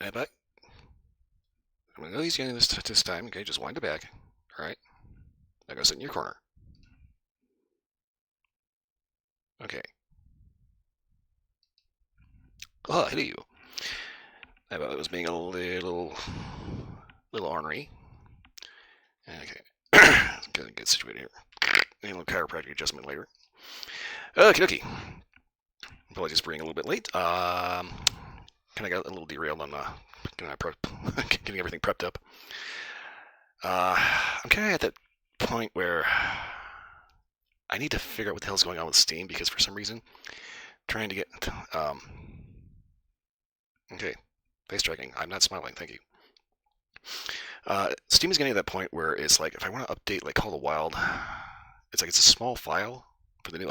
Alright, back. I'm going to go easy on this time. Okay, just wind it back. Alright. Now go sit in your corner. Okay. Oh, I hit you. I thought it was being a little ornery. Okay. Gonna get situated here. A little chiropractic adjustment later. Okie dokie. Apologies for being a little bit late. Kind of got a little derailed on getting everything prepped up. I'm kind of at that point where I need to figure out what the hell's going on with Steam because for some reason, trying to get okay, face tracking. I'm not smiling. Thank you. Steam is getting to that point where it's like if I want to update like Call of the Wild, it's like it's a small file for the new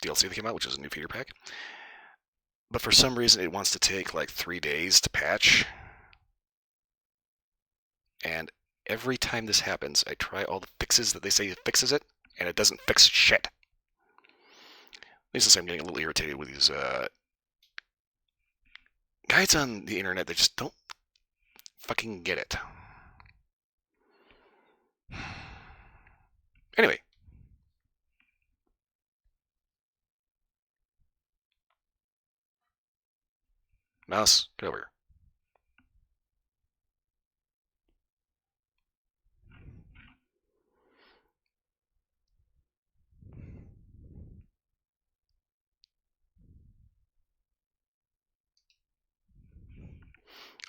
DLC that came out, which is a new feature pack. But for some reason, it wants to take like 3 days to patch. And every time this happens, I try all the fixes that they say it fixes it, and it doesn't fix shit. Needless to say, I'm getting a little irritated with these guides on the internet that just don't fucking get it. Anyway. Mouse, get over here.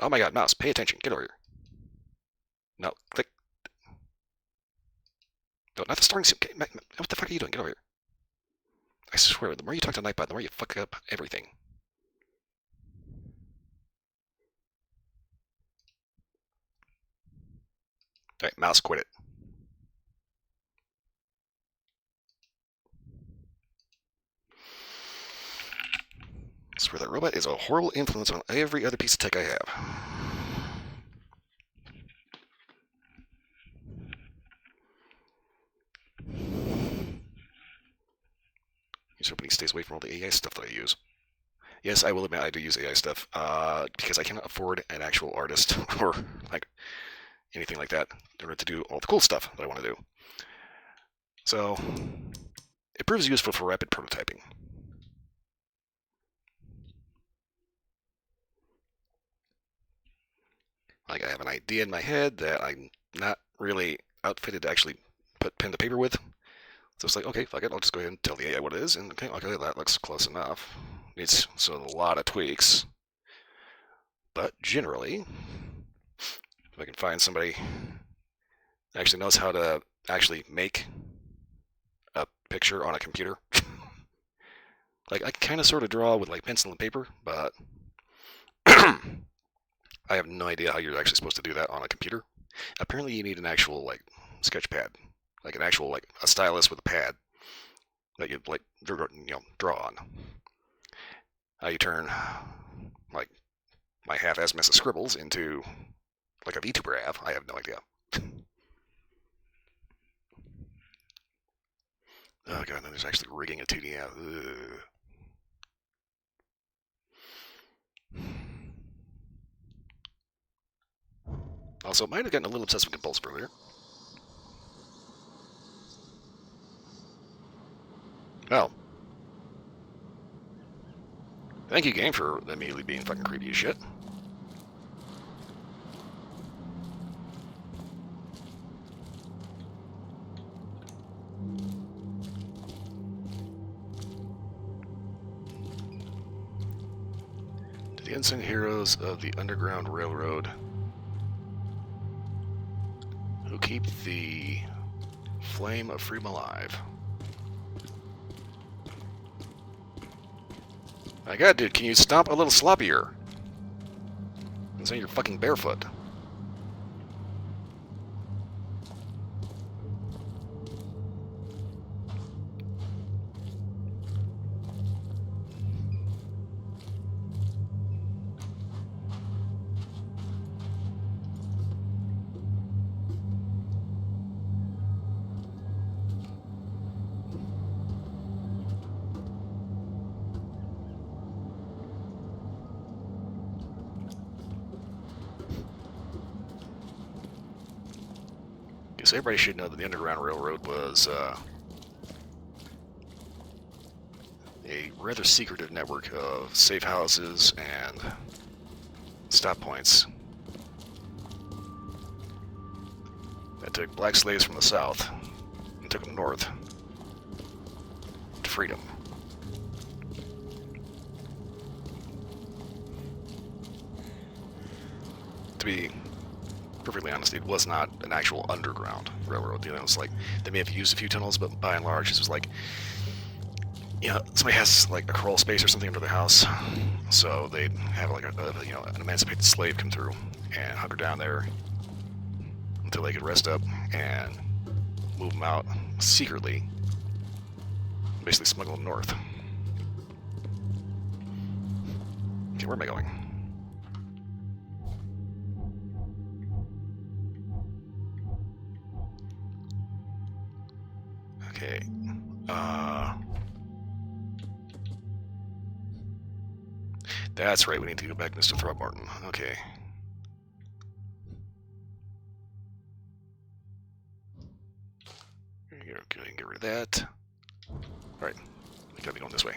Oh my god, mouse, pay attention. Get over here. No, click. No, not the starting scene. What the fuck are you doing? Get over here. I swear, the more you talk to Nightbot, the more you fuck up everything. Alright, mouse, quit it. I swear that robot is a horrible influence on every other piece of tech I have. He's hoping he stays away from all the AI stuff that I use. Yes, I will admit I do use AI stuff because I cannot afford an actual artist or like anything like that in order to do all the cool stuff that I want to do. So it proves useful for rapid prototyping. Like I have an idea in my head that I'm not really outfitted to actually put pen to paper with. So it's like, okay, fuck it, I'll just go ahead and tell the AI what it is, and okay, that looks close enough. Needs so a lot of tweaks, but generally, if I can find somebody that actually knows how to actually make a picture on a computer, like I kind of sort of draw with like pencil and paper, but I have no idea how you're actually supposed to do that on a computer. Apparently, you need an actual like sketch pad, like an actual like a stylus with a pad that you like draw on. How you turn like my half-ass mess of scribbles into like a VTuber app, I have no idea. Oh god, then there's actually rigging a 2D app. Also, might have gotten a little obsessive compulsive earlier. Well, thank you, game, for immediately being fucking creepy as shit. To the unsung heroes of the Underground Railroad who keep the flame of freedom alive. My god, dude, can you stomp a little sloppier? And say you're fucking barefoot. So everybody should know that the Underground Railroad was a rather secretive network of safe houses and stop points that took black slaves from the south and took them north to freedom. To be perfectly honest, it was not an actual underground railroad. You know, it's like they may have used a few tunnels, but by and large, this was like, you know, somebody has like a crawl space or something under their house, so they'd have like you know, an emancipated slave come through and hunker down there until they could rest up and move them out secretly, basically smuggle them north. Okay, where am I going? Okay, that's right, we need to go back to Mr. Throgmorton. Okay. Go ahead and get rid of that. Alright, we gotta be going this way.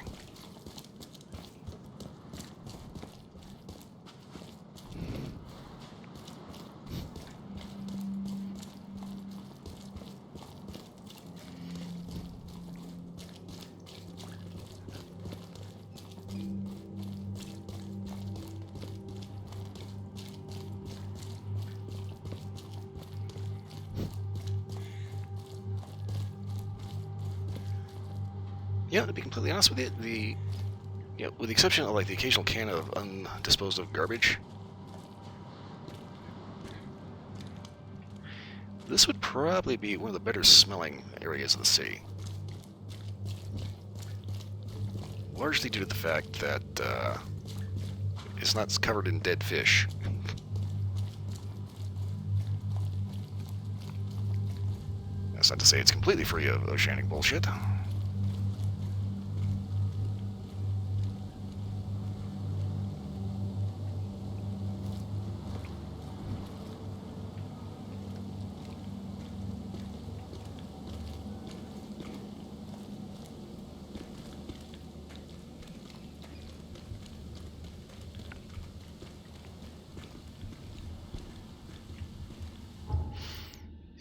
Yeah, to be completely honest with you, with the exception of like the occasional can of undisposed of garbage, this would probably be one of the better smelling areas of the city. Largely due to the fact that it's not covered in dead fish. That's not to say it's completely free of oceanic bullshit.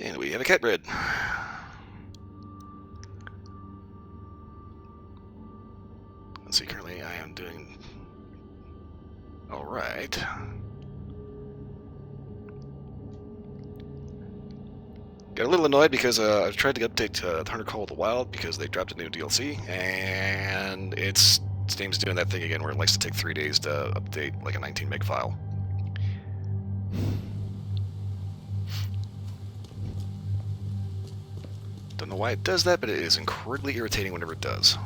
And we have a cat bread. Let's see, currently I am doing alright. Got a little annoyed because I tried to update Hunter Call of the Wild because they dropped a new DLC, and Steam's doing that thing again where it likes to take 3 days to update like a 19 meg file. Don't know why it does that, but it is incredibly irritating whenever it does.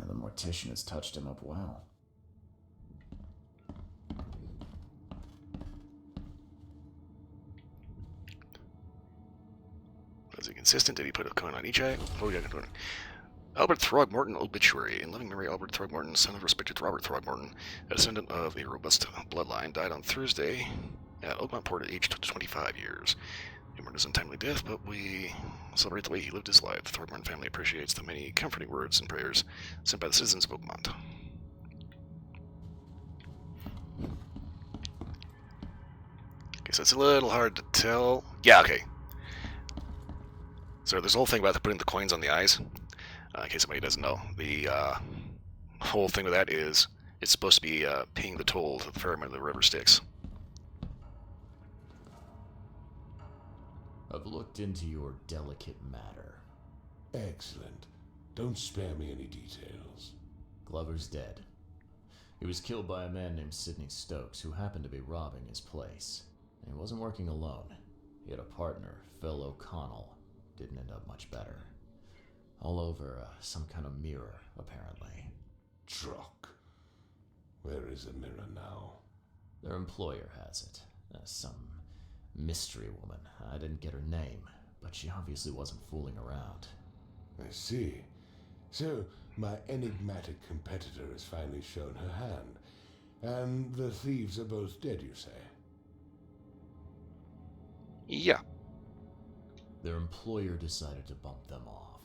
The mortician has touched him up well. Was he consistent? Did he put a coin on each eye? Oh, yeah. Albert Throgmorton obituary. In living memory, Albert Throgmorton, son of respected Robert Throgmorton, a descendant of a robust bloodline, died on Thursday at Oakmont at age 25 years. He mourned his untimely death, but we celebrate the way he lived his life. The Throgmorton family appreciates the many comforting words and prayers sent by the citizens of Oakmont. Okay, so it's a little hard to tell. Yeah, okay. So there's a whole thing about putting the coins on the eyes. In case somebody doesn't know, the whole thing with that is it's supposed to be paying the toll to the ferryman of the river Styx. I've looked into your delicate matter. Excellent. Don't spare me any details. Glover's dead. He was killed by a man named Sidney Stokes, who happened to be robbing his place. And he wasn't working alone. He had a partner, Phil O'Connell. Didn't end up much better. All over some kind of mirror, apparently. Truck. Where is the mirror now? Their employer has it. Some mystery woman. I didn't get her name, but she obviously wasn't fooling around. I see. So, my enigmatic competitor has finally shown her hand. And the thieves are both dead, you say? Yeah. Their employer decided to bump them off.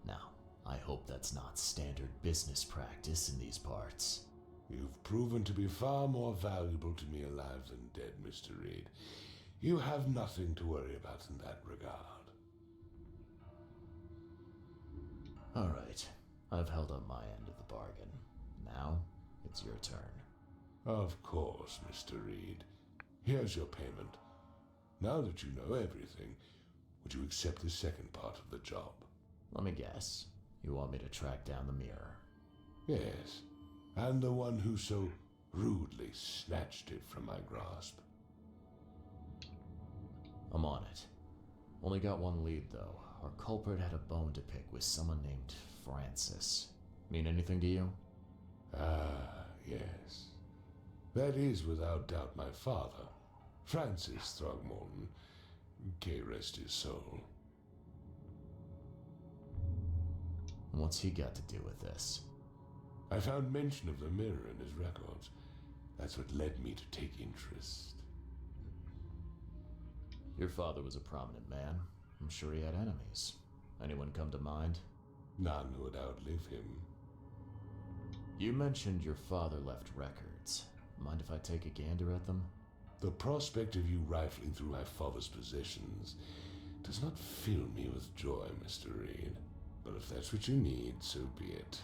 Now, I hope that's not standard business practice in these parts. You've proven to be far more valuable to me alive than dead, Mr. Reed. You have nothing to worry about in that regard. Alright, I've held up my end of the bargain. Now, it's your turn. Of course, Mr. Reed. Here's your payment. Now that you know everything, would you accept the second part of the job? Let me guess. You want me to track down the mirror? Yes, and the one who so rudely snatched it from my grasp. I'm on it. Only got one lead, though. Our culprit had a bone to pick with someone named Francis. Mean anything to you? Ah, yes. That is without doubt my father, Francis Throgmorton. May rest his soul. What's he got to do with this? I found mention of the mirror in his records. That's what led me to take interest. Your father was a prominent man. I'm sure he had enemies. Anyone come to mind? None would outlive him. You mentioned your father left records. Mind if I take a gander at them? The prospect of you rifling through my father's possessions does not fill me with joy, Mr. Reed. But if that's what you need, so be it.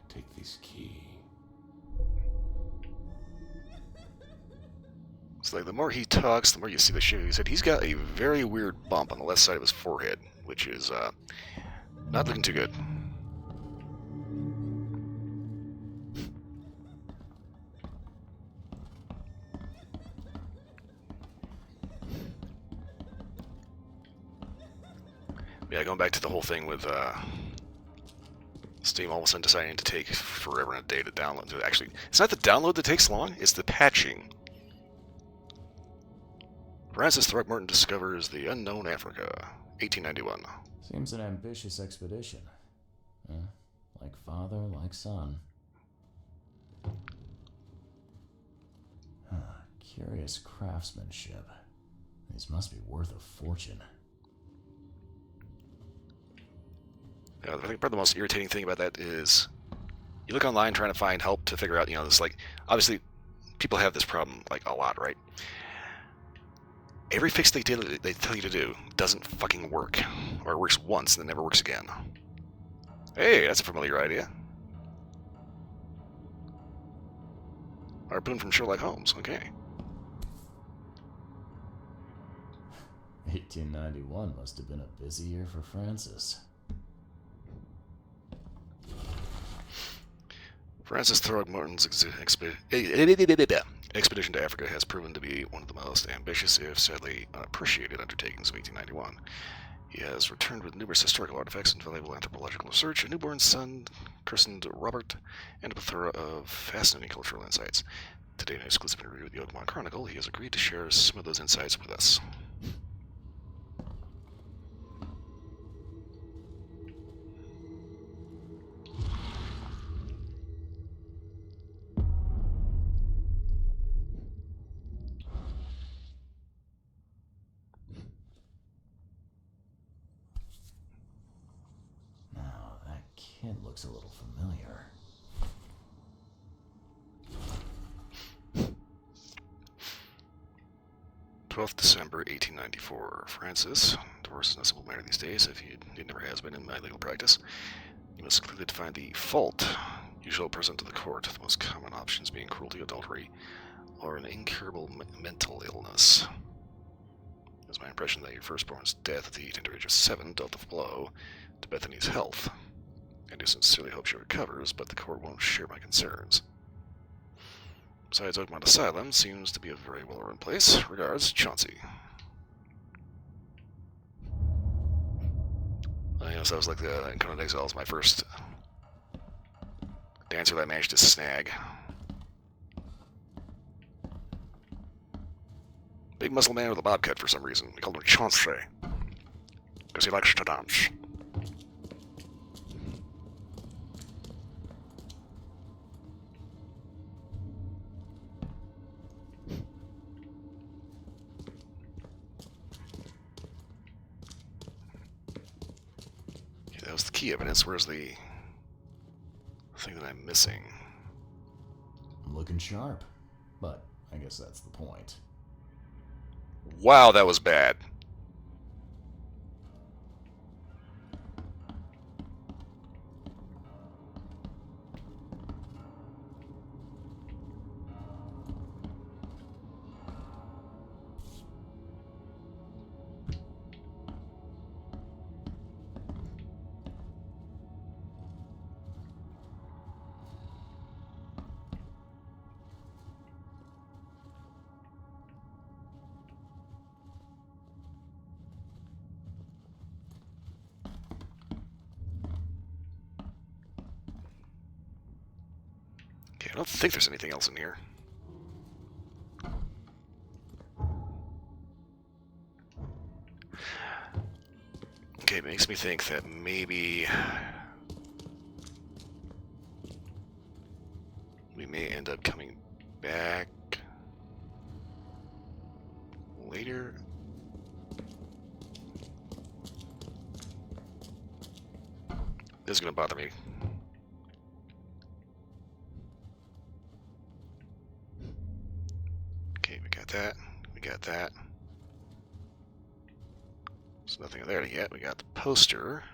Take this key. It's like the more he talks, the more you see the shit. He said he's got a very weird bump on the left side of his forehead, which is not looking too good. Yeah, going back to the whole thing with Steam all of a sudden deciding to take forever and a day to download. Actually, it's not the download that takes long, it's the patching. Francis Throgmorton discovers the unknown Africa, 1891. Seems an ambitious expedition. Like father, like son. Curious craftsmanship. These must be worth a fortune. I think probably the most irritating thing about that is you look online trying to find help to figure out, this, like, obviously people have this problem, like, a lot, right? Every fix they tell you to do doesn't fucking work. Or it works once and then never works again. Hey, that's a familiar idea. Harpoon from Sherlock Holmes, okay. 1891 must have been a busy year for Francis. Francis Throgmorton's expedition to Africa has proven to be one of the most ambitious, if sadly unappreciated, undertakings of 1891. He has returned with numerous historical artifacts and valuable anthropological research, a newborn son christened Robert, and a plethora of fascinating cultural insights. Today, in an exclusive interview with the Oakmont Chronicle, he has agreed to share some of those insights with us. Kid looks a little familiar. December 12th, 1894. Francis, divorce is not simple matter these days, if it never has been in my legal practice. You must clearly define the fault you shall present to the court, the most common options being cruelty, adultery, or an incurable mental illness. It is my impression that your firstborn's death at the tender age of 7 dealt a blow to Bethany's health. I do sincerely hope she recovers, but the court won't share my concerns. Besides, Oakmont Asylum seems to be a very well-run place. Regards, Chauncey. So that was like the Conan Exiles, my first dancer that I managed to snag. Big muscle man with a bob cut for some reason. We called him Chauncey. Because he likes to dance. Okay, that was the key evidence. Where's the thing that I'm missing? I'm looking sharp, but I guess that's the point. Wow, that was bad. Okay, I don't think there's anything else in here. Okay, it makes me think that maybe we may end up coming back later. This is going to bother me. Okay, we got that. We got that. There's nothing there yet. We got the poster.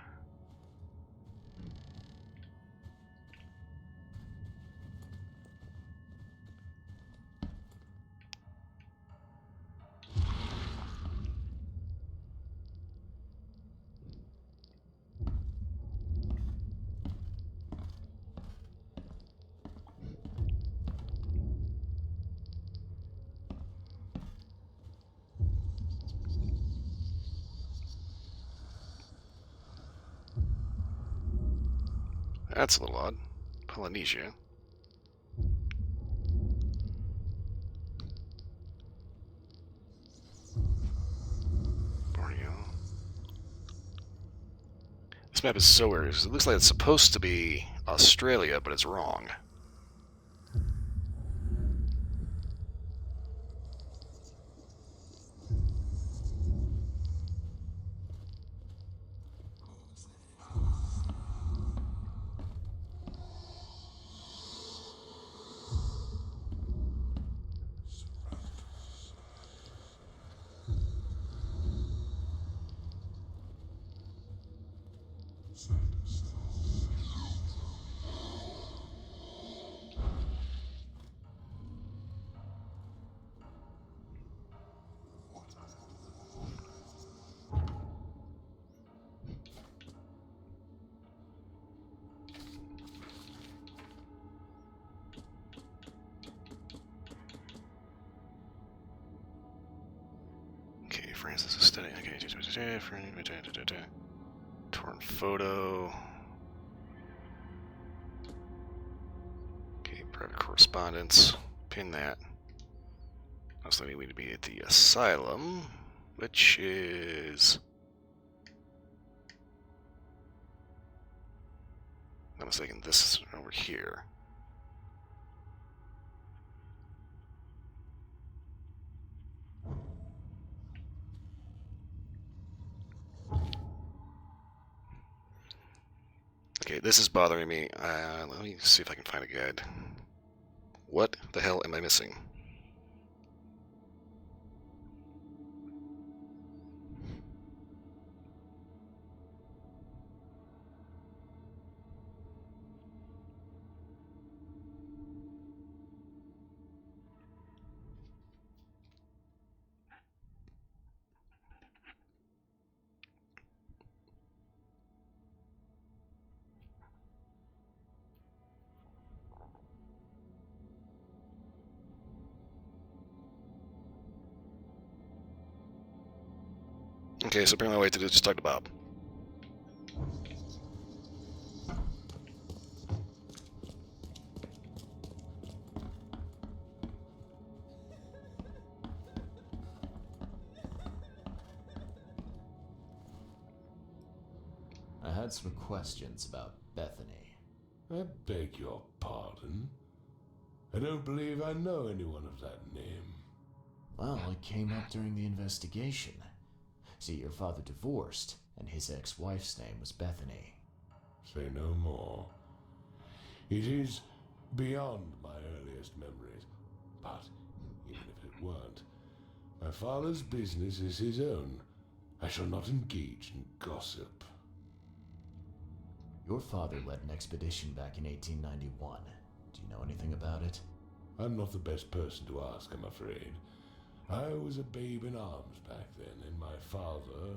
That's a little odd. Polynesia. Borneo. This map is so weird. It looks like it's supposed to be Australia, but it's wrong. Okay, Francis is studying. Okay, torn photo. Okay, private correspondence. Pin that. Also, we need to be at the asylum, which is. I'm mistaken. This is over here. Okay, this is bothering me. Let me see if I can find a guide. What the hell am I missing? Okay, so bring my way to just talk to Bob. had some questions about Bethany. I beg your pardon. I don't believe I know anyone of that name. Well, it came up during the investigation. See, your father divorced, and his ex-wife's name was Bethany. Say no more. It is beyond my earliest memories, but even if it weren't, my father's business is his own. I shall not engage in gossip. Your father led an expedition back in 1891. Do you know anything about it? I'm not the best person to ask, I'm afraid. I was a babe in arms back then, and my father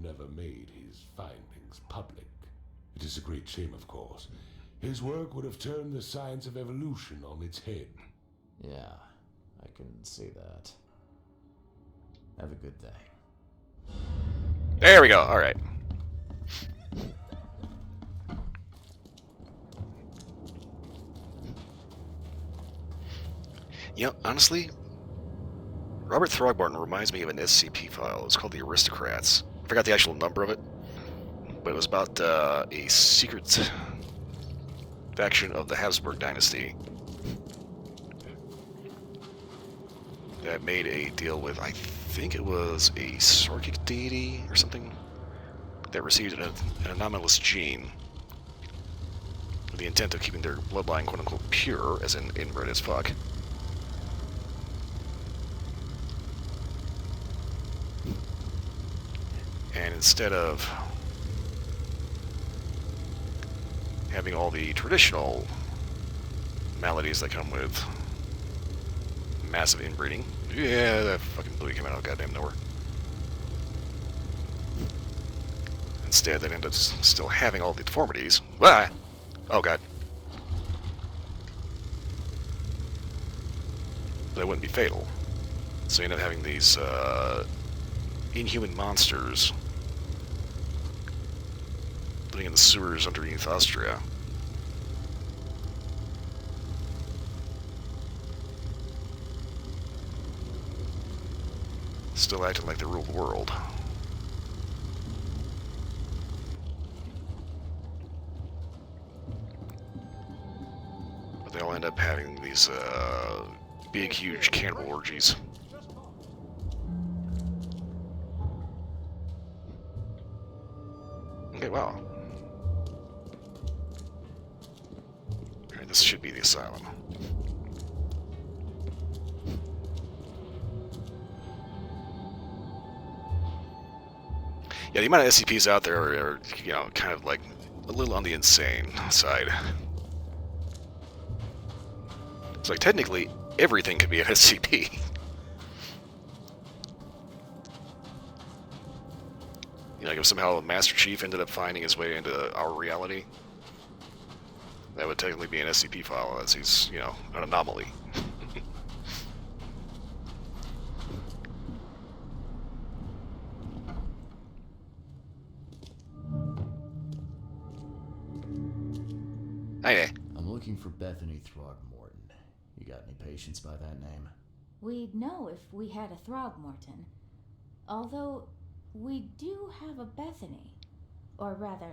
never made his findings public. It is a great shame, of course. His work would have turned the science of evolution on its head. Yeah, I can see that. Have a good day. There we go. All right. You know, honestly, Robert Throgmorton reminds me of an SCP file. It's called The Aristocrats. I forgot the actual number of it, but it was about a secret faction of the Habsburg dynasty that made a deal with, I think it was a psychic deity or something, that received an anomalous gene with the intent of keeping their bloodline quote-unquote pure, as in inbred as fuck. And instead of having all the traditional maladies that come with massive inbreeding, yeah, that fucking buoy came out of goddamn nowhere. Instead, they end up still having all the deformities. Ah! Oh god. But it wouldn't be fatal. So you end up having these inhuman monsters living in the sewers underneath Austria. Still acting like they rule the world. But they all end up having these big, huge cannibal orgies. Okay, wow. Alright, this should be the asylum. Yeah, the amount of SCPs out there are, you know, kind of like a little on the insane side. It's like, technically, everything could be an SCP. You know, like if somehow Master Chief ended up finding his way into our reality, that would technically be an SCP file, as he's, you know, an anomaly. Hey. I'm looking for Bethany Throgmorton. You got any patients by that name? We'd know if we had a Throgmorton. Although, we do have a Bethany. Or rather,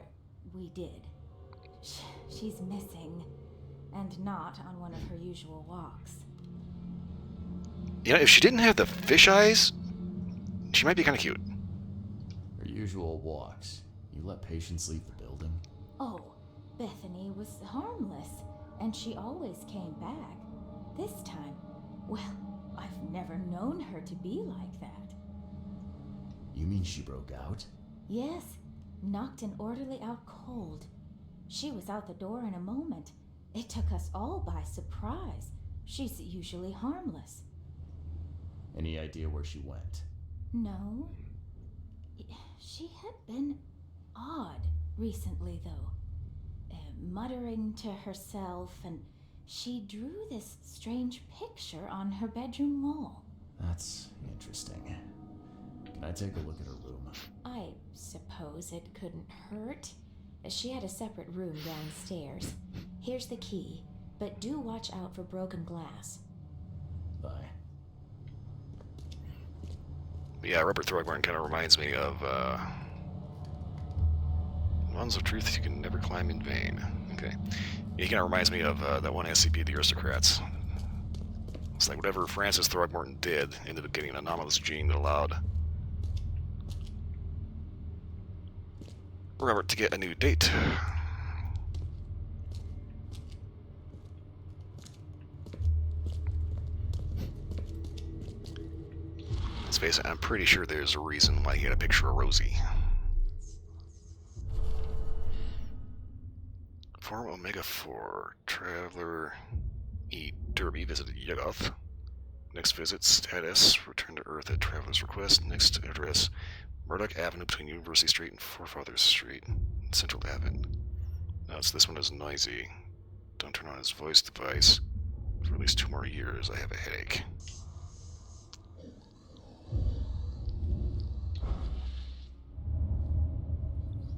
we did. She's missing, and not on one of her usual walks. You know, if she didn't have the fish eyes, she might be kind of cute. Her usual walks. You let patients leave the building? Oh, Bethany was harmless, and she always came back. This time, well, I've never known her to be like that. You mean she broke out? Yes, knocked an orderly out cold. She was out the door in a moment. It took us all by surprise. She's usually harmless. Any idea where she went? No. She had been odd recently, though. Muttering to herself, and she drew this strange picture on her bedroom wall. That's interesting. Can I take a look at her room? I suppose it couldn't hurt. She had a separate room downstairs. Here's the key, but do watch out for broken glass. Bye. Yeah, Robert Throgmorton kind of reminds me of Mountains of truth you can never climb in vain. Okay. He kind of reminds me of that one SCP, The Aristocrats. It's like whatever Francis Throgmorton did ended up getting an anomalous gene that allowed Robert to get a new date. Let's face it, I'm pretty sure there's a reason why he had a picture of Rosie. Form Omega 4. Traveler E. Derby visited Yuggoth. Next visit status. Return to Earth at Traveler's request. Next address. Murdoch Avenue between University Street and Forefathers Street. Central Avenue. Notes this one is noisy. Don't turn on his voice device. For at least 2 more years, I have a headache.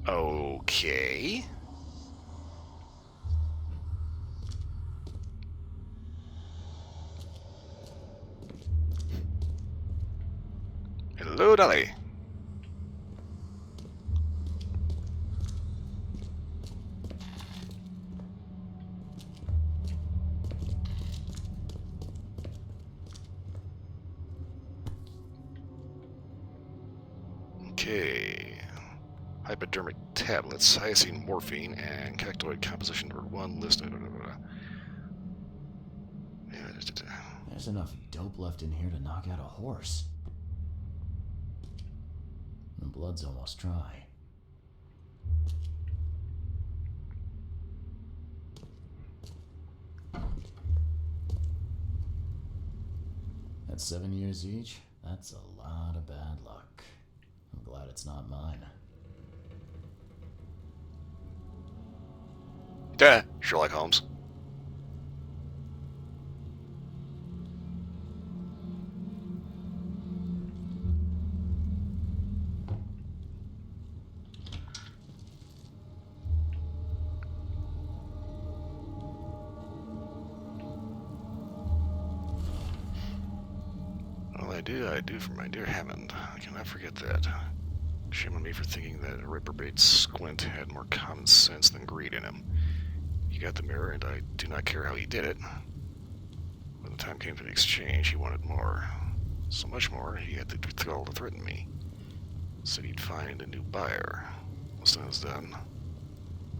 Okay. Hello, Dolly. Okay. Hypodermic tablets, hyoscine morphine, and cactoid composition number 1 listed. There's enough dope left in here to knock out a horse. The blood's almost dry. At 7 years each, that's a lot of bad luck. I'm glad it's not mine. Duh, Sherlock Holmes. All I do for my dear Hammond. I cannot forget that. Shame on me for thinking that a reprobate squint had more common sense than greed in him. He got the mirror, and I do not care how he did it. When the time came for the exchange, he wanted more. So much more, he had the gall to threaten me. Said he'd find a new buyer. Once that was done,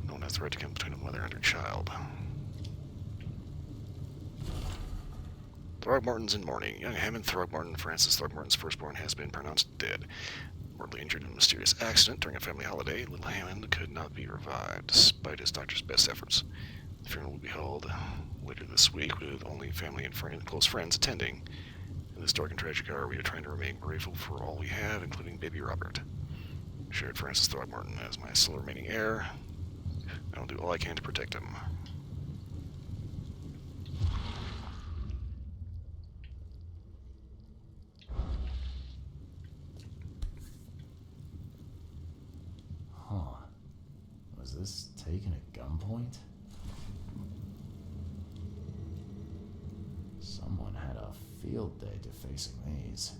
no one has the right to come between a mother and her child. Throgmorton's in mourning. Young Hammond Throgmorton, Francis Throgmorton's firstborn, has been pronounced dead. Mortally injured in a mysterious accident during a family holiday, little Hammond could not be revived, despite his doctor's best efforts. The funeral will be held later this week, with only family and close friends attending. In this dark and tragic hour, we are trying to remain grateful for all we have, including baby Robert. Shared Francis Throgmorton as my sole remaining heir. I will do all I can to protect him. Huh. Was this taken at gunpoint? Someone had a field day defacing these.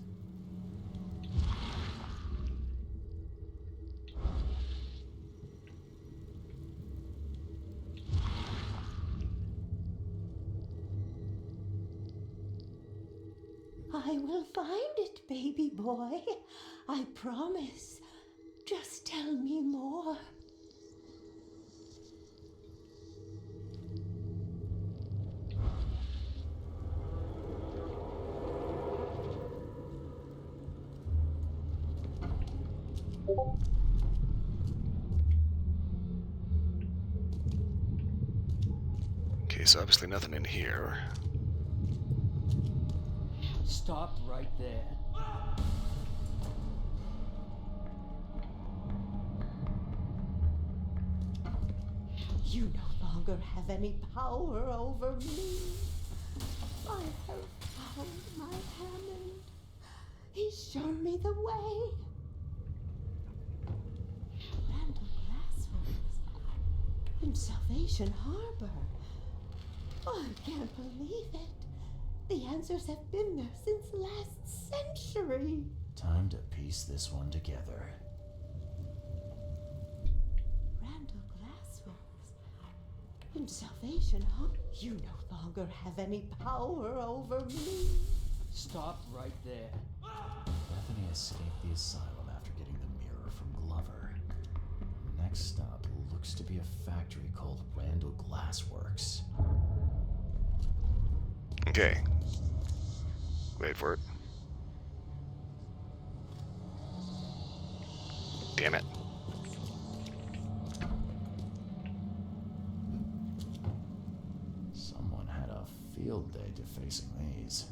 I will find it, baby boy. I promise. Just tell me more. Okay, so obviously nothing in here. Stop right there. You no longer have any power over me. I have found my Hammond. He's shown me the way. Randall Glassworks in Salvation Harbor. I can't believe it. The answers have been there since last century. Time to piece this one together. In salvation, huh? You no longer have any power over me. Stop right there. Bethany escaped the asylum after getting the mirror from Glover. Next stop looks to be a factory called Randall Glassworks. Okay. Wait for it. Damn it. Someone had a field day defacing these.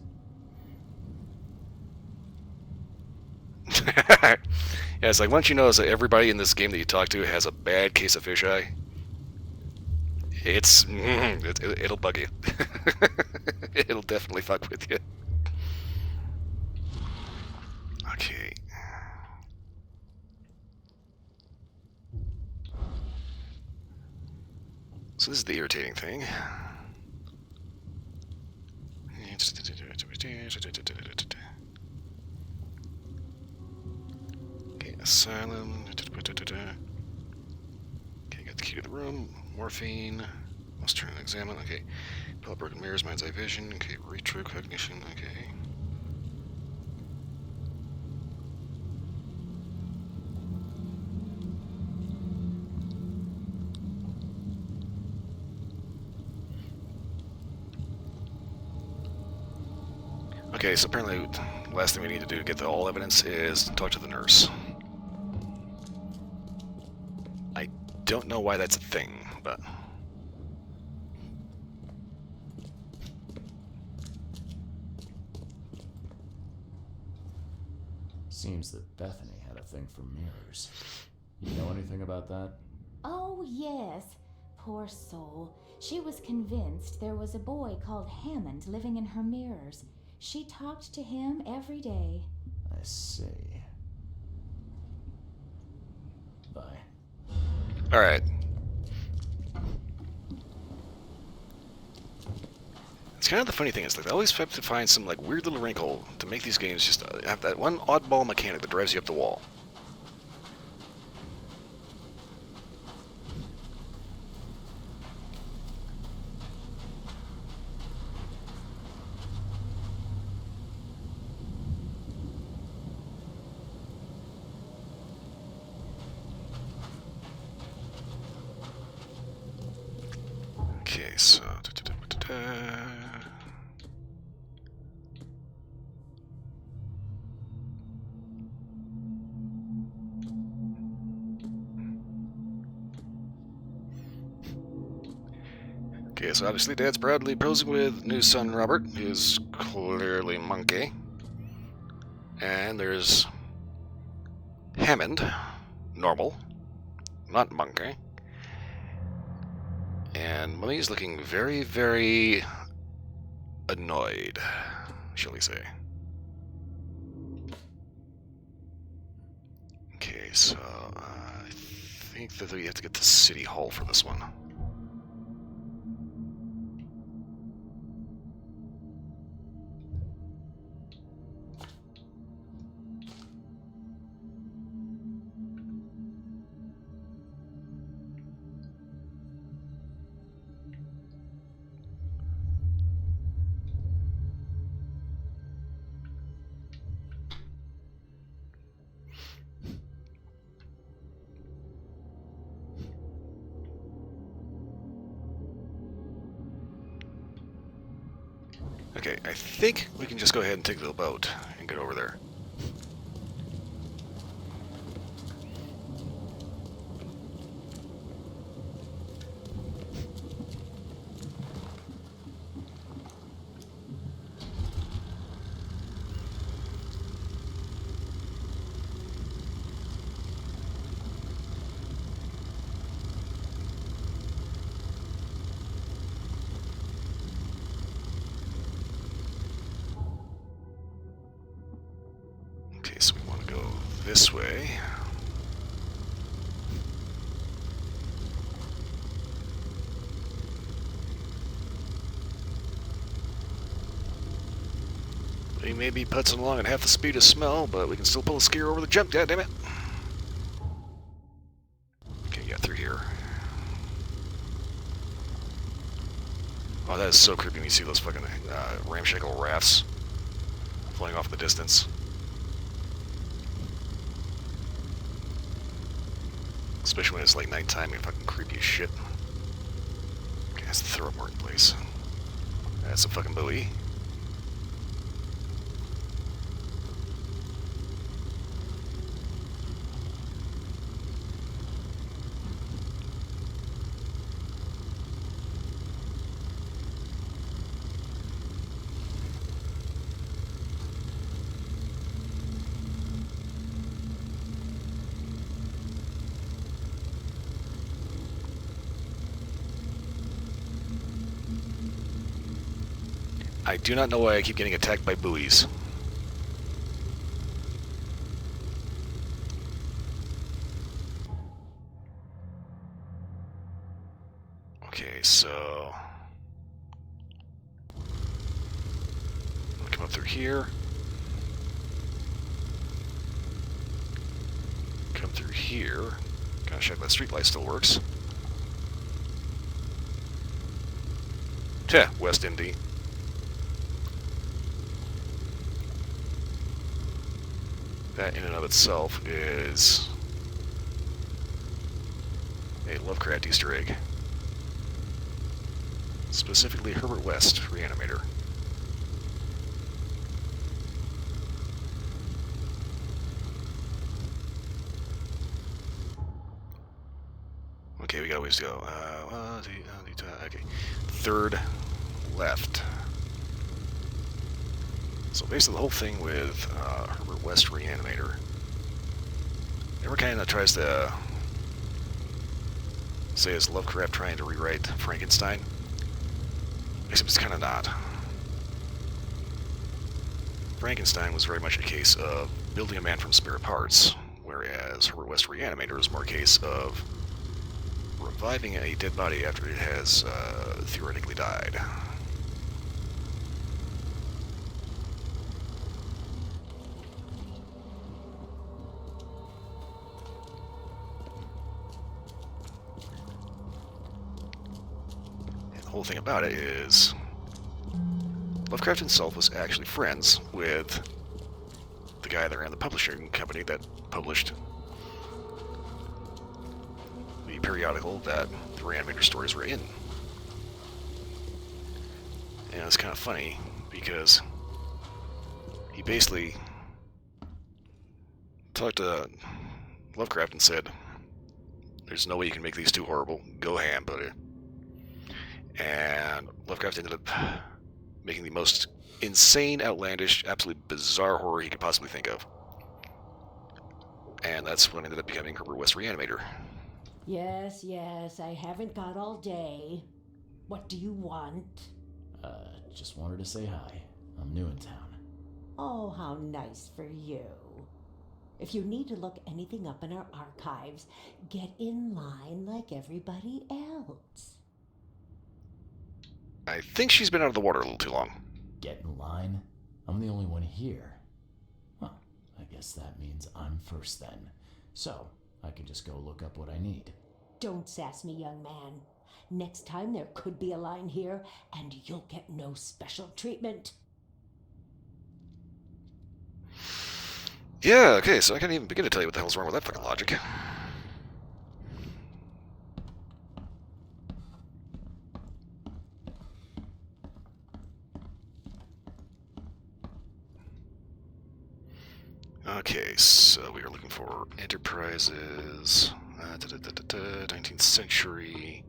Yeah, it's like once you notice that everybody in this game that you talk to has a bad case of fisheye, it'll bug you. It'll definitely fuck with you. Okay. So this is the irritating thing. Okay, asylum. Okay, got the key to the room. Morphine. Must turn and examine. Okay. Pull up broken mirrors, mind's eye vision. Okay, retrocognition. Okay. Okay, so apparently the last thing we need to do to get the all evidence is talk to the nurse. I don't know why that's a thing, but... Seems that Bethany had a thing for mirrors. You know anything about that? Oh, yes. Poor soul. She was convinced there was a boy called Hammond living in her mirrors. She talked to him every day. I see. Bye. Alright. It's kind of the funny thing is, like, they always have to find some, like, weird little wrinkle to make these games just have that one oddball mechanic that drives you up the wall. Okay, so... Okay, so obviously Dad's proudly posing with new son Robert, who's clearly monkey. And there's Hammond, normal, not monkey. And Mummy's looking very, very annoyed, shall we say. Okay, so I think that we have to get to City Hall for this one. Okay, I think we can just go ahead and take the boat and get over there. Okay, so we want to go this way. We may be putzing along at half the speed of smell, but we can still pull a skier over the jump, goddammit. Okay, yeah, through here. Oh, that is so creepy when you see those fucking ramshackle rafts floating off in the distance. Especially when it's like nighttime and fucking creepy as shit. Okay, that's the throw up marking place. That's a fucking buoy. I do not know why I keep getting attacked by buoys. Okay, so... I'll come up through here. Come through here. Gotta check that streetlight still works. Yeah, West Indy. That in and of itself is a Lovecraft Easter egg. Specifically Herbert West Reanimator. Okay, we got a ways to go. Okay. Third left. So basically the whole thing with Herbert West Reanimator, everyone kind of tries to say it's Lovecraft trying to rewrite Frankenstein, except it's kind of not. Frankenstein was very much a case of building a man from spare parts, whereas Herbert West Reanimator is more a case of reviving a dead body after it has theoretically died. The whole thing about it is Lovecraft himself was actually friends with the guy that ran the publishing company that published the periodical that the Reanimator stories were in. And it's kind of funny because he basically talked to Lovecraft and said, "There's no way you can make these too horrible. Go ham, buddy." And Lovecraft ended up making the most insane, outlandish, absolutely bizarre horror he could possibly think of. And that's what ended up becoming Herbert West Reanimator. Yes, yes, I haven't got all day. What do you want? Just wanted to say hi. I'm new in town. Oh, how nice for you. If you need to look anything up in our archives, get in line like everybody else. I think she's been out of the water a little too long. Get in line? I'm the only one here. Well, I guess that means I'm first then. So, I can just go look up what I need. Don't sass me, young man. Next time there could be a line here, and you'll get no special treatment. Yeah, okay, so I can't even begin to tell you what the hell's wrong with that fucking logic. Okay, so we are looking for enterprises, 19th century,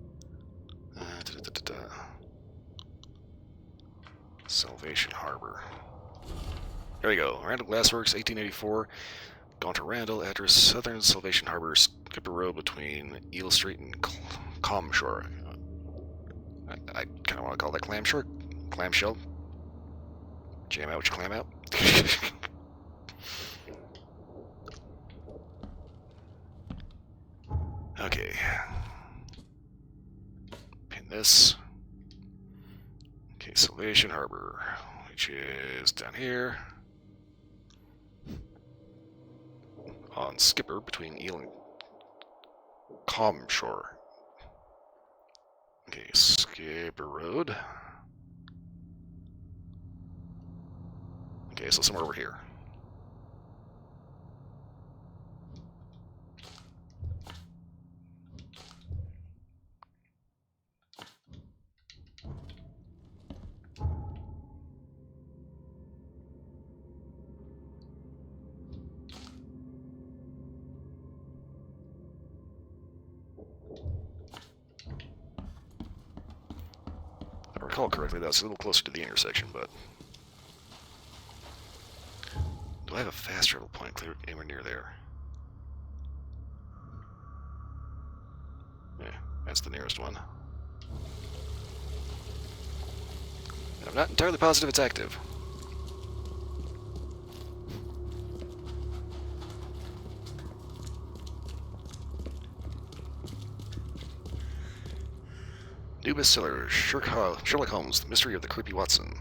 Salvation Harbor. There we go. Randall Glassworks, 1884. Gone to Randall, address Southern Salvation Harbor, Skipper Road between Eel Street and Calm Shore. I kind of want to call that Clamshore. Clamshell. Jam out what you clam out. Okay. Pin this. Okay, Salvation Harbor, which is down here. On Skipper between Eel and Calm Shore. Okay, Skipper Road. Okay, so somewhere over here. If I recall correctly, that's a little closer to the intersection, but... Do I have a fast travel point clear anywhere near there? Yeah, that's the nearest one. And I'm not entirely positive it's active. New bestseller, Sherlock Holmes, The Mystery of the Creepy Watson.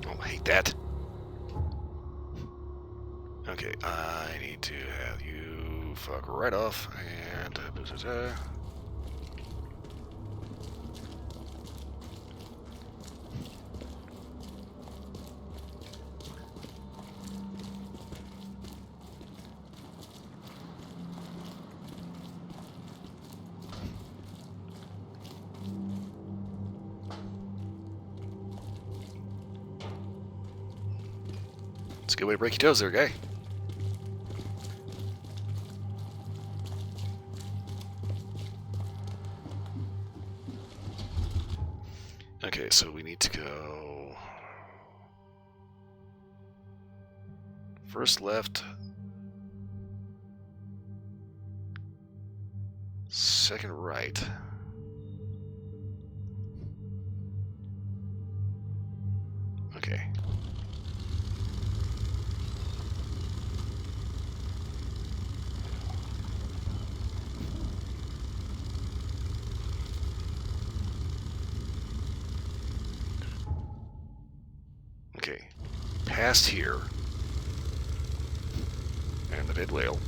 Oh, I hate that. Okay, I need to have you fuck right off and... It's a good way to break your toes there, guy. Okay, so we need to go... First left. Second right. Okay. Okay. Past here. And the dead whale.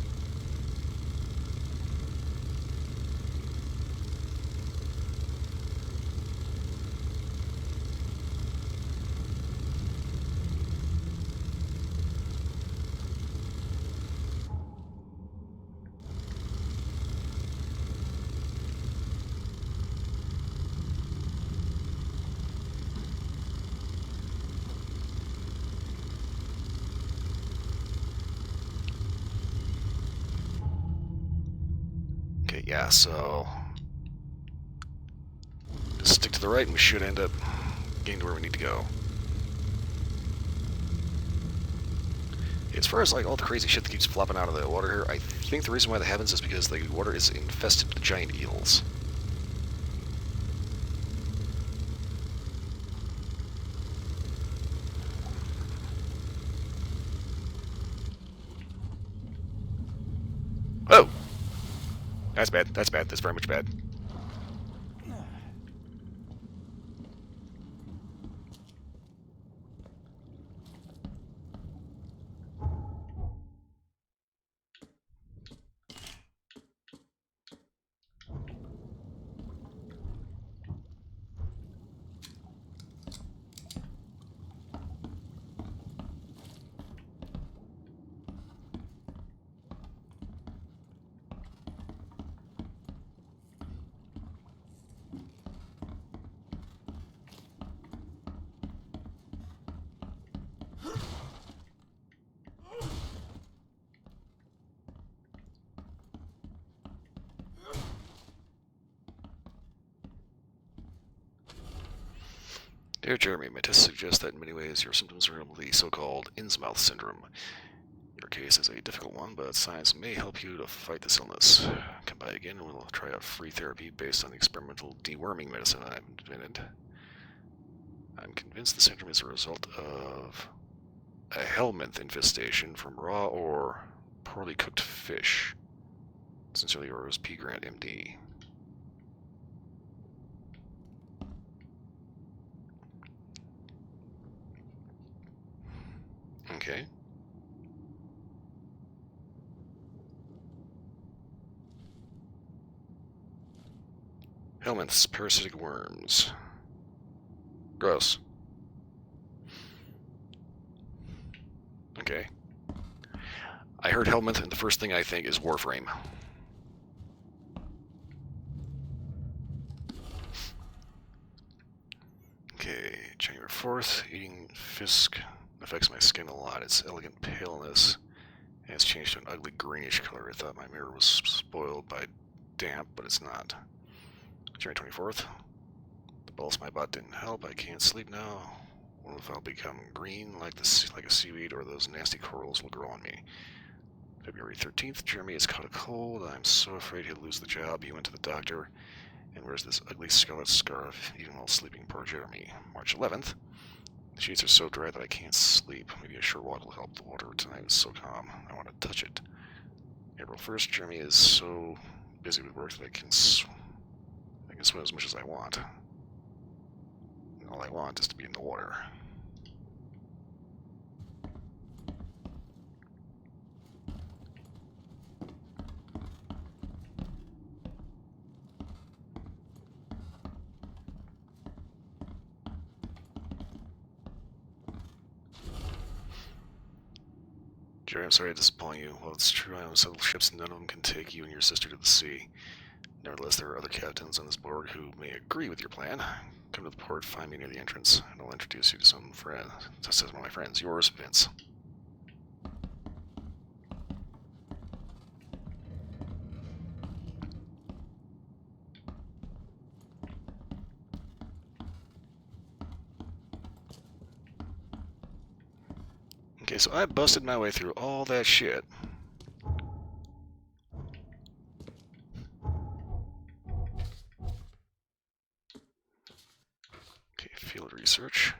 Okay, yeah, so... Just stick to the right and we should end up getting to where we need to go. As far as like all the crazy shit that keeps flopping out of the water here, I think the reason why that happens is because the water is infested with giant eels. Oh! That's bad. That's bad. That's very much bad. Dear Jeremy, my tests suggest that in many ways your symptoms are the so-called Innsmouth syndrome. Your case is a difficult one, but science may help you to fight this illness. Come by again and we'll try out free therapy based on the experimental deworming medicine I've invented. I'm convinced the syndrome is a result of a helminth infestation from raw or poorly cooked fish. Sincerely yours, P. Grant, MD. Okay. Helminths, parasitic worms. Gross. Okay. I heard helminth, and the first thing I think is Warframe. Okay, January 4th, eating fisk affects my skin a lot. Its elegant paleness has changed to an ugly greenish color. I thought my mirror was spoiled by damp, but it's not. January 24th, the balls my butt didn't help. I can't sleep now. What if I'll become green like a seaweed, or those nasty corals will grow on me? February 13th, Jeremy has caught a cold. I'm so afraid he'll lose the job. He went to the doctor and wears this ugly scarlet scarf even while sleeping. Poor Jeremy. March 11th, the sheets are so dry that I can't sleep. Maybe a short walk will help. The water tonight is so calm. I want to touch it. April 1st, Jeremy is so busy with work that I can swim as much as I want. And all I want is to be in the water. Jerry, I'm sorry to disappoint you. Well, it's true, I own several ships and none of them can take you and your sister to the sea. Nevertheless, there are other captains on this board who may agree with your plan. Come to the port, find me near the entrance, and I'll introduce you to some friends. Just as one of my friends. Yours, Vince. Okay, so I busted my way through all that shit. Okay, field research.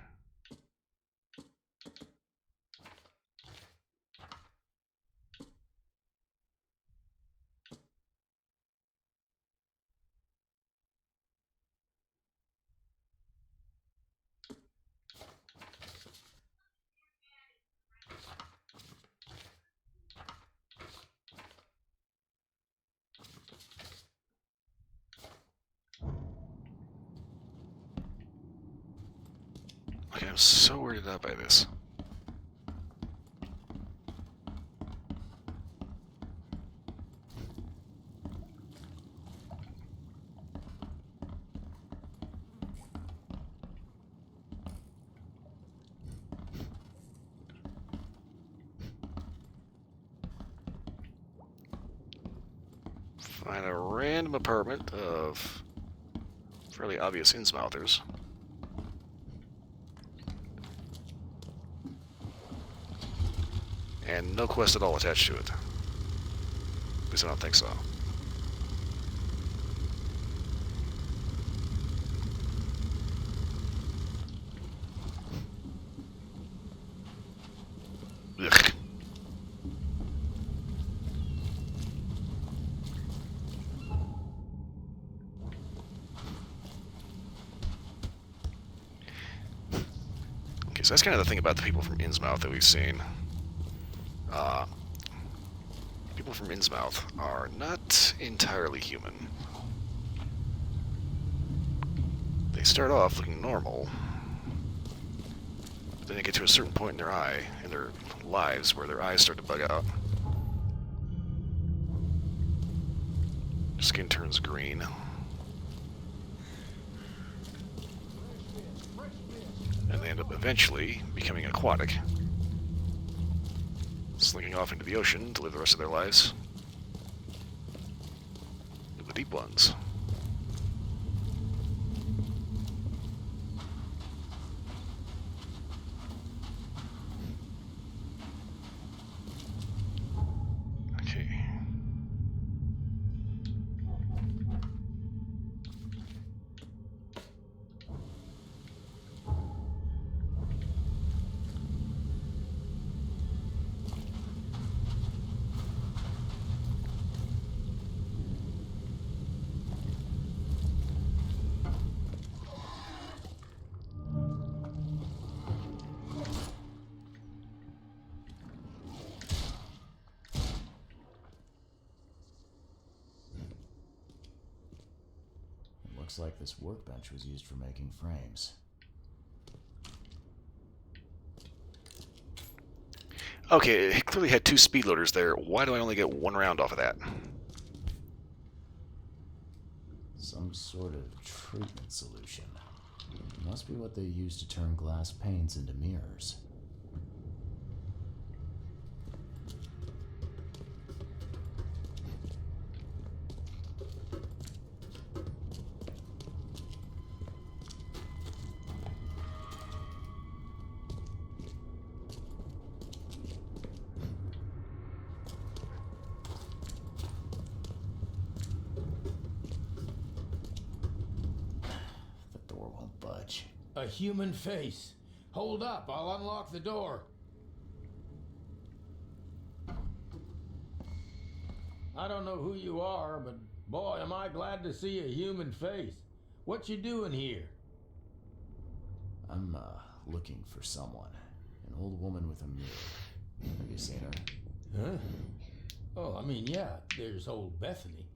Okay, I'm so weirded out by this. Find a random apartment of fairly obvious Innsmouthers. And no quest at all attached to it. At least I don't think so. Ugh. Okay, so that's kind of the thing about the people from Innsmouth that we've seen. People from Innsmouth are not entirely human. They start off looking normal, but then they get to a certain point in their lives where their eyes start to bug out. Their skin turns green. And they end up eventually becoming aquatic, slinking off into the ocean to live the rest of their lives. The deep ones. Okay. Looks like this workbench was used for making frames. Okay, it clearly had 2 speed loaders there. Why do I only get 1 round off of that? Some sort of treatment solution. Must be what they use to turn glass panes into mirrors. The door won't budge. A human face. Hold up, I'll unlock the door. I don't know who you are, but boy, am I glad to see a human face. What you doing here? I'm, looking for someone. An old woman with a mirror. Have you seen her? Huh? Oh, I mean, yeah, there's old Bethany.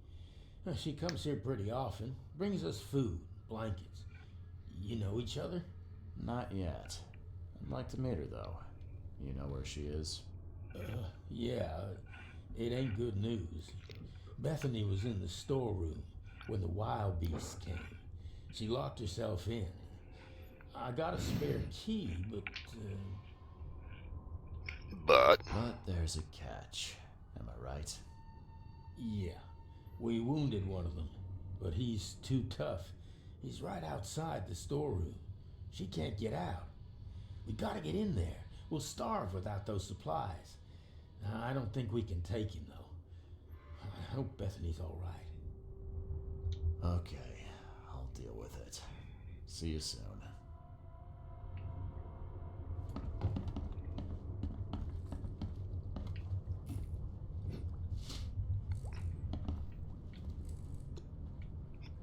She comes here pretty often. Brings us food, blankets. You know each other? Not yet. I'd like to meet her, though. You know where she is? Yeah, it ain't good news. Bethany was in the storeroom when the wild beasts came. She locked herself in. I got a spare key, but... But there's a catch. Am I right? Yeah, we wounded one of them, but he's too tough. He's right outside the storeroom. She can't get out. We gotta get in there. We'll starve without those supplies. I don't think we can take him, though. I hope Bethany's all right. Okay, I'll deal with it. See you soon.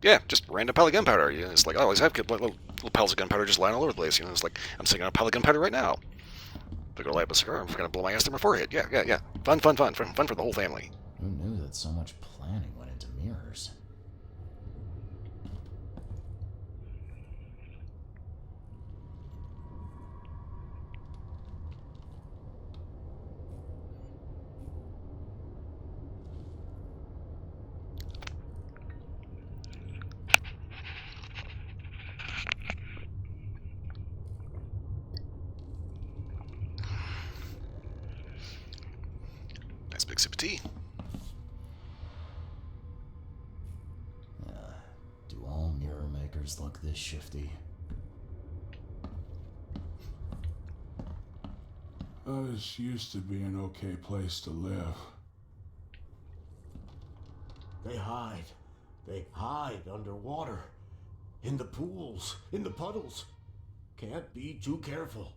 yeah, just random pile of gunpowder. You know, it's like I always have little piles of gunpowder just lying all over the place. You know, it's like I'm sitting on a pile of gunpowder right now. They're gonna light up a cigar. I'm gonna blow my ass through my forehead. Yeah. Fun for the whole family. Who knew that so much planning went into mirrors? Nice big sip of tea. Do all mirror makers look this shifty? This used to be an okay place to live. They hide. They hide underwater. In the pools, in the puddles. Can't be too careful.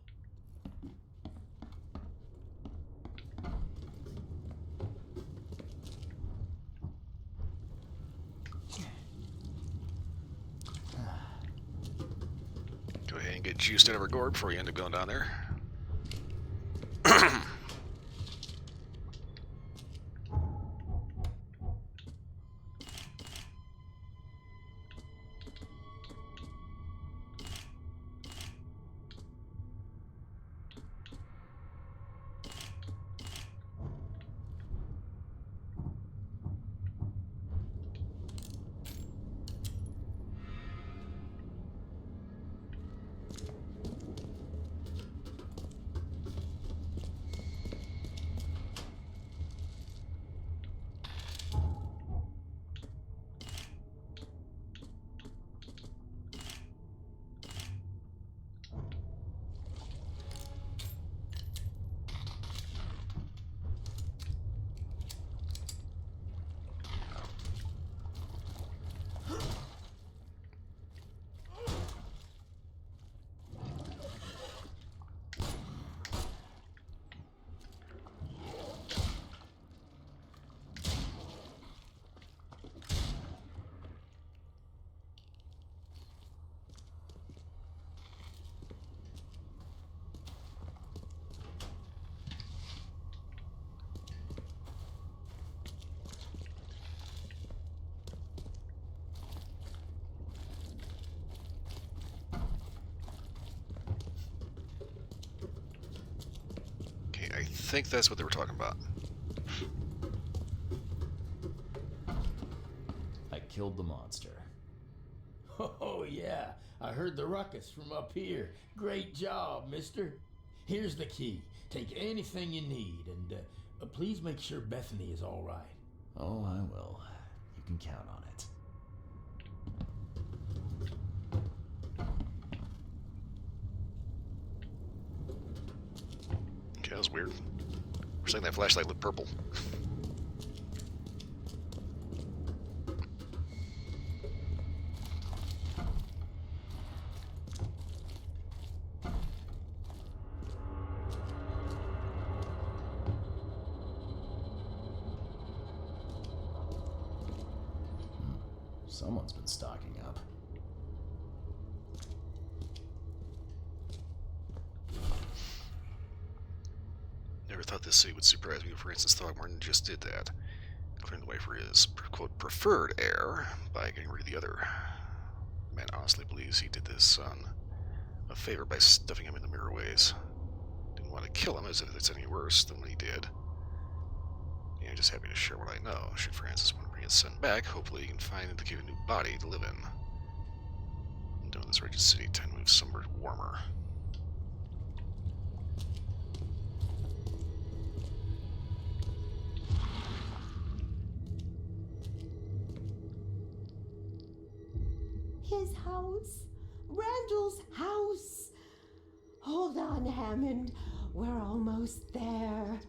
Go ahead and get juiced out of her gourd before you end up going down there. think that's what they were talking about. I killed the monster. Oh, yeah. I heard the ruckus from up here. Great job, mister. Here's the key. Take anything you need, and please make sure Bethany is all right. Oh, I will. You can count on it. Okay, that was weird. We're saying that flashlight looked purple. Someone's been stocking up. Never thought this city would surprise me. Francis Throgmorton just did that, clearing the way for his, quote, preferred heir by getting rid of the other. The man honestly believes he did this son a favor by stuffing him in the mirror ways. Didn't want to kill him as if it's any worse than what he did. Yeah, just happy to share what I know. Should Francis want to bring his son back, hopefully he can find and give a new body to live in. I'm doing this wretched city 10 moves somewhere warmer. His house. Randall's house. Hold on, Hammond. We're almost there.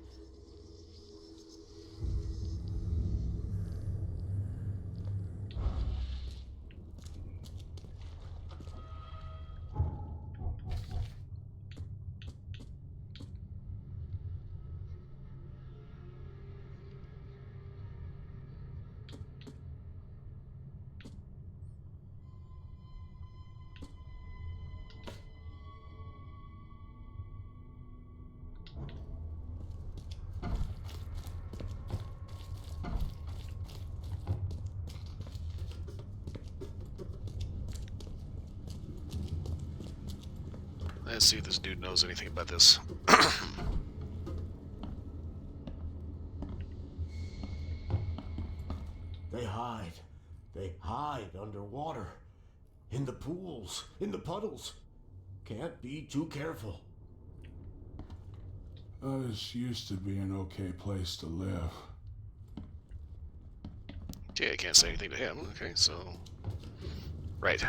Let's see if this dude knows anything about this. They hide. They hide underwater. In the pools. In the puddles. Can't be too careful. This used to be an okay place to live. Yeah, I can't say anything to him. Okay, so... Right.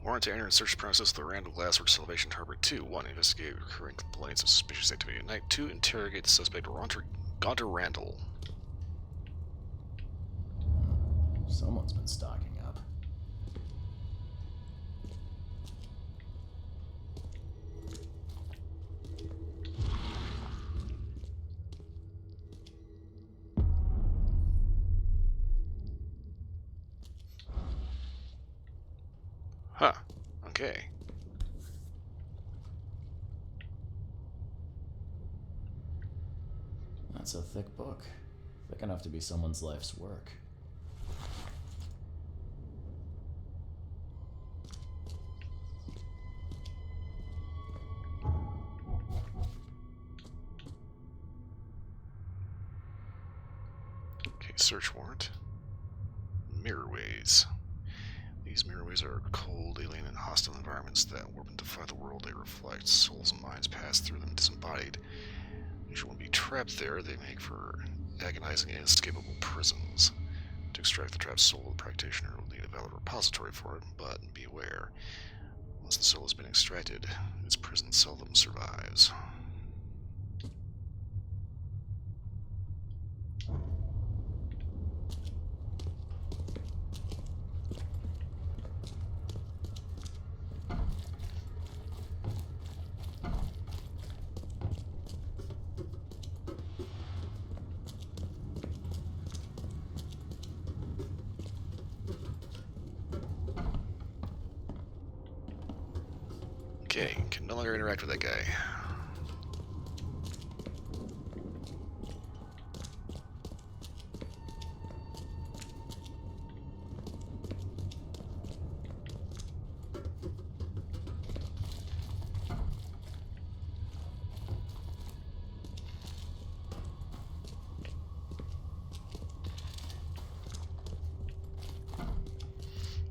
Warrant to enter and search process the Randall Glassworks Salvation Harbor 2. 1. Investigate recurring complaints of suspicious activity at night. 2. Interrogate the suspect Gaunter Randall. Someone's been stocking up. Huh. Okay. That's a thick book. Thick enough to be someone's life's work. Okay, search warrant. Mirrorways. These mirrorways are cold, alien, and hostile environments that warp and defy the world they reflect. Souls and minds pass through them disembodied. You should want to be trapped there. They make for agonizing and inescapable prisons. To extract the trapped soul, the practitioner will need a valid repository for it, but be aware. Once the soul has been extracted, its prison seldom survives. Okay, can no longer interact with that guy.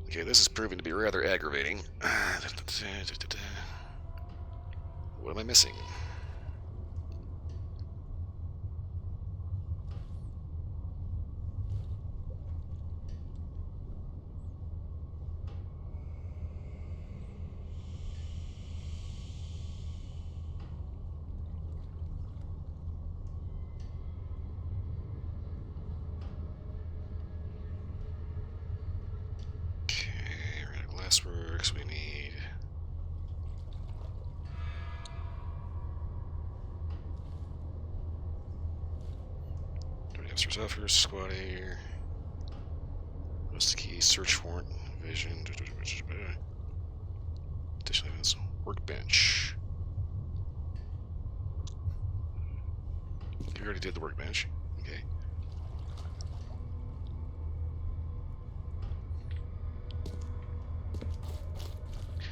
Okay, this is proving to be rather aggravating. What am I missing? Okay, we're at Glassworks. We need. Do we have search offers? Squad here. What's the key? Search warrant. Vision. Additional evidence. Workbench. We already did the workbench. Okay.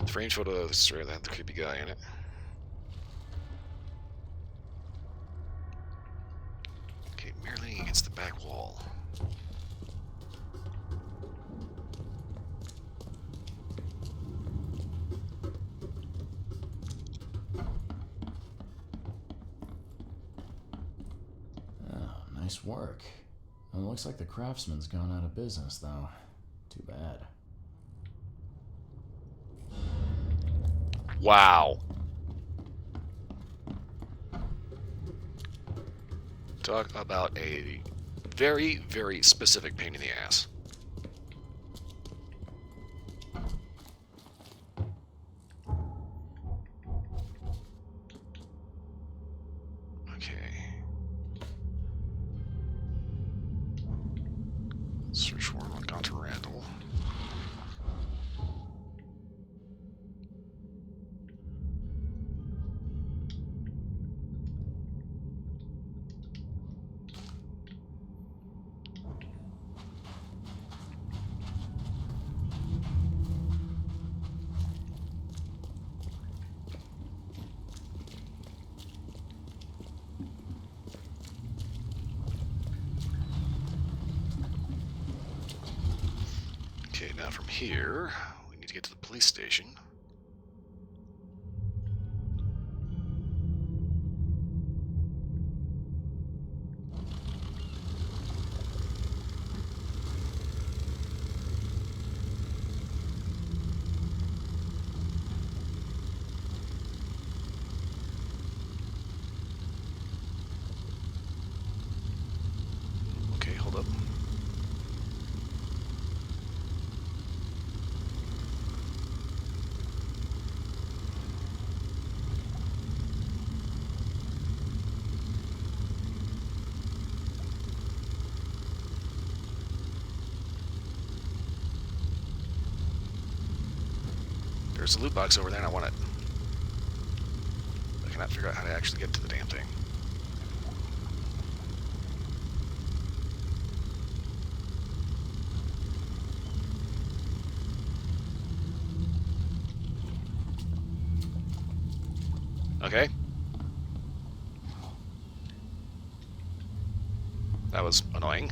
The frame photo of this that had the creepy guy in it. Okay, merely against the back wall. Oh, nice work. It looks like the craftsman's gone out of business, though. Too bad. Wow. Talk about a very, very specific pain in the ass. Okay. Search warrant on Gunter Randall. Okay, now from here, we need to get to the police station. Okay, hold up. There's a loot box over there and I want it. I cannot figure out how to actually get to the damn thing. Okay. That was annoying.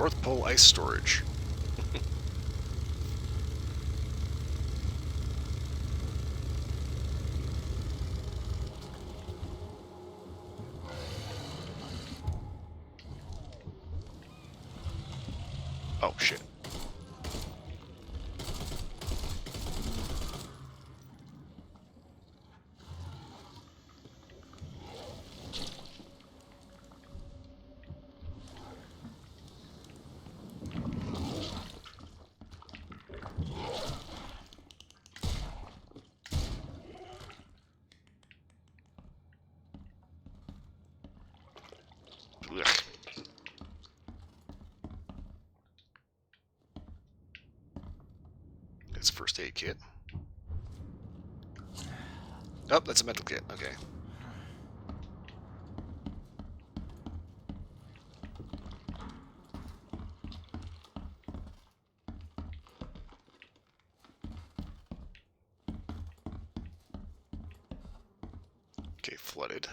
North Pole ice storage. Oh, shit. Ugh. It's a first aid kit. Oh, that's a mental kit. Okay. Okay, flooded.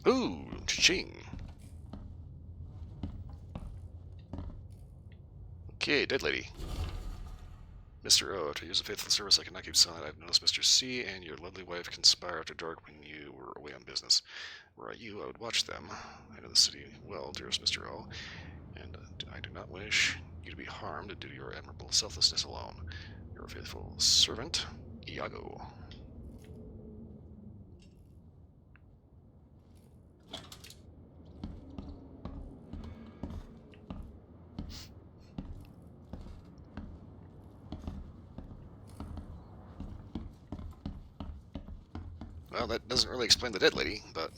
Ooh, cha-ching. Okay, dead lady. Mr. O, to use a faithful service I cannot keep silent. I've noticed Mr. C and your lovely wife conspire after dark when you were away on business. Were I you, I would watch them. I know the city well, dearest Mr. O, and I do not wish you to be harmed due to your admirable selflessness alone. Your faithful servant, Iago. Well, that doesn't really explain the dead lady, but...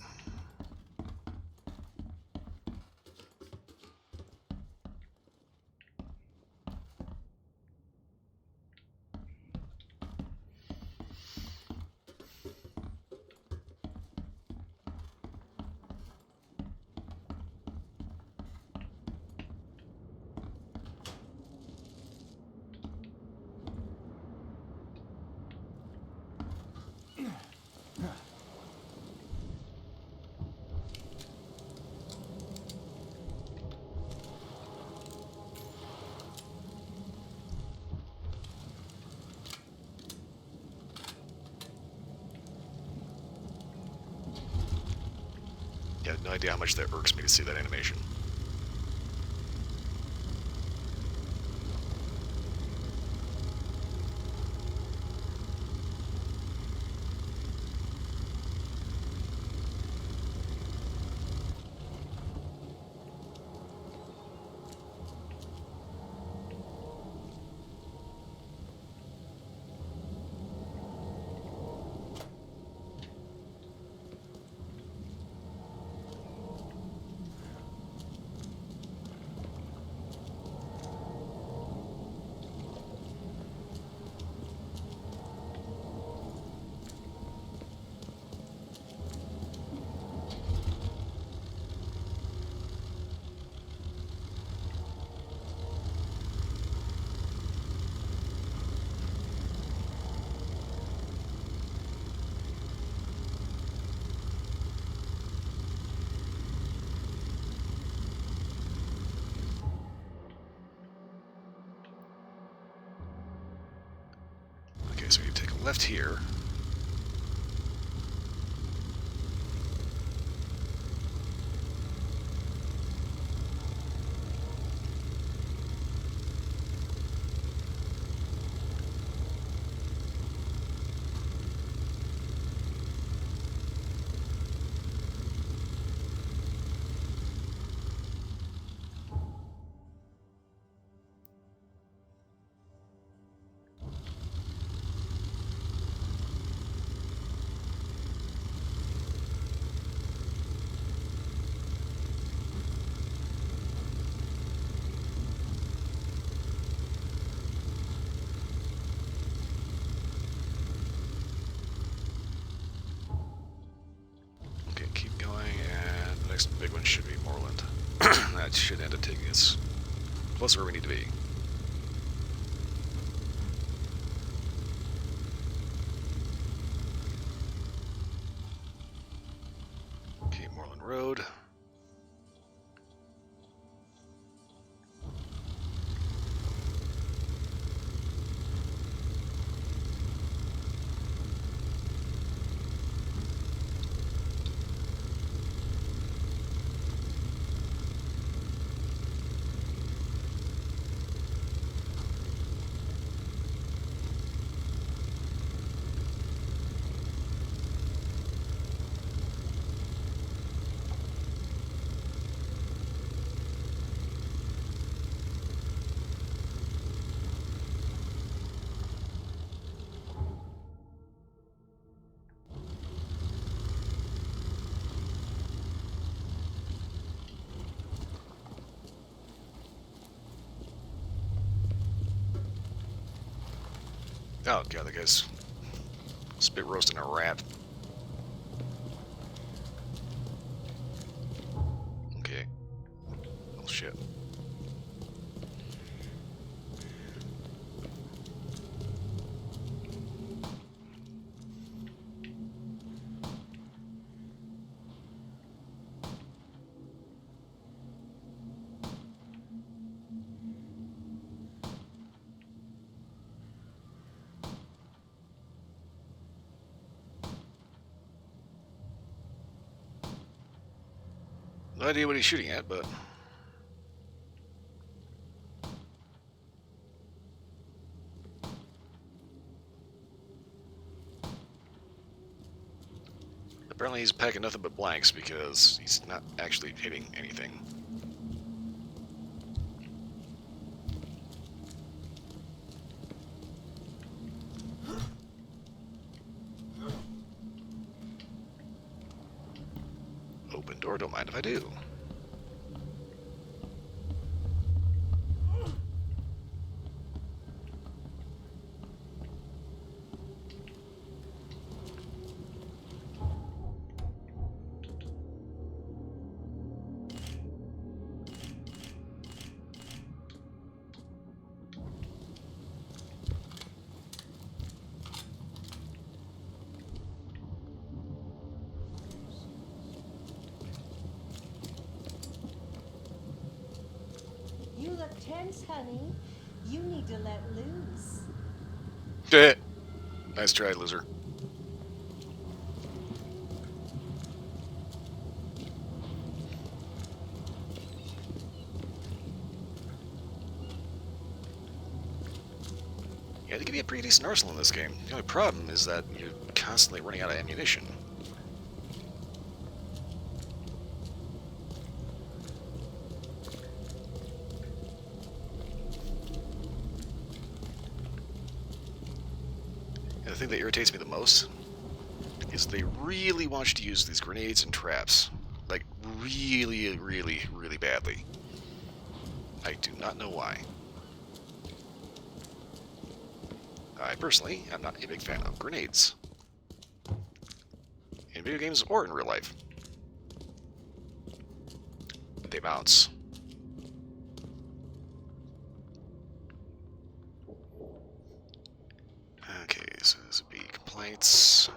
Yeah, no idea how much that irks me to see that animation. Okay, so you take a left here. one should be Moreland. That should end up taking us closer where we need to be. Okay, Moreland Road. Oh god, that guy's spit roasting a rat. Okay. Oh shit. No idea what he's shooting at, but apparently he's packing nothing but blanks because he's not actually hitting anything. Open door, don't mind if I do. You look tense, honey. You need to let loose. Nice try, loser. Yeah, they give you a pretty decent arsenal in this game. The only problem is that you're constantly running out of ammunition. And the thing that irritates me the most is they really want you to use these grenades and traps. Like, really, really, really badly. I do not know why. I personally am not a big fan of grenades. In video games or in real life. They bounce. Okay, so this would be complaints.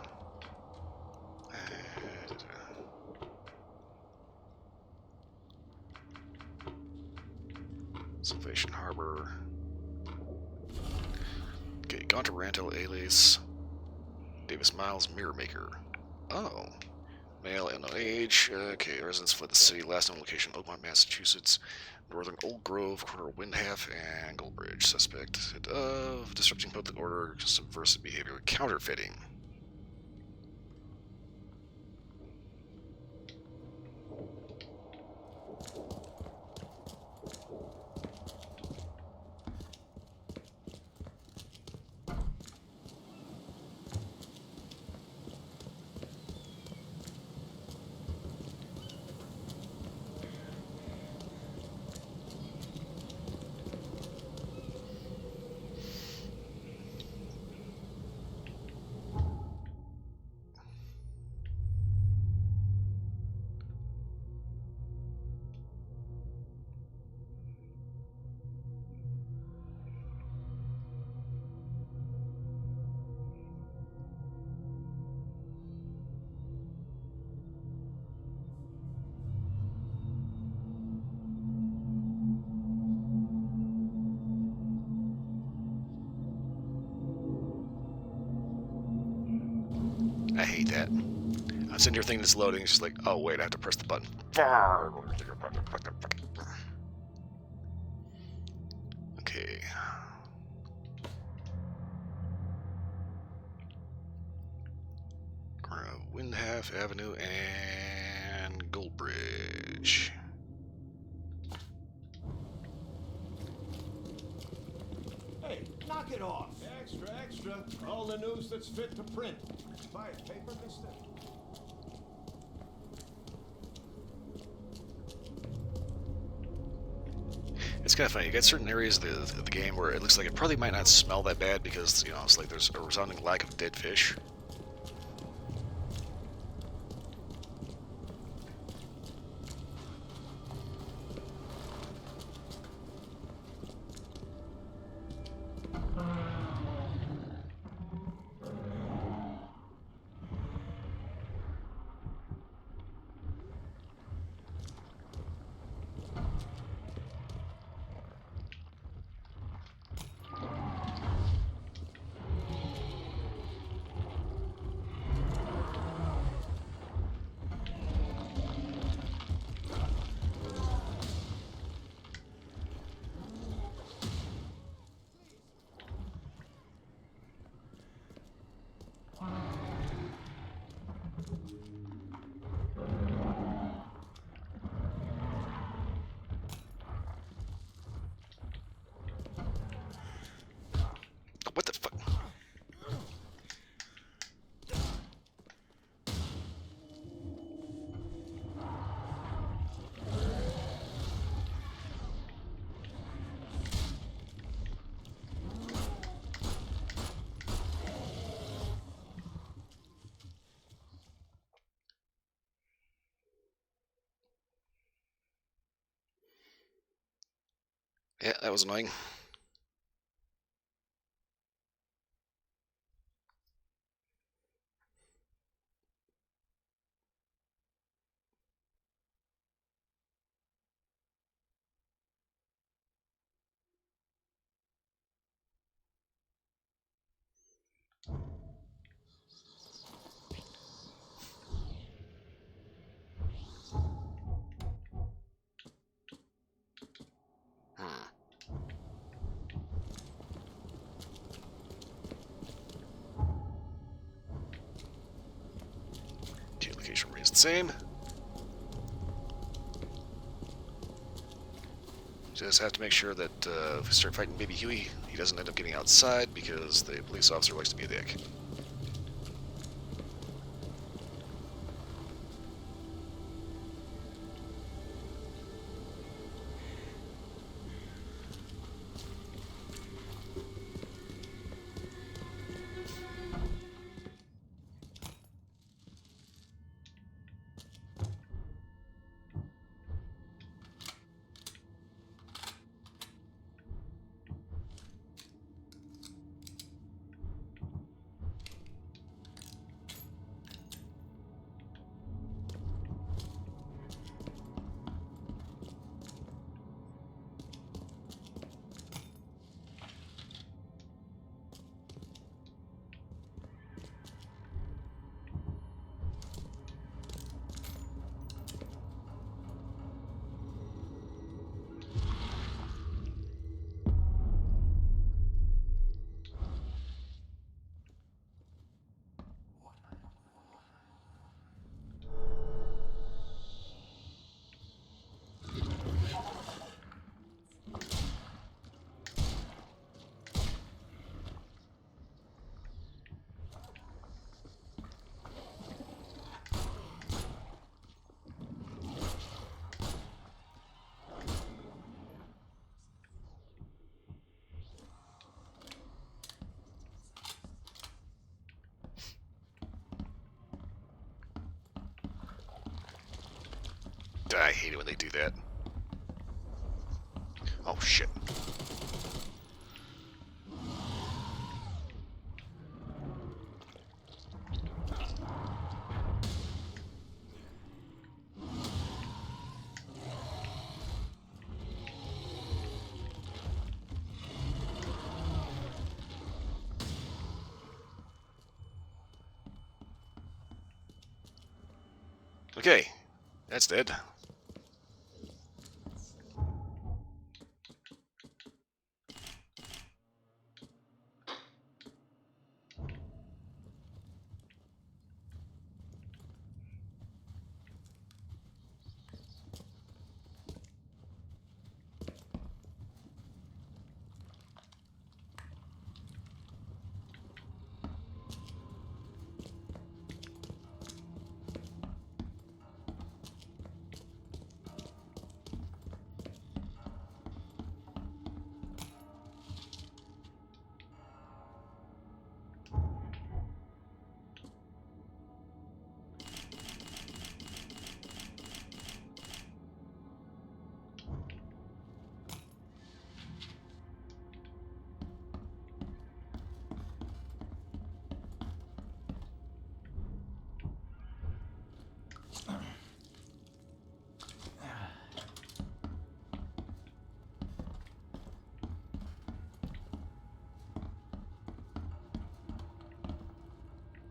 Salvation Harbor. Okay, gone to Ranto Alias. Davis Miles Mirror Maker. Oh. Male, unknown age. Okay, residents fled the city. Last known location, Oakmont, Massachusetts. Northern Old Grove, corner Windhalf, and Goldbridge. Suspected of disrupting public order, subversive behavior, counterfeiting. that. I'm sitting here thinking it's loading. It's just like, oh wait, I have to press the button. Okay. Windhalf Avenue and Goldbridge. Hey, knock it off. Extra, extra. All the news that's fit to print. Buy a paper, mister? It's kind of funny. You got certain areas of the game where it looks like it probably might not smell that bad because, you know, it's like there's a resounding lack of dead fish. What the fuck? Yeah, that was annoying. Geolocation remains the same. Just have to make sure that if we start fighting Baby Huey, he doesn't end up getting outside because the police officer likes to be a dick. I hate it when they do that. Oh shit. Okay, that's dead.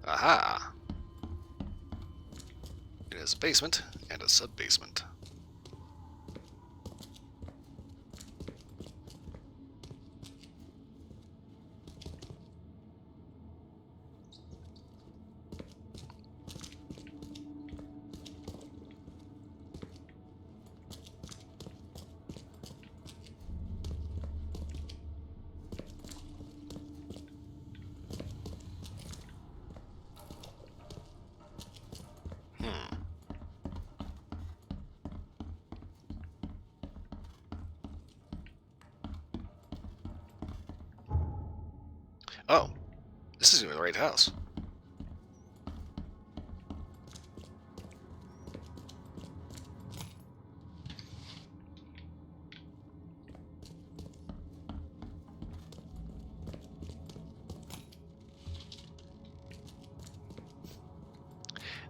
Aha! It has a basement and a sub-basement. Oh, this isn't even the right house.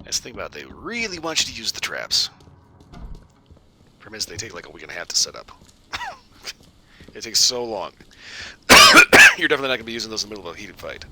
That's the thing about it, they really want you to use the traps. Problem is, they take like a week and a half to set up. It takes so long. You're definitely not going to be using those in the middle of a heated fight.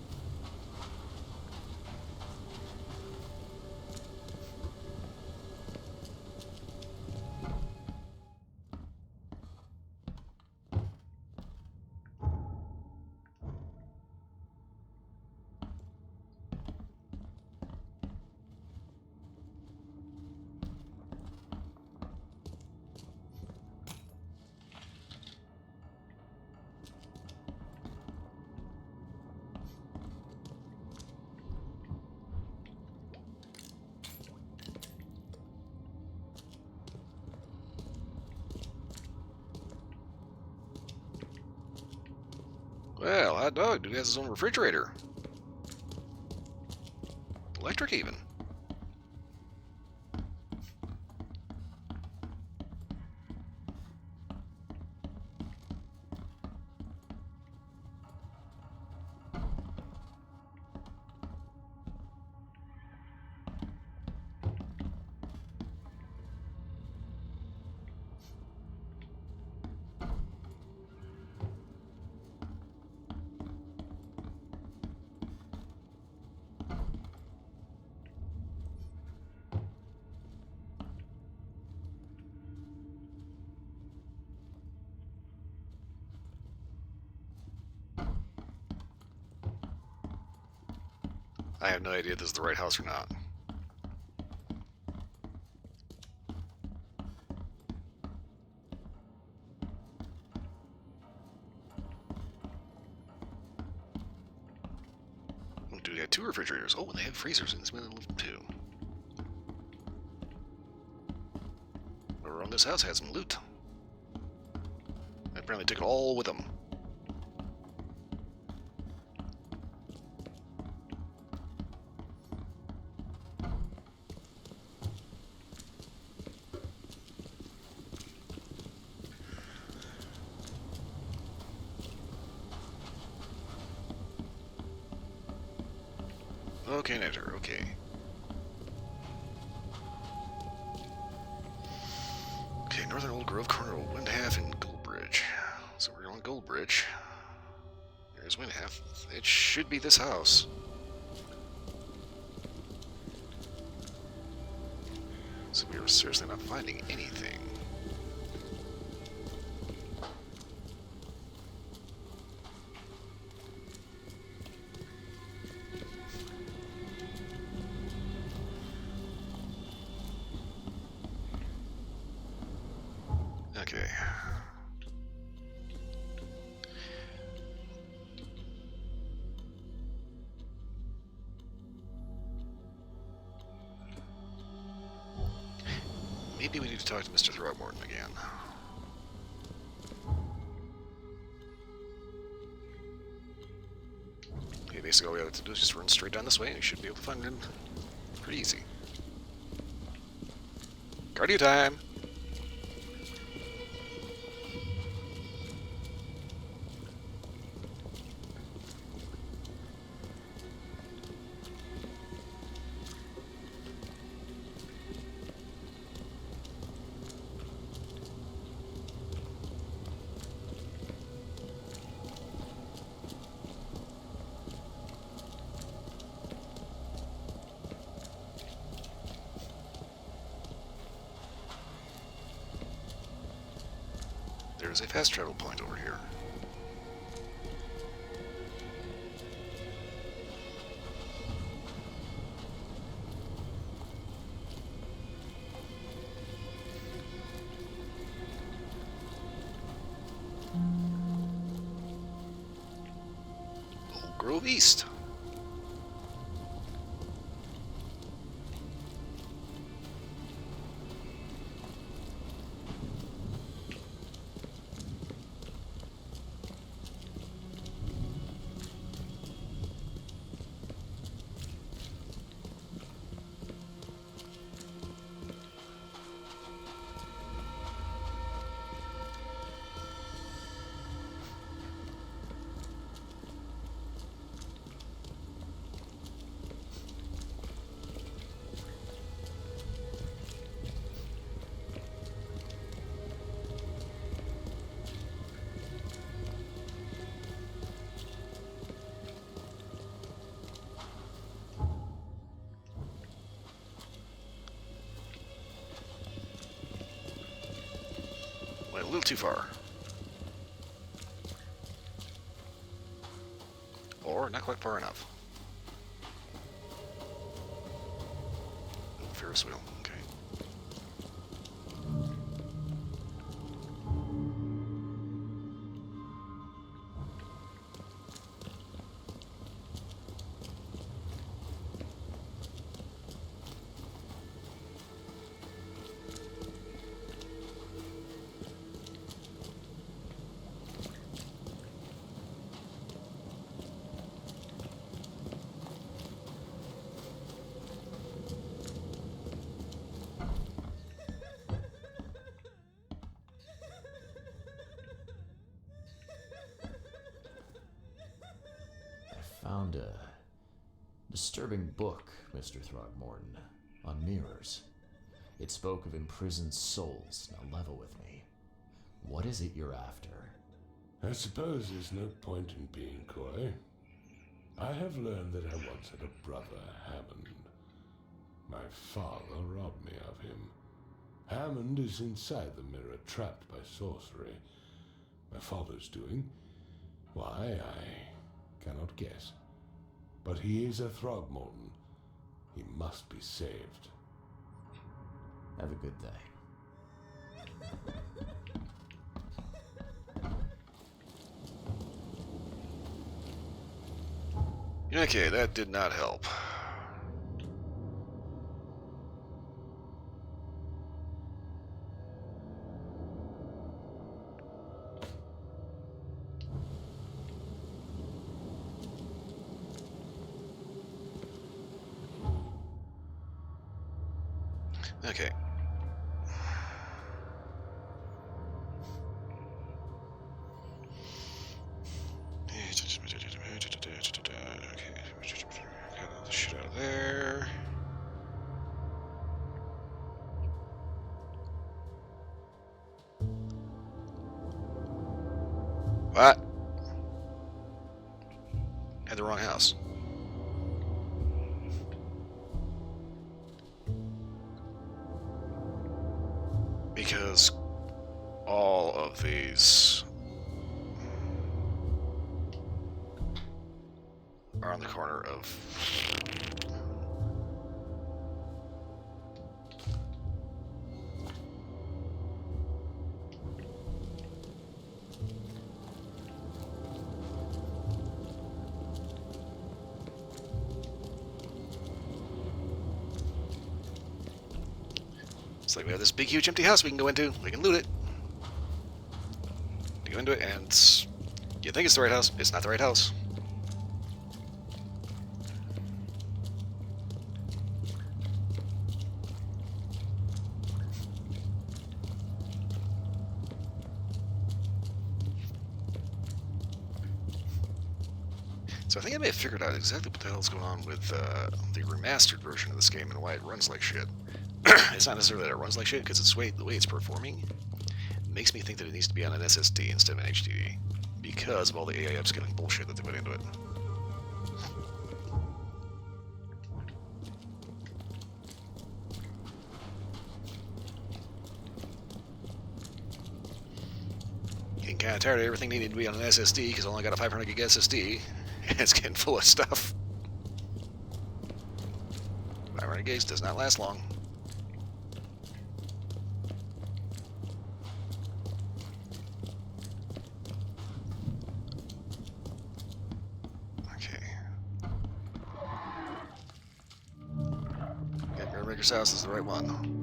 Well, hot dog, dude has his own refrigerator. Electric even. I have no idea if this is the right house or not. Oh, dude, they have two refrigerators. Oh, they have freezers in this middle of them too. Whoever owned this house had some loot. They apparently took it all with them. Okay, enter. Okay. Okay, Northern Old Grove, corner of Windhalf and Goldbridge. So we're on Goldbridge. There's Windhalf. It should be this house. So we were seriously not finding anything. Okay. Maybe we need to talk to Mr. Throckmorton again. Okay, basically all we have to do is just run straight down this way and we should be able to find him pretty easy. Cardio time! There's a fast travel point over here. Old Grove East. Went a little too far. Or not quite far enough. Ferris wheel, okay. Found a disturbing book, Mr. Throckmorton, on mirrors. It spoke of imprisoned souls. Now level with me. What is it you're after? I suppose there's no point in being coy. I have learned that I once had a brother, Hammond. My father robbed me of him. Hammond is inside the mirror, trapped by sorcery. My father's doing? Why, I cannot guess. But he is a Throgmorton. He must be saved. Have a good day. Okay, that did not help. Okay. Get the shit out of there. What? Had the wrong house. because all of these are on the corner of... It's like we have this big, huge, empty house we can go into. We can loot it. You go into it, and you think it's the right house. It's not the right house. So I think I may have figured out exactly what the hell's going on with the remastered version of this game and why it runs like shit. It's not necessarily that it runs like shit, because the way it's performing makes me think that it needs to be on an SSD instead of an HDD, because of all the AI upscaling bullshit that they put into it. Getting kind of tired of everything needing to be on an SSD, because I only got a 500 gig SSD, and it's getting full of stuff. 500 gigs does not last long. Maker's house is the right one.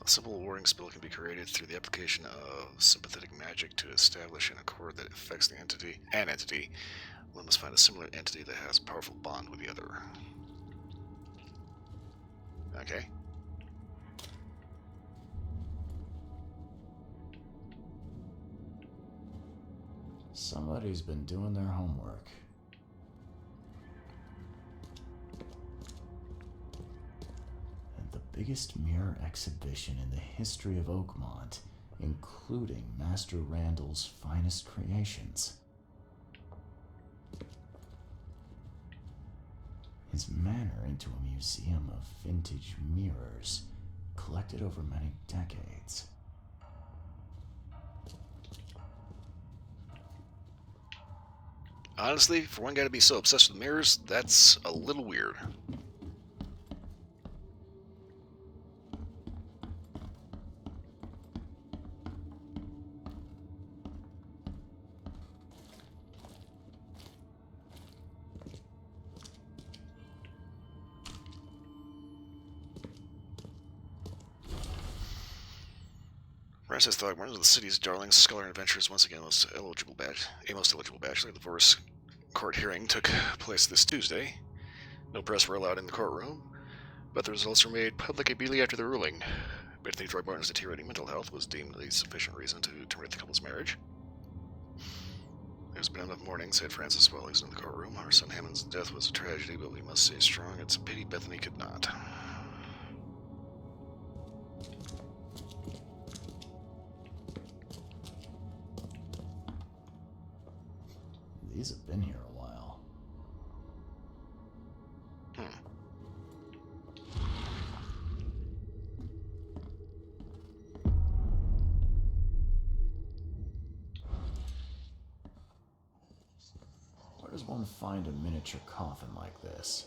A simple warring spell can be created through the application of sympathetic magic to establish an accord that affects the entity. One must find a similar entity that has a powerful bond with the other. Okay. Somebody's been doing their homework. Biggest mirror exhibition in the history of Oakmont, including Master Randall's finest creations. His manor into a museum of vintage mirrors, collected over many decades. Honestly, for one guy to be so obsessed with mirrors, that's a little weird. Francis thought one of the city's darling scholar adventurers once again was a most eligible bachelor. The divorce court hearing took place this Tuesday. No press were allowed in the courtroom, but the results were made public immediately after the ruling. Bethany Throckmorton's deteriorating mental health was deemed a sufficient reason to terminate the couple's marriage. There's been enough mourning, said Francis while he was in the courtroom. Our son Hammond's death was a tragedy, but we must stay strong. It's a pity Bethany could not. These have been here a while. Where does one find a miniature coffin like this?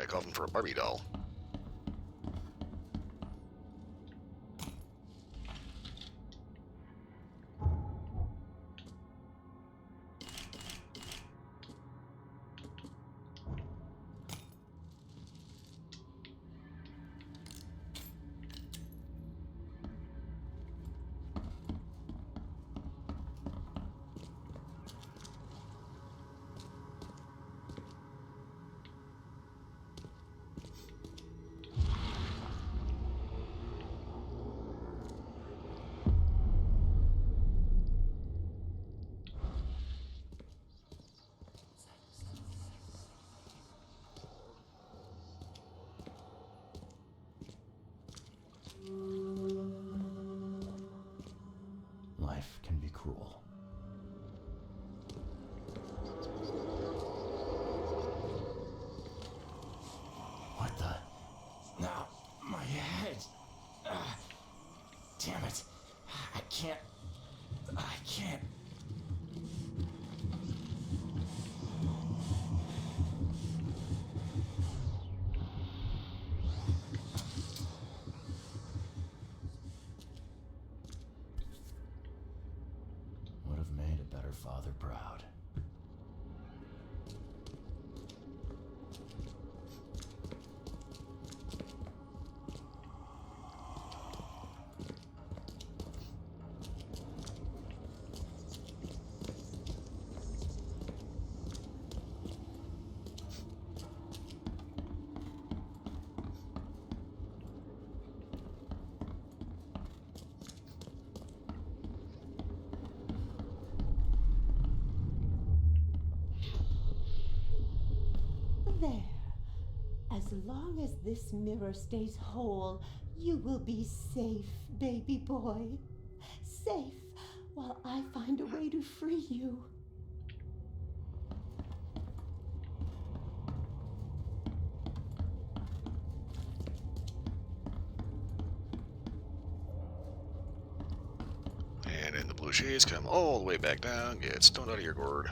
a coffin for a Barbie doll. Life can be cruel. What the? Now, my head. Damn it. I can't. Would have made a better father proud. There. As long as this mirror stays whole, you will be safe, baby boy. Safe while I find a way to free you. And then the blue shades come all the way back down, get stoned out of your gourd.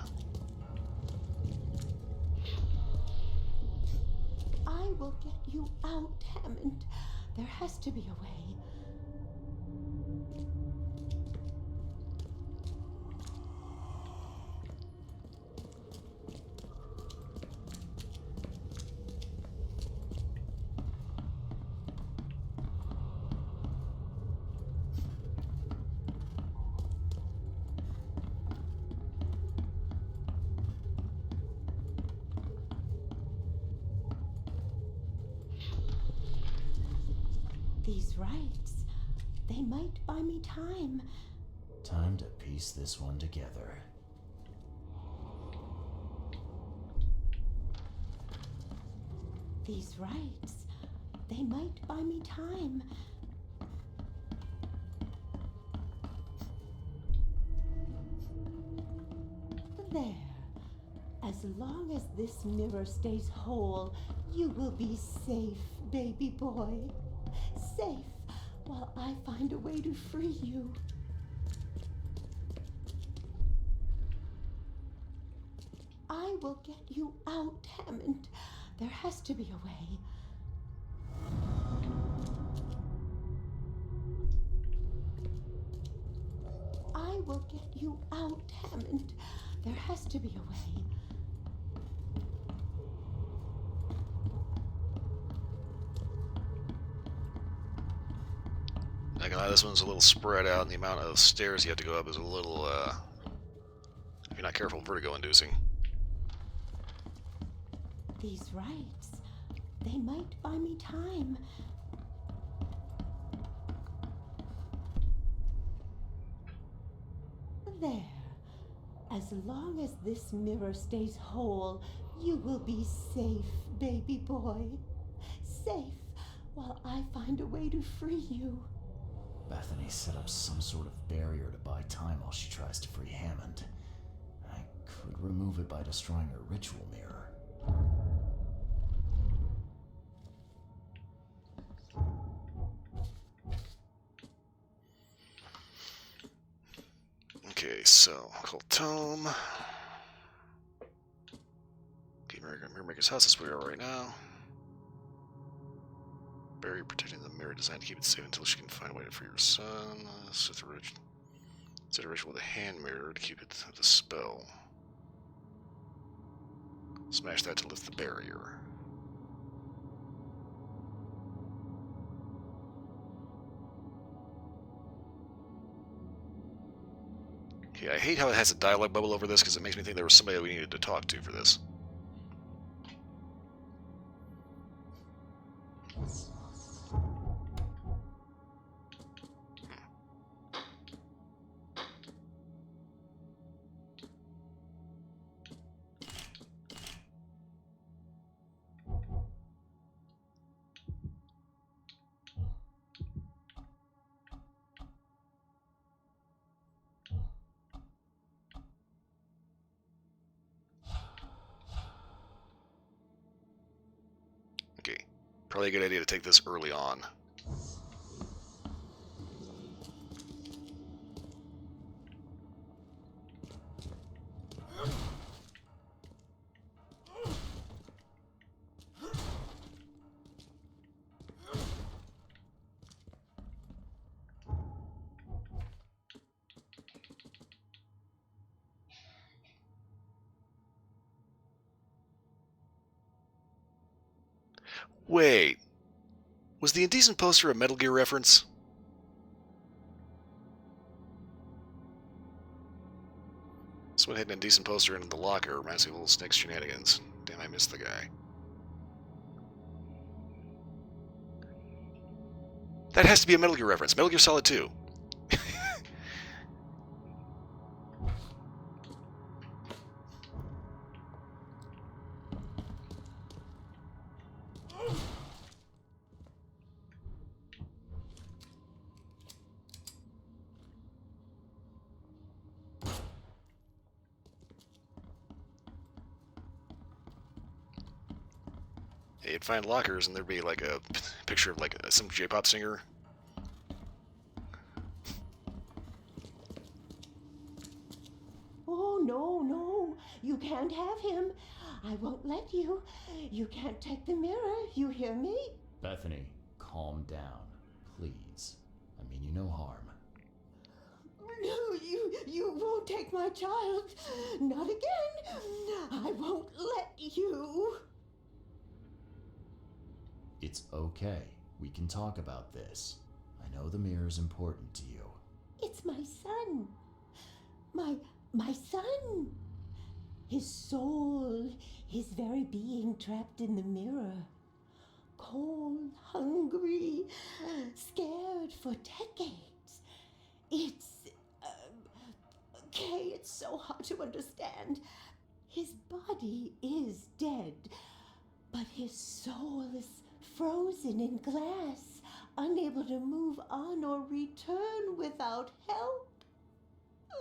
I will get you out, Hammond. There has to be a way. These rites, they might buy me time. Time to piece this one together. These rites, they might buy me time. There. As long as this mirror stays whole, you will be safe, baby boy. Safe while I find a way to free you. I will get you out, Hammond. There has to be a way. I will get you out, Hammond. There has to be a way. Not gonna lie, this one's a little spread out, and the amount of stairs you have to go up is a little, if you're not careful, vertigo-inducing. These rites, they might buy me time. There. As long as this mirror stays whole, you will be safe, baby boy. Safe while I find a way to free you. Bethany set up some sort of barrier to buy time while she tries to free Hammond. I could remove it by destroying her ritual mirror. Okay, so, Cult Tome. Okay, Mirror Maker's house is where we are right now. barrier protecting the mirror designed to keep it safe until she can find a way for your son. Set the ritual with a hand mirror to keep it the spell. Smash that to lift the barrier. Okay, I hate how it has a dialogue bubble over this because it makes me think there was somebody that we needed to talk to for this. Okay, probably a good idea to take this early on. Wait, was the indecent poster a Metal Gear reference? Someone had an indecent poster in the locker. Reminds me of Little Snake's shenanigans. Damn, I missed the guy. That has to be a Metal Gear reference. Metal Gear Solid 2. You'd find lockers and there'd be like a picture of like some J-pop singer. Oh, no. You can't have him. I won't let you. You can't take the mirror. You hear me? Bethany, calm down, please. I mean you no harm. No, you won't take my child. Not again. I won't let you. It's okay. We can talk about this. I know the mirror's important to you. It's my son. My son. His soul, his very being trapped in the mirror. Cold, hungry, scared for decades. It's... okay, it's so hard to understand. His body is dead, but his soul is frozen in glass, unable to move on or return without help.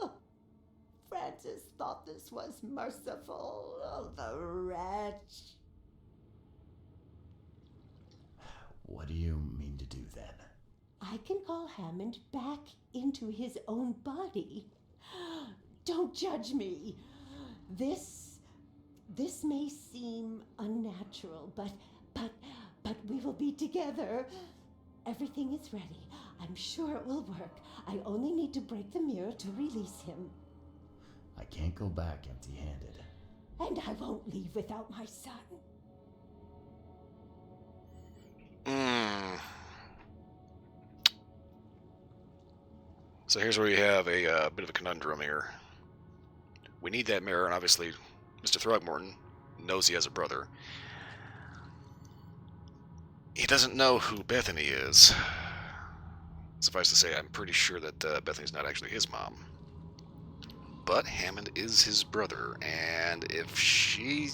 Oh, Francis thought this was merciful. Oh, the wretch. What do you mean to do then? I can call Hammond back into his own body. Don't judge me. This may seem unnatural, but we will be together. Everything is ready. I'm sure it will work. I only need to break the mirror to release him. I can't go back empty-handed. And I won't leave without my son. So here's where we have a bit of a conundrum here. We need that mirror, and obviously Mr. Throgmorton knows he has a brother. He doesn't know who Bethany is. Suffice to say, I'm pretty sure that Bethany's not actually his mom. But Hammond is his brother, and if she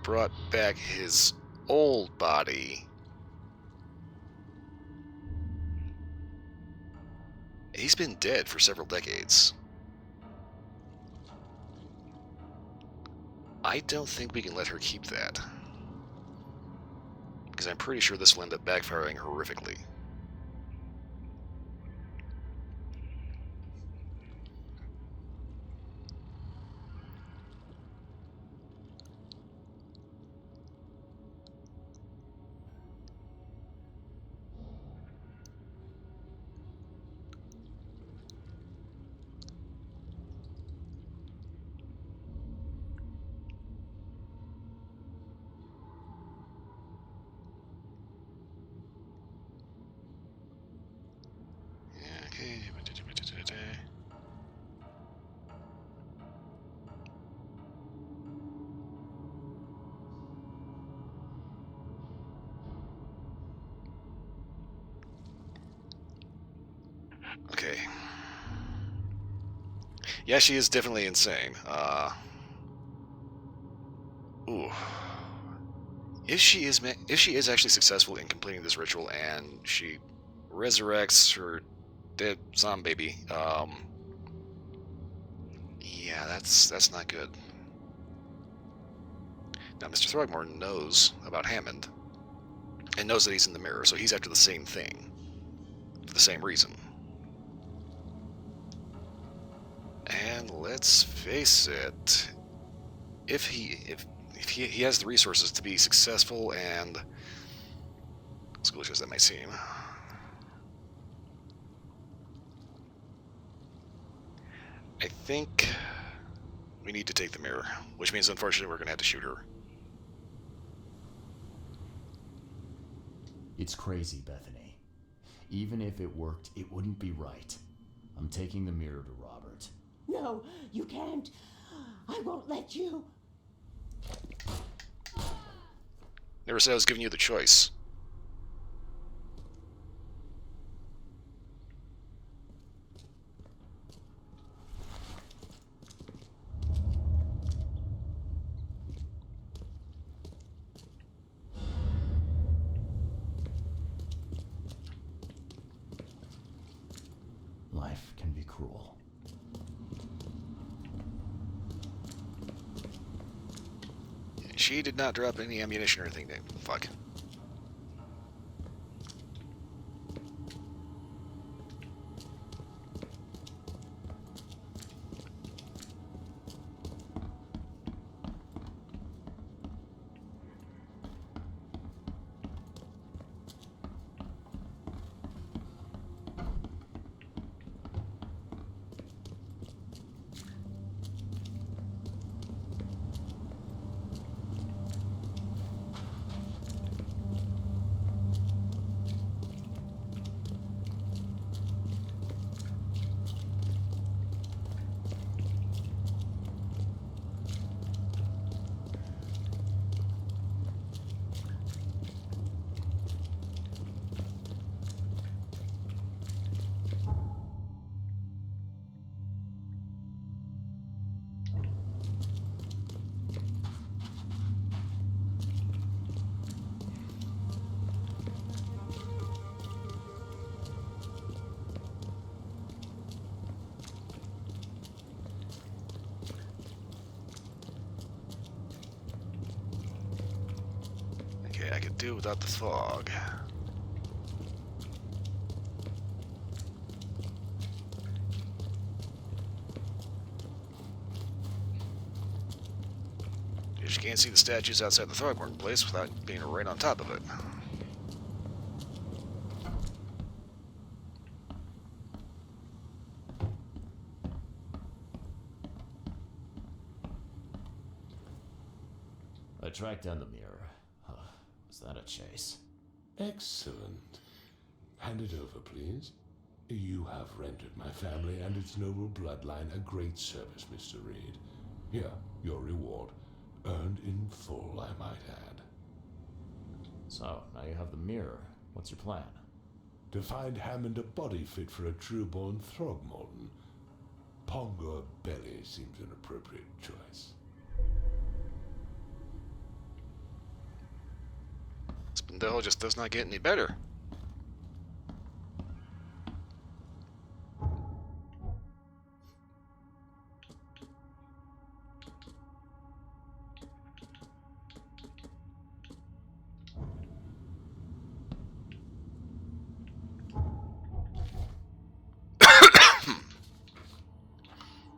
brought back his old body... He's been dead for several decades. I don't think we can let her keep that. Because I'm pretty sure this will end up backfiring horrifically. Yeah, she is definitely insane. Ooh. If she is actually successful in completing this ritual and she resurrects her dead zombie baby, yeah, that's not good. Now, Mr. Throgmorton knows about Hammond and knows that he's in the mirror, so he's after the same thing for the same reason. And let's face it, if he has the resources to be successful, and as foolish as that may seem, I think we need to take the mirror, which means unfortunately we're going to have to shoot her. It's crazy, Bethany. Even if it worked, it wouldn't be right. I'm taking the mirror to Robert. No, you can't. I won't let you. Never said I was giving you the choice. Life can be cruel. She did not drop any ammunition or anything. Fuck. Okay, I could do without the fog. You just can't see the statues outside the Throgmorton place without being right on top of it. I tracked down the mirror. Was that a chase? Excellent. Hand it over, please. You have rendered my family and its noble bloodline a great service, Mr. Reed. Here, your reward. Earned in full, I might add. So, now you have the mirror. What's your plan? To find Hammond a body fit for a true-born Throgmorton. Pongo Belly seems an appropriate choice. Spindell just does not get any better.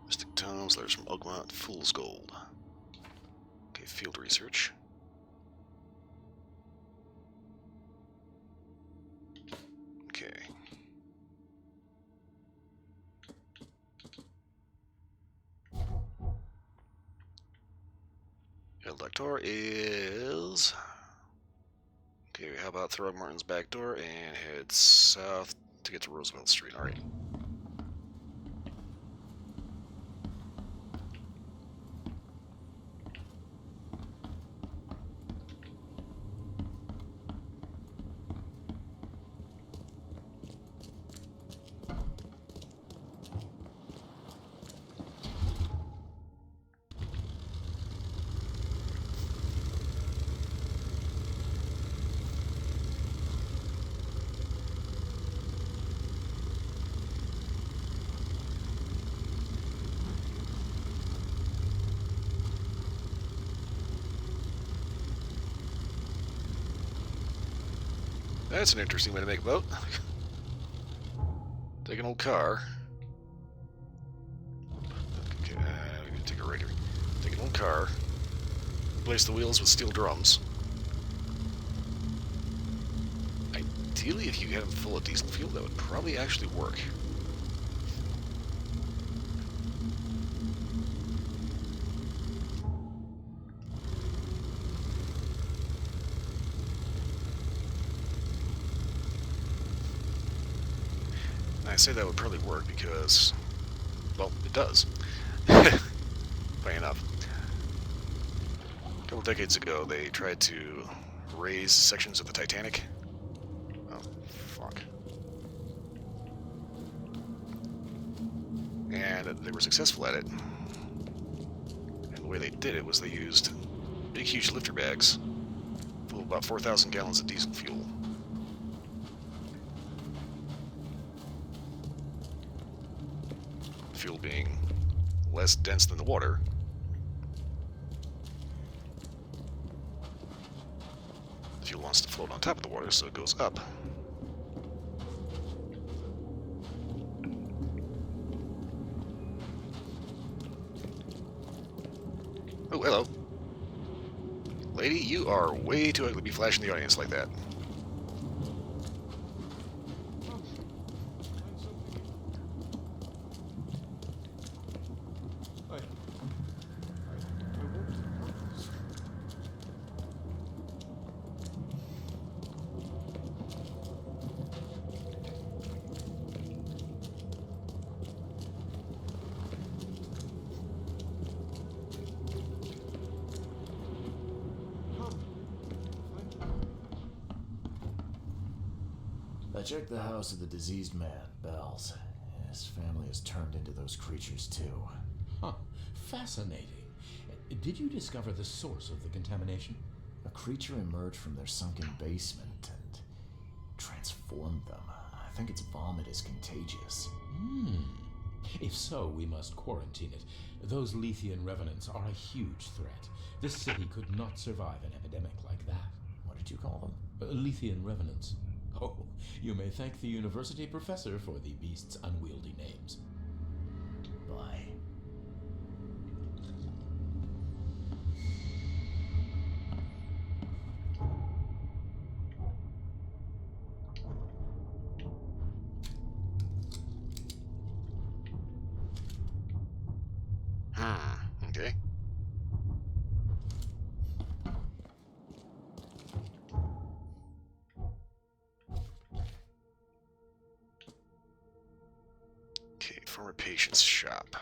Mystic Tomes, letters from Oakmont, Fool's Gold. Okay, field research. Okay. El Doctor is... Okay, how about Throgmorton's back door and head south to get to Roosevelt Street. Alright. That's an interesting way to make a boat. Take an old car. Okay, we're gonna take a right here. Take an old car. Replace the wheels with steel drums. Ideally, if you had them full of diesel fuel, that would probably actually work. I say that would probably work because, well, it does. Funny enough. A couple decades ago, they tried to raise sections of the Titanic. Oh, fuck. And they were successful at it. And the way they did it was they used big, huge lifter bags full of about 4,000 gallons of diesel fuel. Fuel being less dense than the water. The fuel wants to float on top of the water, so it goes up. Oh, hello. Lady, you are way too ugly to be flashing the audience like that. I checked the house of the diseased man, Bells. His family has turned into those creatures too. Huh. Fascinating. Did you discover the source of the contamination? A creature emerged from their sunken basement and transformed them. I think its vomit is contagious. If so, we must quarantine it. Those Lethian revenants are a huge threat. This city could not survive an epidemic like that. What did you call them? Lethian revenants. Oh, you may thank the university professor for the beast's unwieldy names. Bye. Okay. Okay, former patient's shop.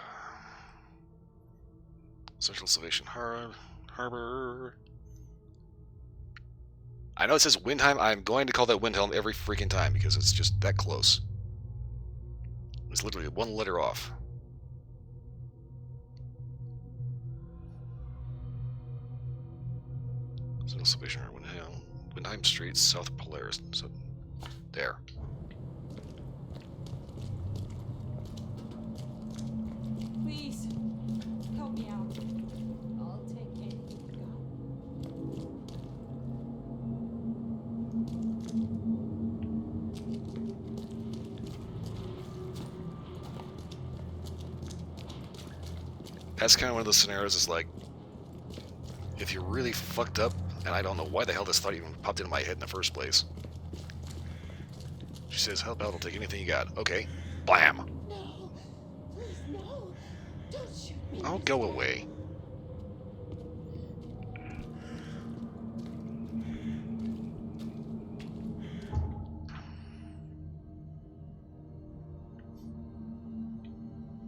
Central Salvation Harbor. I know it says Windheim. I'm going to call that Windhelm every freaking time because it's just that close. It's literally one letter off. Central Salvation Harbor, Windheim Street, South Polaris. So, there. Please, help me out. I'll take anything you got. That's kind of one of those scenarios. Is like, if you're really fucked up, and I don't know why the hell this thought even popped into my head in the first place. She says, help out, I'll take anything you got. Okay. Blam! No, please, no. Don't shoot me. I'll go away.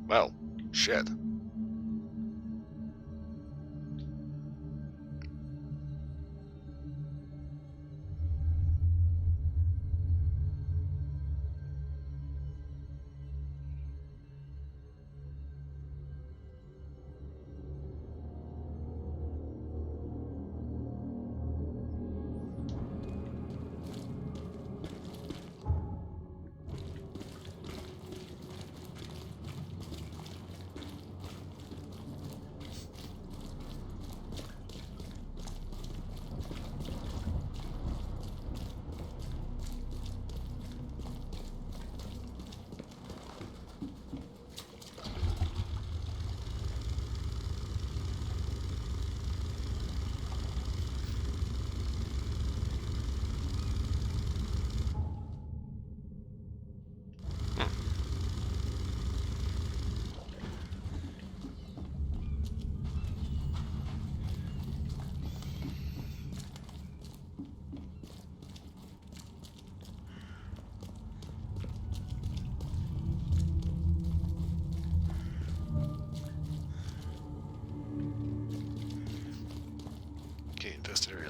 Well, shit.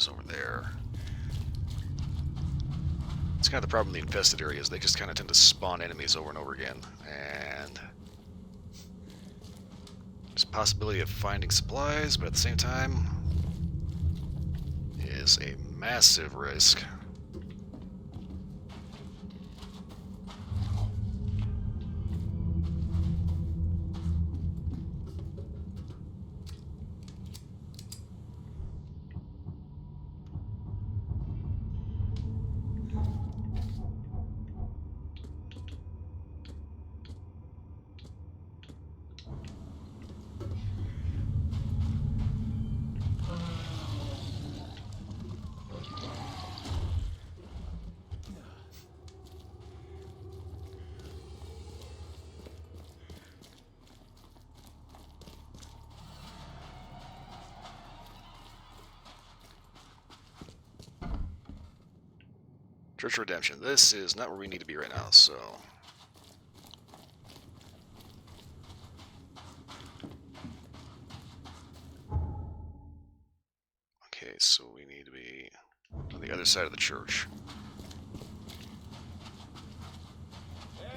supplies over there. It's kind of the problem in the infested areas. They just kind of tend to spawn enemies over and over again. And there's a possibility of finding supplies, but at the same time, is a massive risk. Church of Redemption. This is not where we need to be right now, so... Okay, so we need to be on the other side of the church.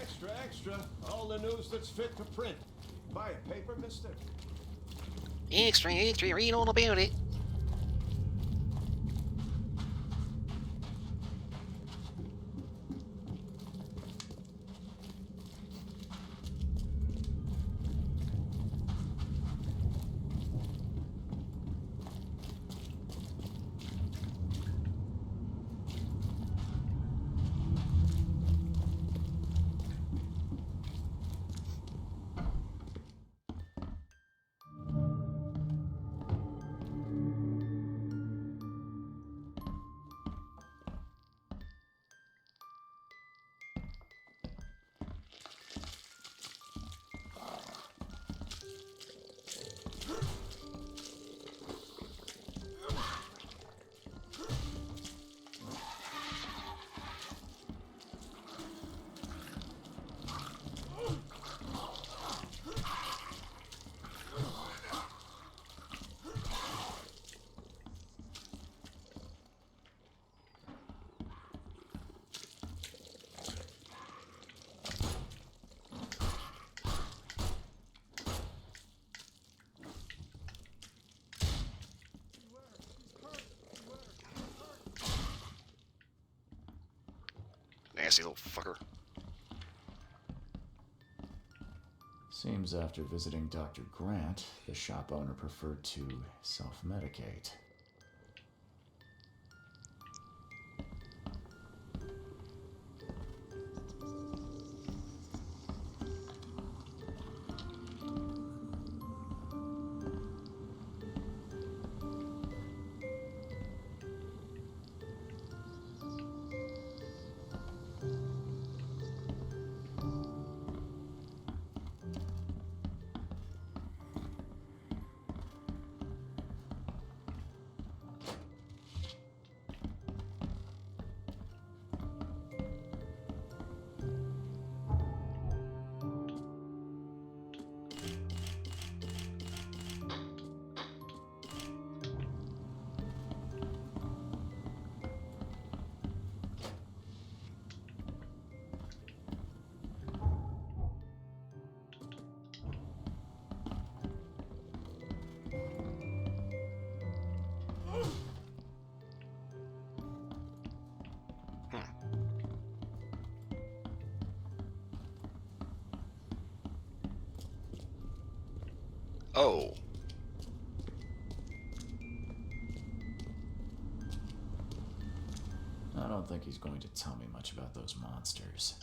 Extra, extra. All the news that's fit for print. Buy a paper, mister? Extra, extra, read all about it. Nasty little fucker. Seems after visiting Dr. Grant, the shop owner preferred to self-medicate. Oh. I don't think he's going to tell me much about those monsters.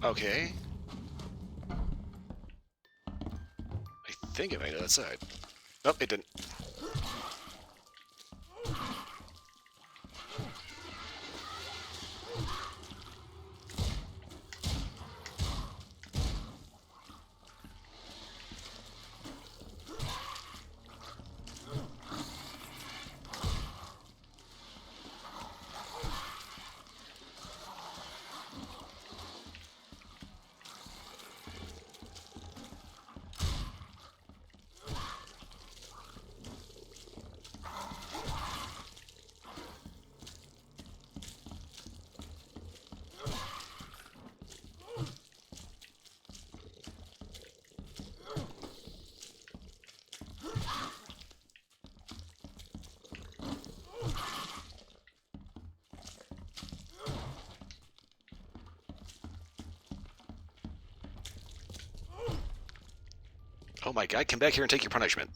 Okay. I think it made it outside. Nope, it didn't. Oh my god, come back here and take your punishment.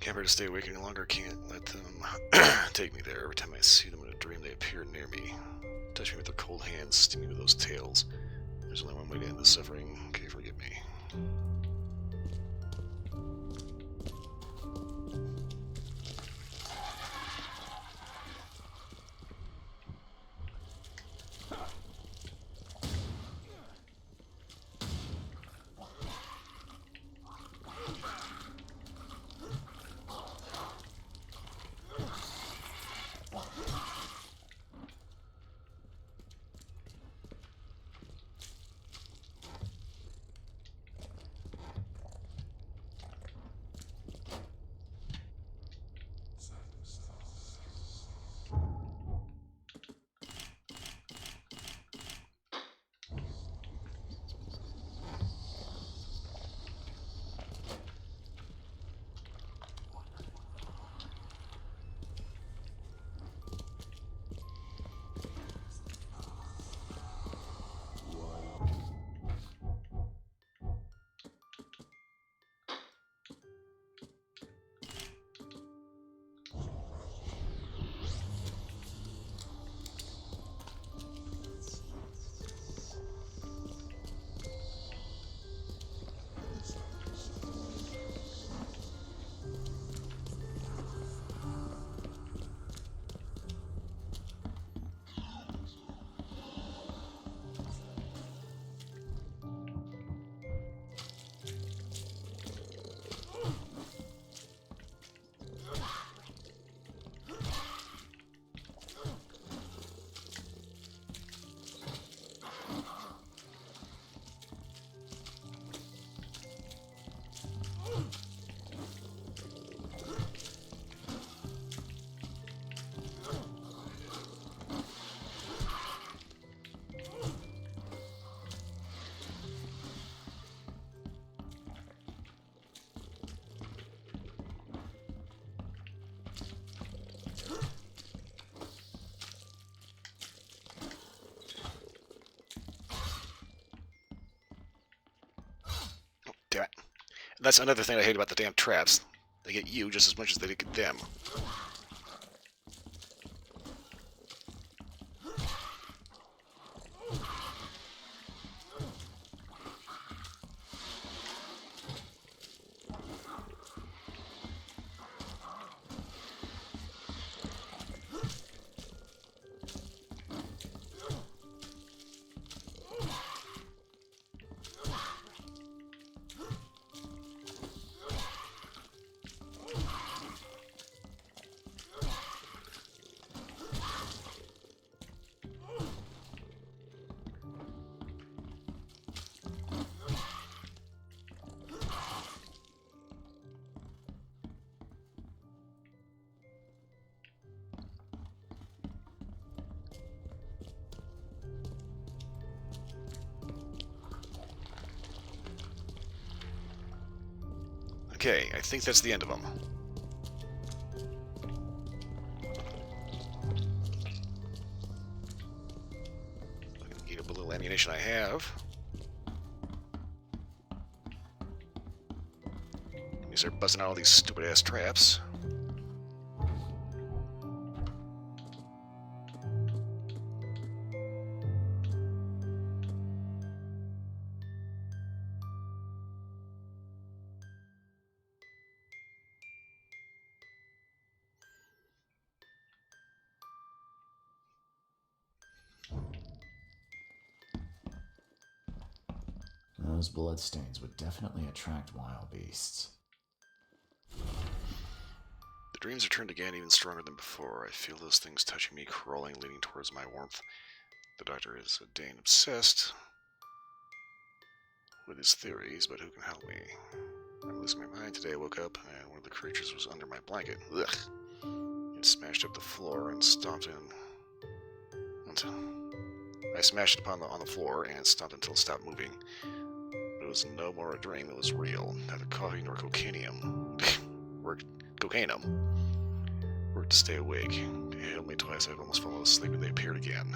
Can't bear to stay awake any longer, can't let them take me there. Every time I see them in a dream, they appear near me. Touch me with their cold hands, sting me with those tails. There's only one way to end this suffering. Okay, forgive me. Damn it. That's another thing I hate about the damn traps. They get you just as much as they get them. Okay, I think that's the end of them. I can eat a balloon little ammunition I have. Let me start busting out all these stupid ass traps. Those bloodstains would definitely attract wild beasts. The dreams returned again, even stronger than before. I feel those things touching me, crawling, leaning towards my warmth. The doctor is a Dane obsessed with his theories, but who can help me? I'm losing my mind today. I woke up and one of the creatures was under my blanket. Ugh. It smashed up the floor and stomped until I smashed it on the floor and stomped until it stopped moving. But it was no more a dream, it was real. Neither coffee nor cocainium. Cocainum. Worked to stay awake. They held me twice, I've almost fallen asleep and they appeared again.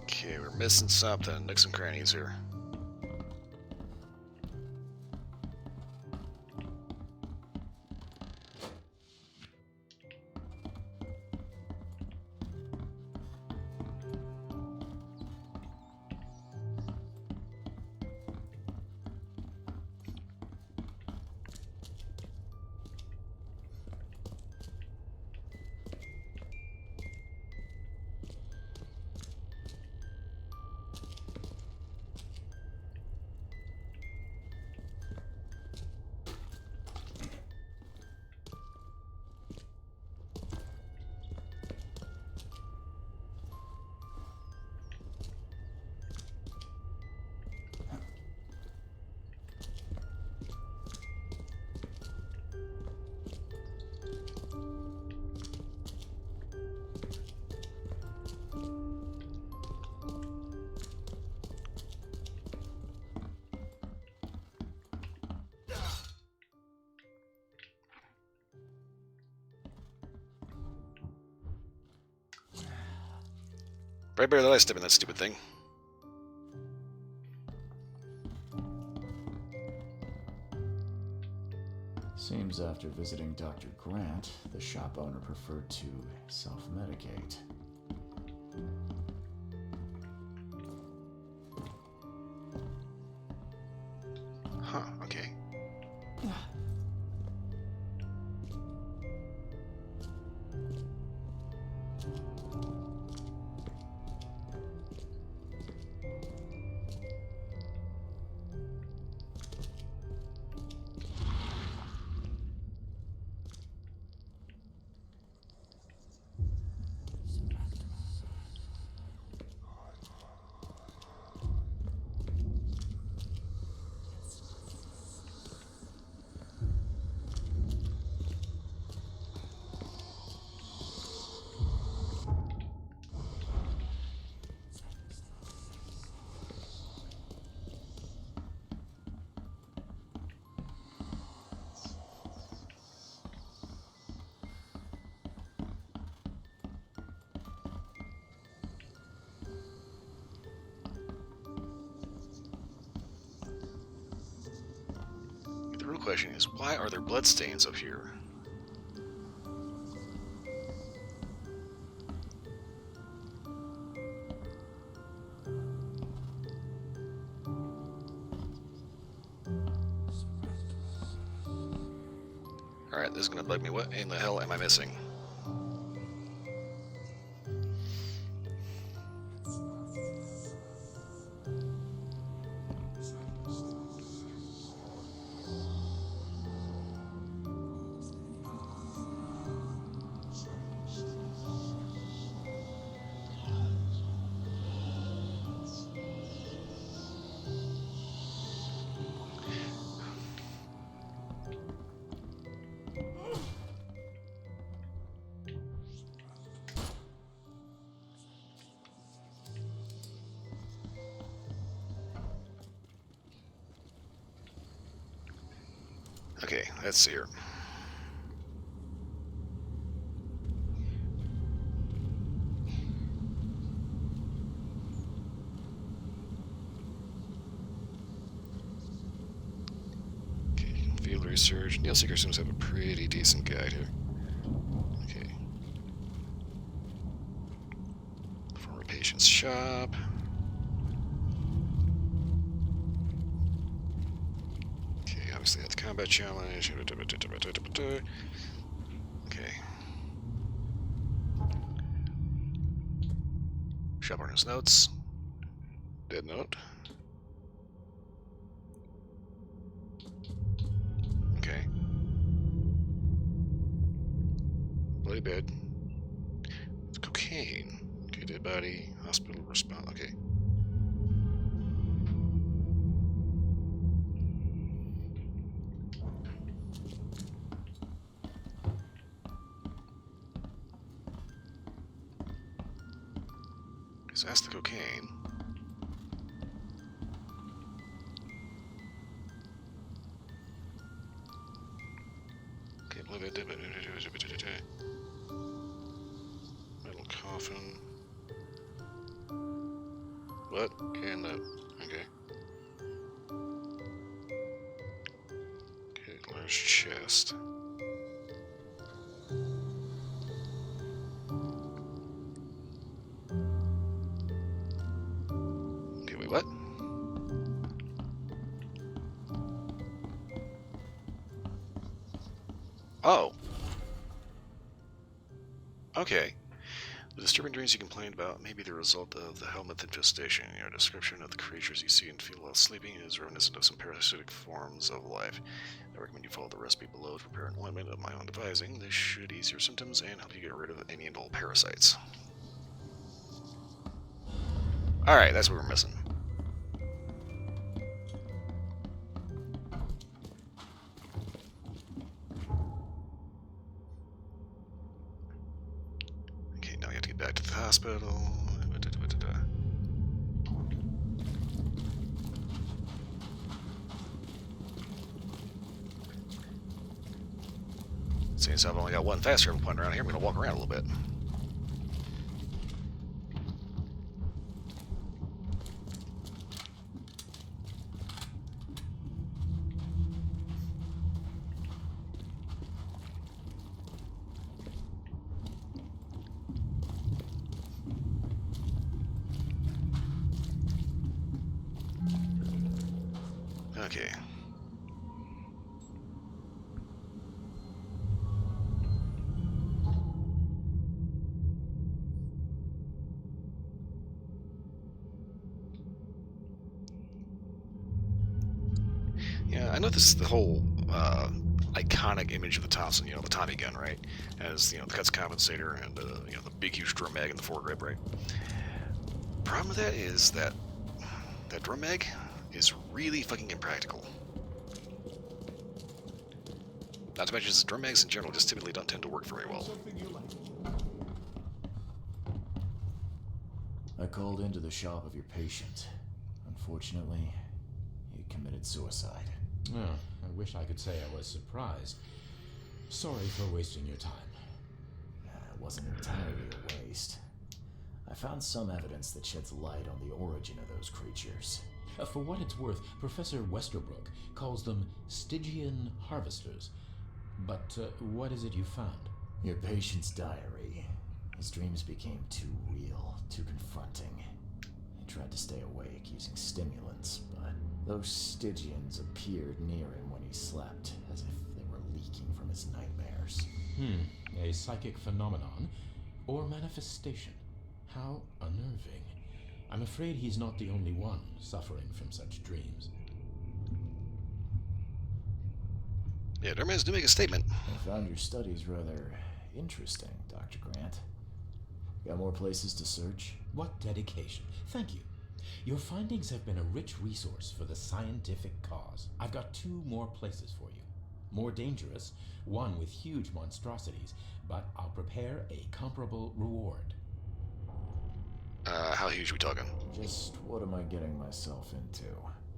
Okay, we're missing something. Nooks and crannies here. Right better than I step in that stupid thing. Seems after visiting Dr. Grant, the shop owner preferred to self-medicate. Huh, okay. The real question is, why are there bloodstains up here? Alright, this is gonna bug me. What in the hell am I missing? Okay, let's see here. Okay, field research. Neil Seeker seems to have a pretty decent guide here. Okay. Former patient's shop. Okay, obviously that's combat challenge. Okay. Shop owner's notes. Dead note. Okay. Bloody bed. It's cocaine. Okay, dead body. Hospital response. Okay. So that's the cocaine. Okay, metal coffin. What? Okay, no. Okay. Okay, large chest. Okay, wait, what? Oh. Okay. The disturbing dreams you complained about may be the result of the helmet infestation. Your description of the creatures you see and feel while sleeping is reminiscent of some parasitic forms of life. I recommend you follow the recipe below to prepare an ointment of my own devising. This should ease your symptoms and help you get rid of any and all parasites. Alright, that's what we're missing. Okay, now we have to get back to the hospital. Since I've only got one fast travel point around here, I'm going to walk around a little bit. Okay. Yeah, I know this is the whole iconic image of the Thompson, the Tommy gun, right? As, the cuts compensator and, the big huge drum mag in the foregrip, right? Problem with that is that drum mag is really fucking impractical. Not to mention, drum mags in general just typically don't tend to work very well. I called into the shop of your patient. Unfortunately, he committed suicide. Oh, I wish I could say I was surprised. Sorry for wasting your time. It wasn't entirely a waste. I found some evidence that sheds light on the origin of those creatures. For what it's worth, Professor Westerbrook calls them Stygian harvesters. But what is it you found? Your patient's diary. His dreams became too real, too confronting. He tried to stay awake using stimulants, but those Stygians appeared near him when he slept, as if they were leaking from his nightmares. A psychic phenomenon or manifestation. How unnerving. I'm afraid he's not the only one suffering from such dreams. Yeah, Dermans do make a statement. I found your studies rather interesting, Dr. Grant. Got more places to search? What dedication. Thank you. Your findings have been a rich resource for the scientific cause. I've got 2 more places for you. More dangerous, one with huge monstrosities, but I'll prepare a comparable reward. How huge are we talking? Just what am I getting myself into?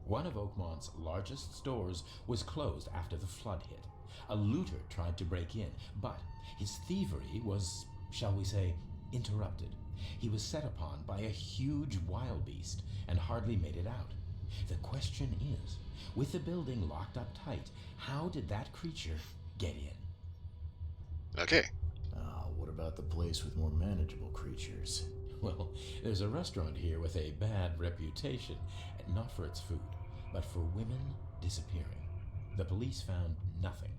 One of Oakmont's largest stores was closed after the flood hit. A looter tried to break in, but his thievery was, shall we say, interrupted. He was set upon by a huge wild beast and hardly made it out. The question is, with the building locked up tight, how did that creature get in? Okay. What about the place with more manageable creatures? Well, there's a restaurant here with a bad reputation, not for its food, but for women disappearing. The police found nothing.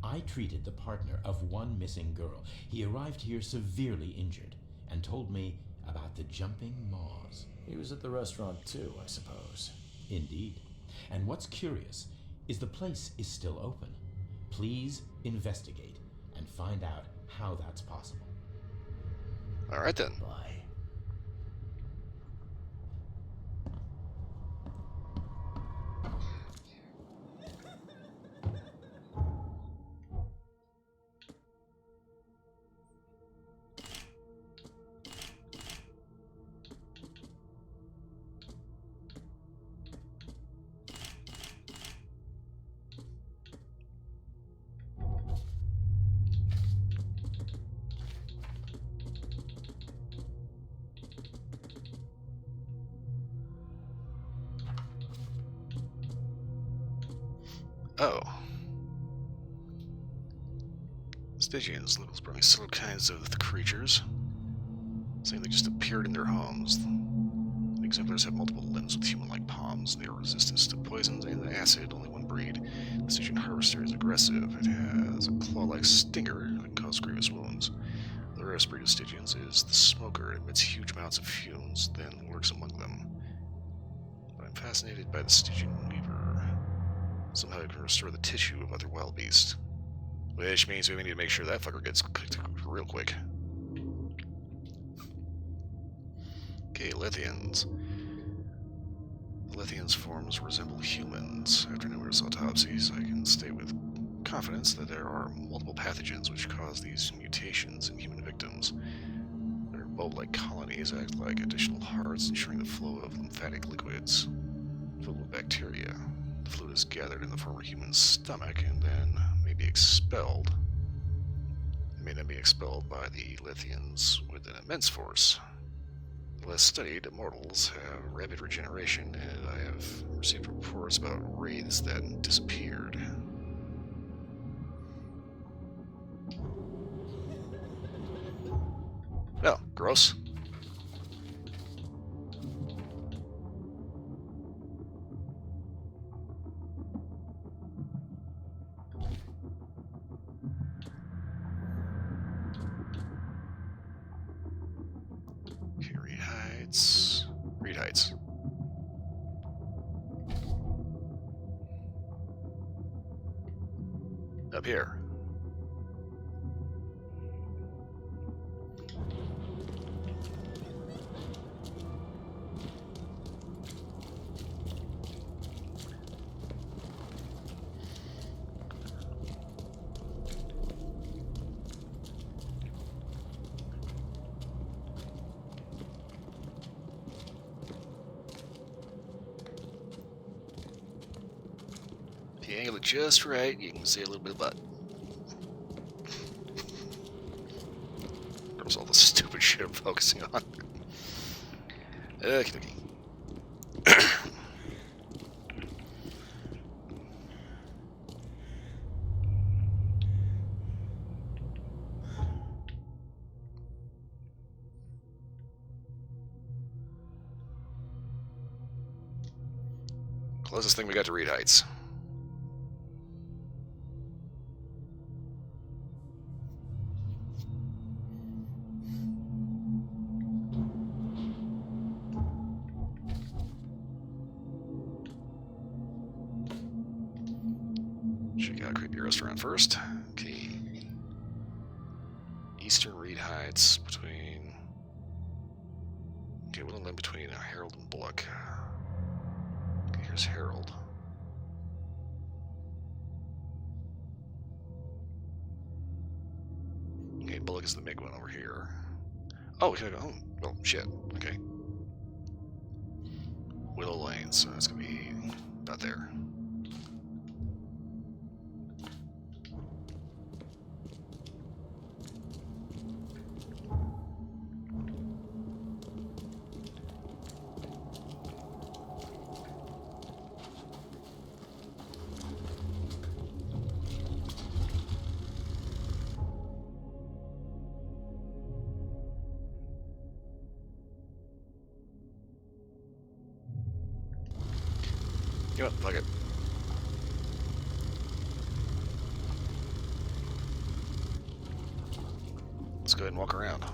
I treated the partner of one missing girl. He arrived here severely injured and told me about the jumping maws. He was at the restaurant too, I suppose. Indeed. And what's curious is the place is still open. Please investigate and find out how that's possible. All right then. Bye. Oh. Stygians, locals bring several kinds of the creatures. Saying they just appeared in their homes. The exemplars have multiple limbs with human-like palms. They are resistant to poisons and acid, only one breed. The Stygian harvester is aggressive. It has a claw-like stinger that can cause grievous wounds. The rarest breed of Stygians is the smoker. It emits huge amounts of fumes, then lurks among them. But I'm fascinated by the Stygian weaver. Somehow it can restore the tissue of other wild beasts. Which means we need to make sure that fucker gets cooked real quick. Okay, Lithians. The Lithians' forms resemble humans. After numerous autopsies, I can state with confidence that there are multiple pathogens which cause these mutations in human victims. Their bulb-like colonies act like additional hearts, ensuring the flow of lymphatic liquids filled with bacteria. The fluid is gathered in the former human's stomach and then may be expelled. It may then be expelled by the Lithians with an immense force. The less studied mortals have rapid regeneration, and I have received reports about wraiths that disappeared. No, gross. Reed Heights. Up here. If you angle it just right, you can see a little bit of butt. There's all the stupid shit I'm focusing on. Okie dokie. Closest thing we got to Reed Heights. Check out Creepy Restaurant first. Okay. Eastern Reed Heights between. Okay, we'll end between Harold and Bullock. Okay, here's Harold. Okay, Bullock is the big one over here. Oh, we gotta go home. Oh, shit. Okay. Willow Lane, so that's gonna be about there. You know what? Fuck it. Let's go ahead and walk around.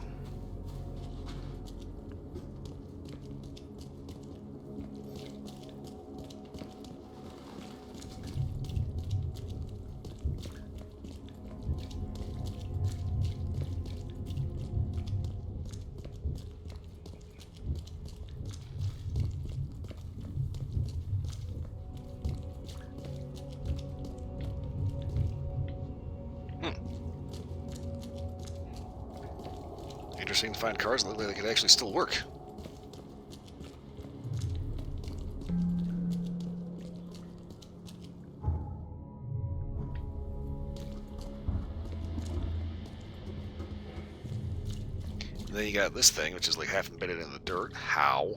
Interesting to find cars that look like they could actually still work. And then you got this thing, which is like half embedded in the dirt. How?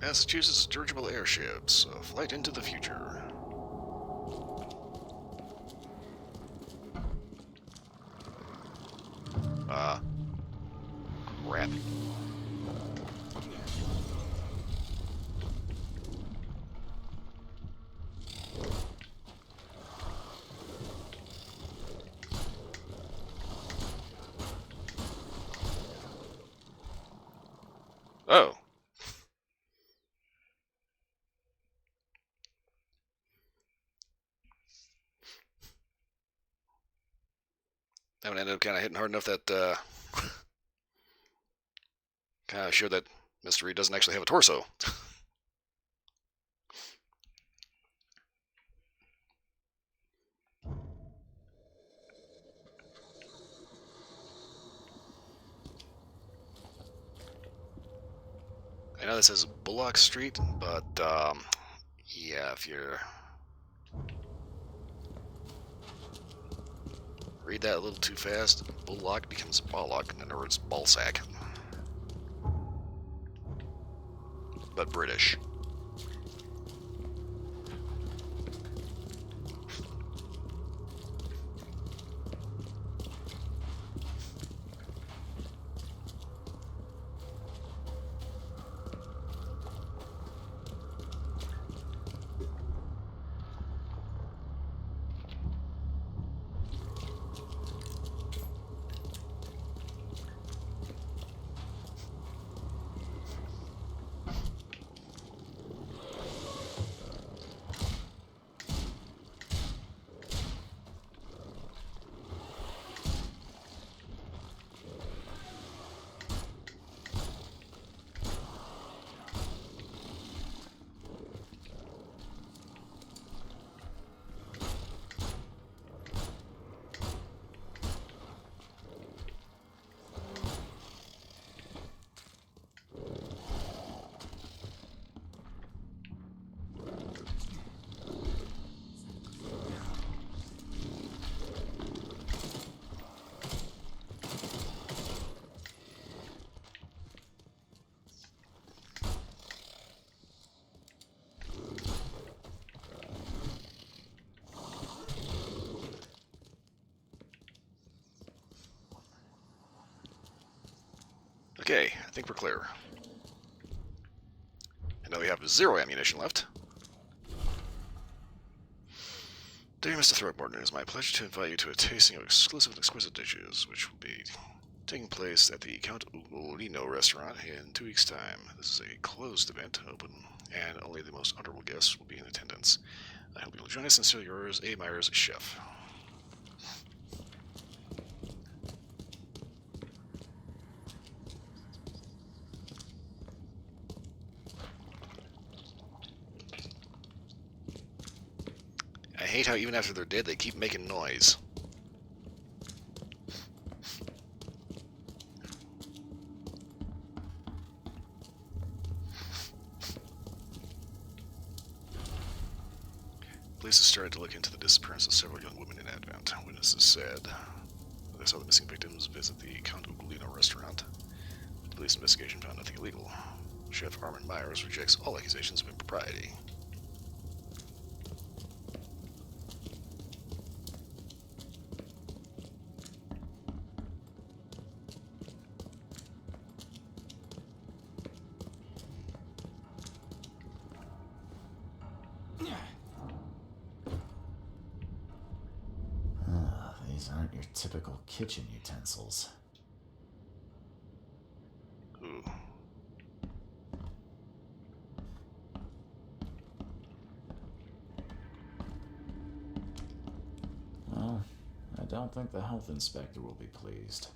Massachusetts dirigible airships, a flight into the future. Crap. Oh. That one ended up kind of hitting hard enough that kind of showed that Mr. Reed doesn't actually have a torso. I know this is Bullock Street, but yeah, if you're read that a little too fast, Bullock becomes Bollock, in other words, ballsack. But British. Okay, I think we're clear. I know we have 0 ammunition left. Dear Mr. Throckmorton, it is my pleasure to invite you to a tasting of exclusive and exquisite dishes, which will be taking place at the Count Ugolino restaurant in 2 weeks' time. This is a closed event, open, and only the most honorable guests will be in attendance. I hope you'll join us. Sincerely yours, A. Myers, Chef. I hate how even after they're dead, they keep making noise. Police have started to look into the disappearance of several young women in Advent. Witnesses said they saw the missing victims visit the Count Ugolino restaurant. The police investigation found nothing illegal. Chef Armin Myers rejects all accusations of impropriety. These aren't your typical kitchen utensils. Ooh. Well, I don't think the health inspector will be pleased.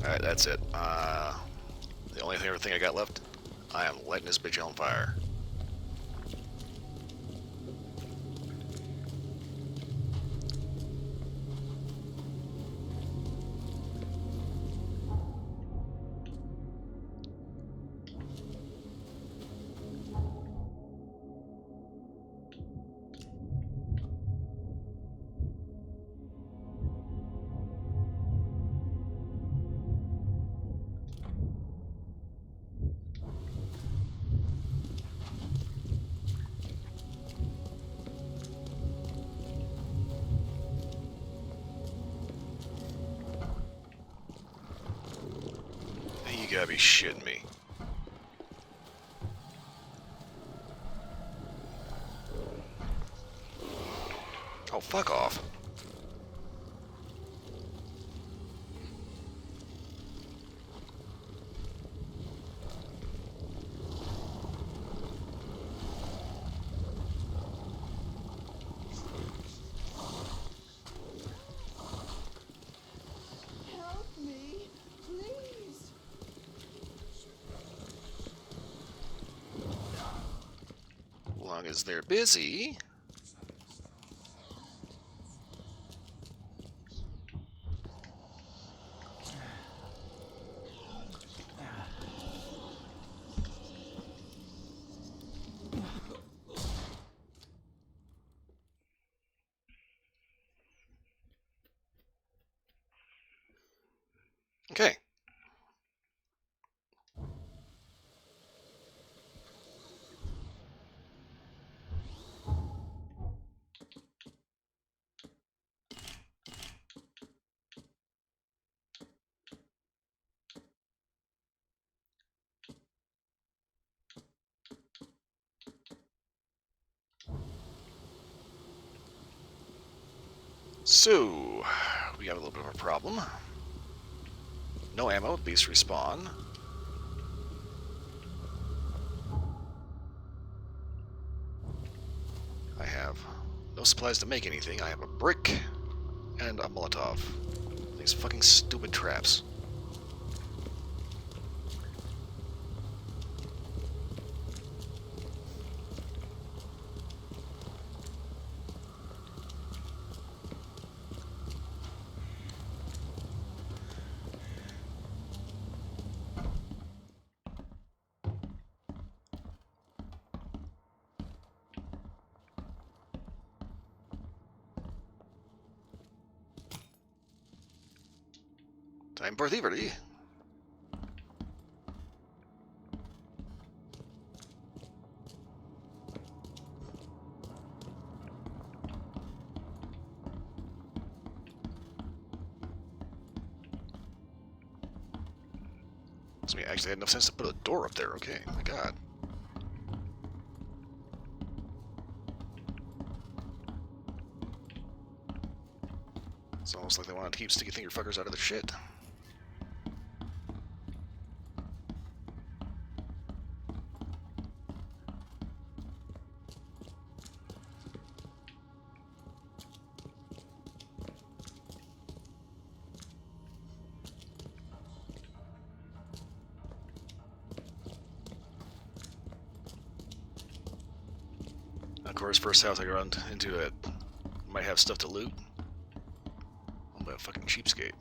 Alright, that's it. The only other thing I got left, I am lighting this bitch on fire. You gotta be shitting me. Oh, fuck off. Help me, please. As long as they're busy. Okay. So, we got a little bit of a problem. No ammo, beasts respawn. I have no supplies to make anything. I have a brick and a Molotov. These fucking stupid traps. Time for thievery. So we actually had enough sense to put a door up there. Okay, my god. It's almost like they wanted to keep sticky finger fuckers out of the shit. Of course, first house I run into it might have stuff to loot. I'm a fucking cheapskate.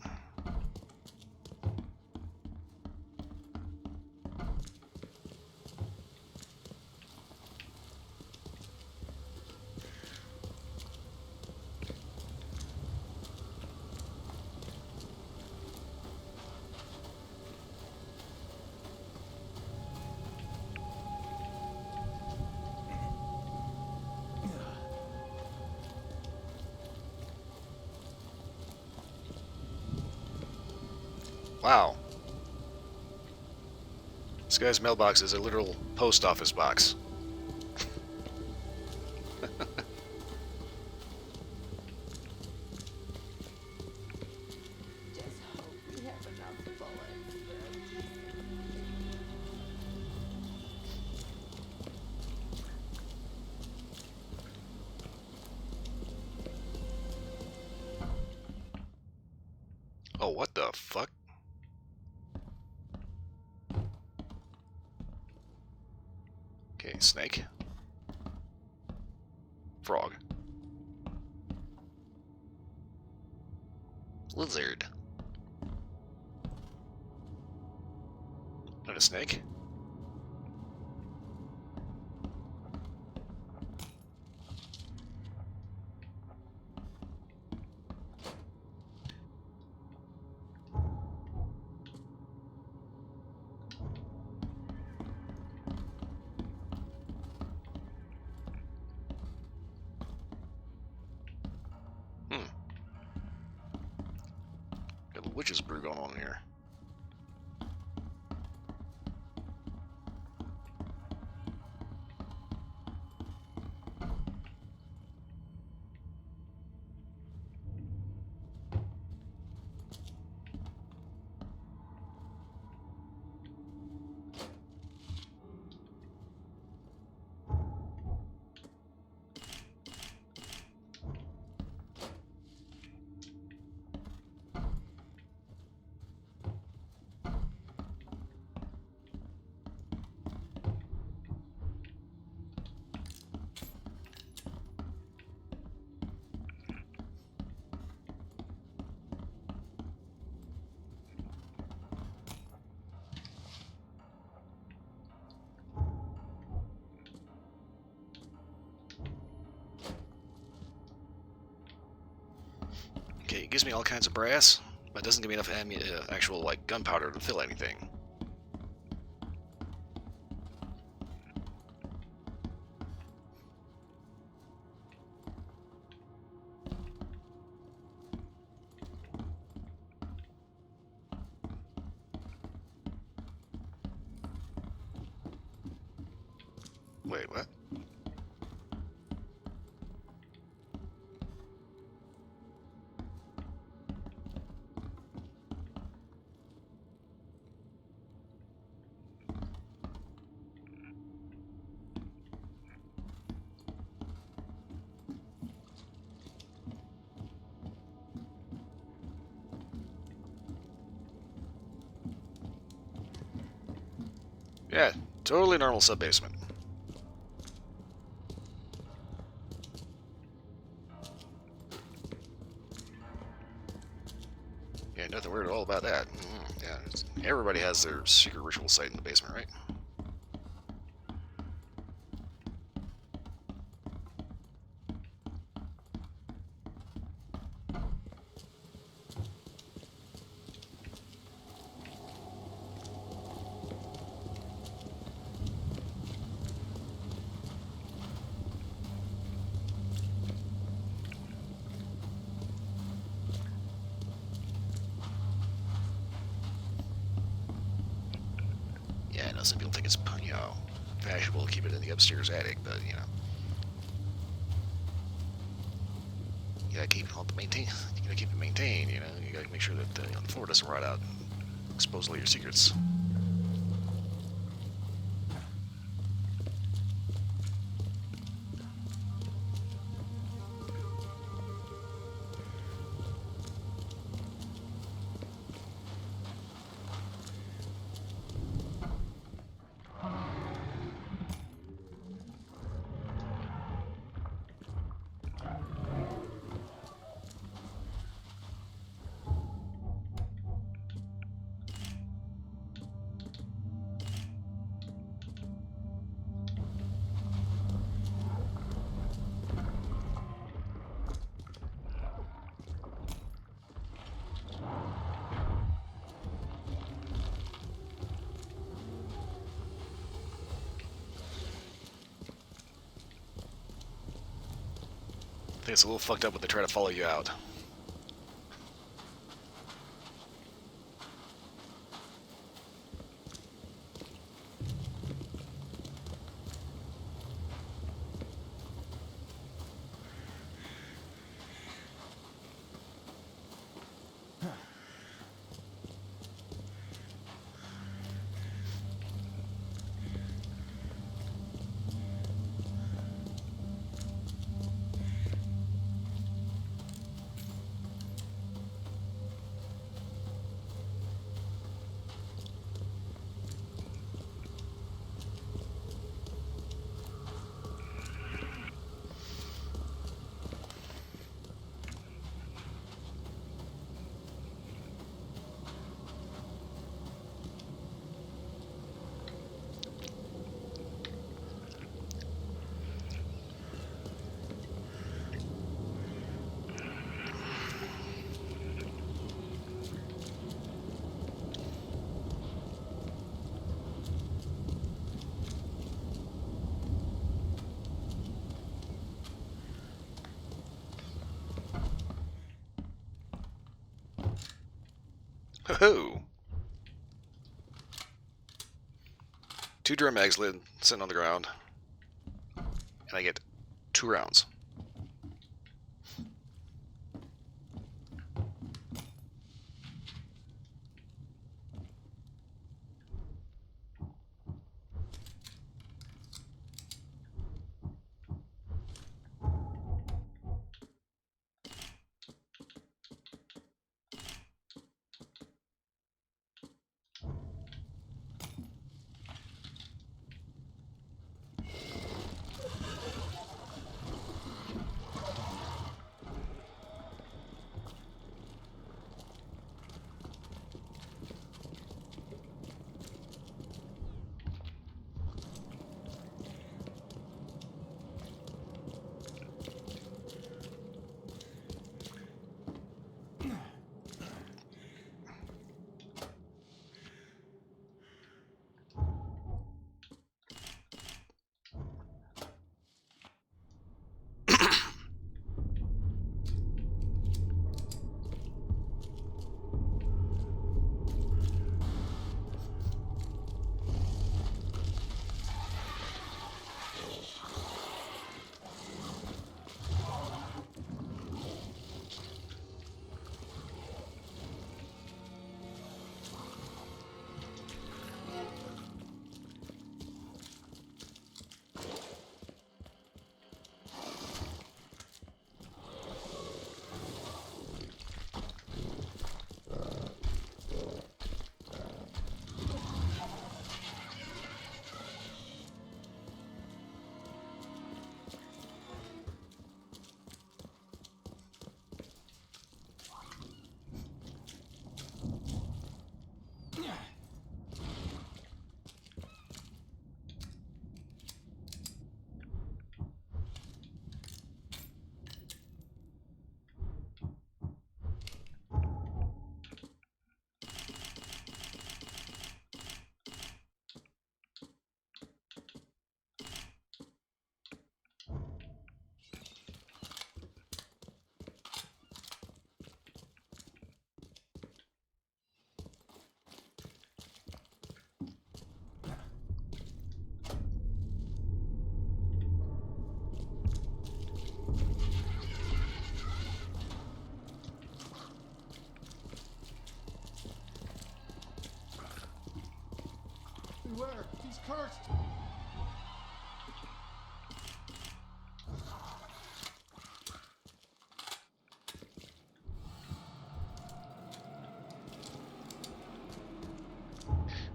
Wow. This guy's mailbox is a literal post office box. Just hope we have enough bullets. Oh, what the fuck? Okay, snake. Frog. Lizard. Not a snake? Got a witch's brew going on here. Okay, it gives me all kinds of brass, but it doesn't give me enough actual, like, gunpowder to fill anything. Wait, what? Yeah, totally normal sub-basement. Yeah, nothing weird at all about that. Yeah, everybody has their secret ritual site in the basement, right? Yeah, I know some people think it's, fashionable to keep it in the upstairs attic, but, you gotta keep it maintained. You gotta keep it maintained, You gotta make sure that the floor doesn't rot out and expose all your secrets. I think it's a little fucked up when they try to follow you out. Ho-ho! 2 drum mags sitting on the ground, and I get 2 rounds. Beware, he's cursed.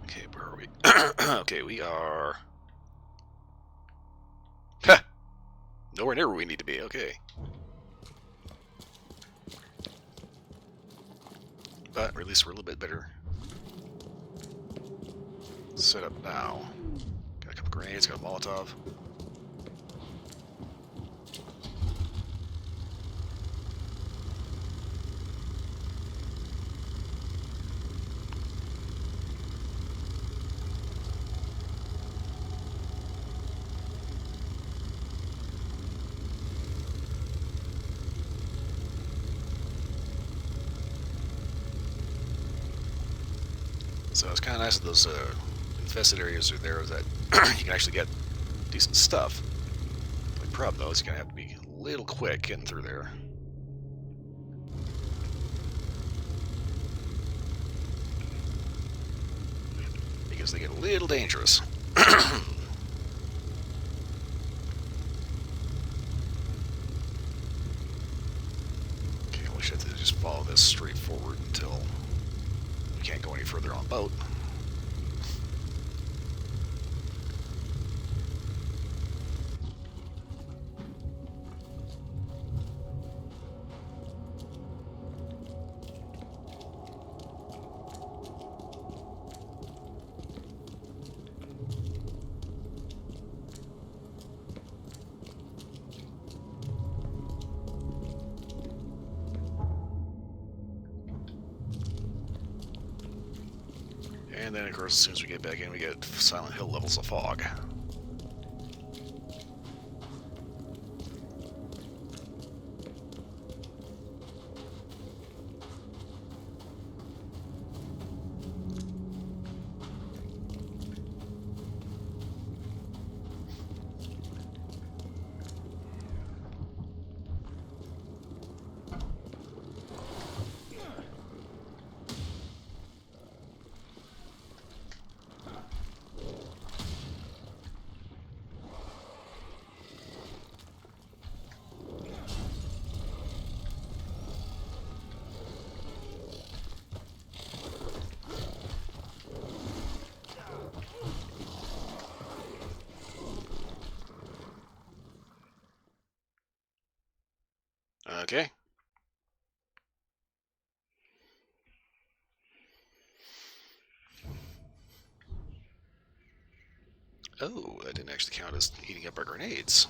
Okay, where are we? Okay, we are... Ha! Nowhere near where we need to be, okay. But at least we're a little bit better set up now. Got a couple grenades, got a Molotov. So it's kind of nice that those infested areas are there that you can actually get decent stuff. The only problem though is you're going to have to be a little quick getting through there. Because they get a little dangerous. Okay, we should have to just follow this straight forward until we can't go any further on boat. And then, of course, as soon as we get back in, we get Silent Hill levels of fog. Okay. Oh, that didn't actually count as eating up our grenades.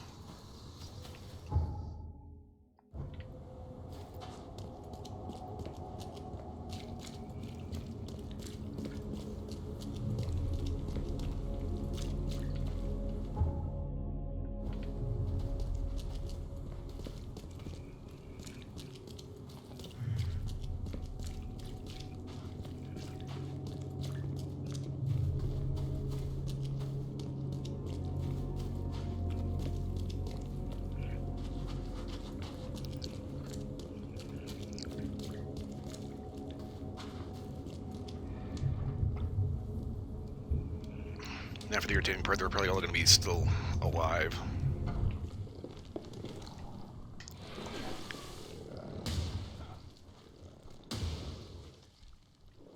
Now for the irritating part, they're probably all going to be still alive.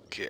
Okay.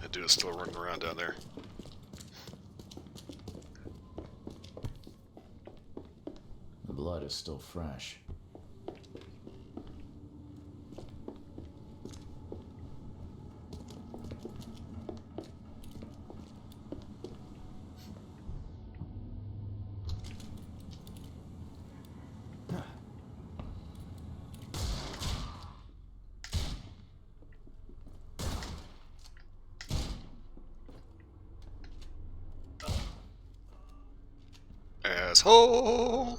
That dude is still running around down there. The blood is still fresh. asshole!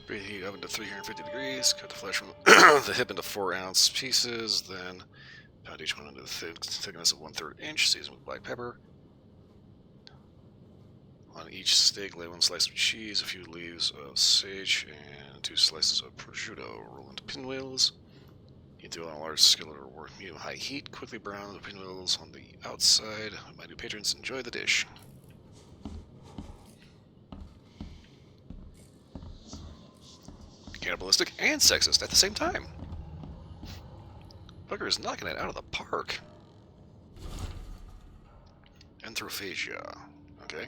Preheat oven to 350 degrees. Cut the flesh from the hip into 4-ounce pieces. Then pound each one into the thickness of 1/3 inch. Season with black pepper. On each steak, lay 1 slice of cheese, a few leaves of sage, and 2 slices of prosciutto. Roll into pinwheels. Heat through on a large skillet or medium-high heat. Quickly brown the pinwheels on the outside. My new patrons enjoy the dish. Cannibalistic and sexist at the same time. Fucker is knocking it out of the park. Anthrophagia. Okay.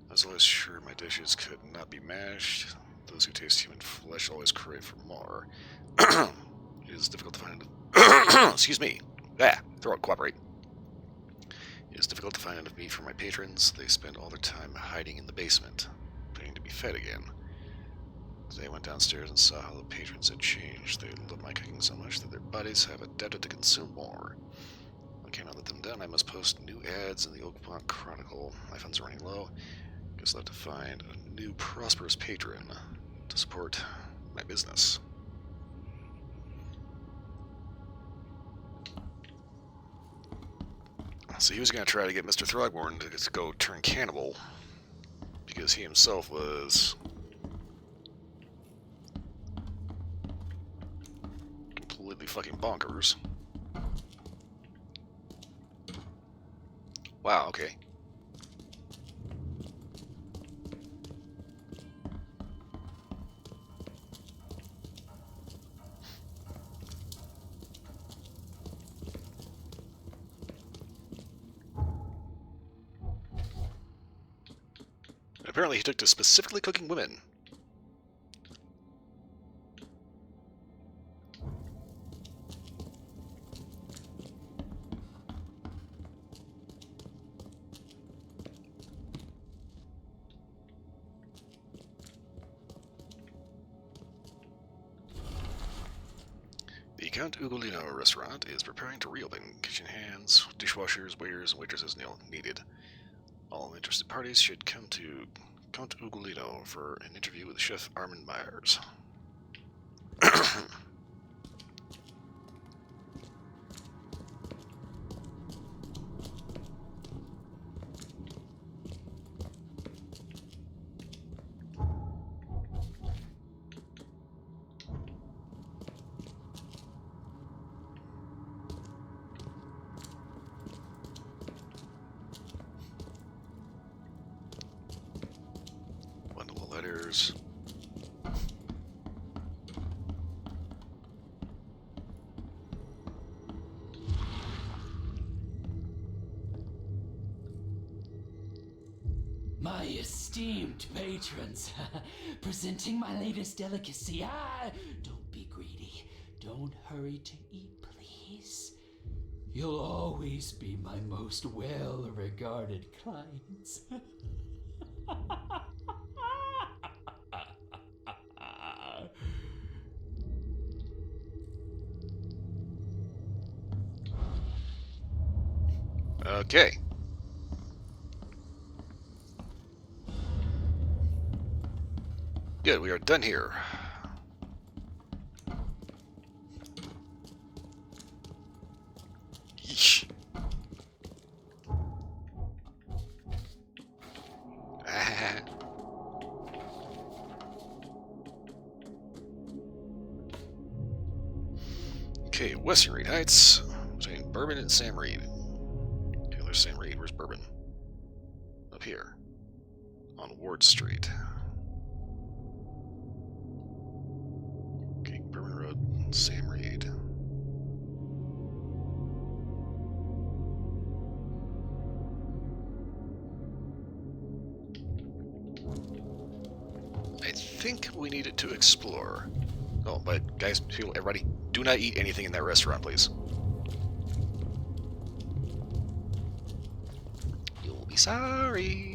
I was always sure my dishes could not be mashed. Those who taste human flesh always crave for more. It is difficult to find. Excuse me. Throat cooperate. It is difficult to find enough meat for my patrons. They spend all their time hiding in the basement, waiting to be fed again. Today I went downstairs and saw how the patrons had changed. They love my cooking so much that their bodies have adapted to consume more. I cannot let them down. I must post new ads in the Oakmont Chronicle. My funds are running low. Guess I'll have to find a new prosperous patron to support my business. So he was going to try to get Mr. Throgmorton to go turn cannibal, because he himself was completely fucking bonkers. Wow, okay. Apparently he took to specifically cooking women. The Count Ugolino restaurant is preparing to reopen. Kitchen hands, dishwashers, waiters, and waitresses needed. All interested parties should come to Count Ugolino for an interview with Chef Armin Myers. Bundle of letters. My esteemed patrons, presenting my latest delicacy. Don't be greedy. Don't hurry to eat, please. You'll always be my most well-regarded clients. Okay. Good, we are done here. Yeesh. Okay, Western Reed Heights, between Bourbon and Sam Reed. Okay, there's Sam Reed. Where's Bourbon? Up here. On Ward Street. Okay, Bourbon Road, Sam Reed. think we needed to explore. Oh, but guys, everybody, do not eat anything in that restaurant, please. You'll be sorry.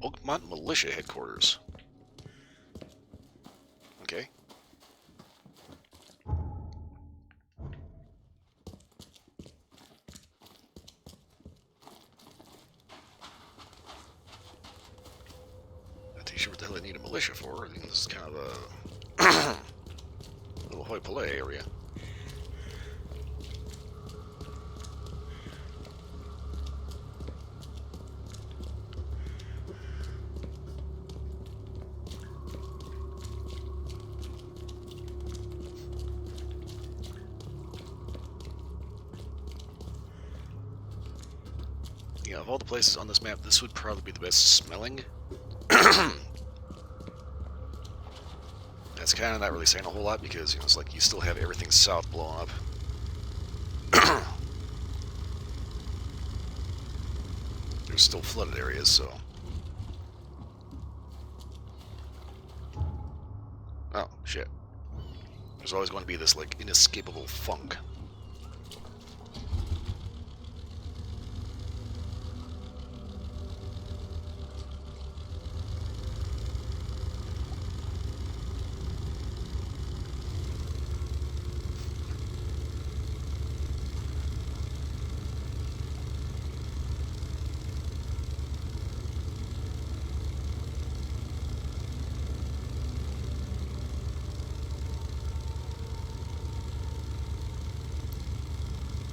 Oakmont Militia Headquarters. Okay. Not too sure what the hell I need a militia for. I think this is kind of a little hoi polloi area. Yeah, of all the places on this map, this would probably be the best smelling. That's kind of not really saying a whole lot because, you know, it's like you still have everything south blown up. There's still flooded areas, so... Oh, shit. There's always going to be this, like, inescapable funk.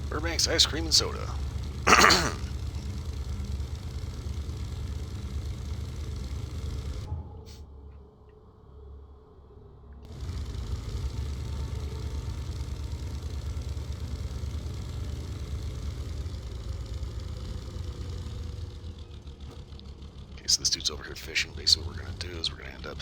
Burbank's Ice Cream and Soda. Okay, so this dude's over here fishing. Basically what we're going to do is we're going to end up...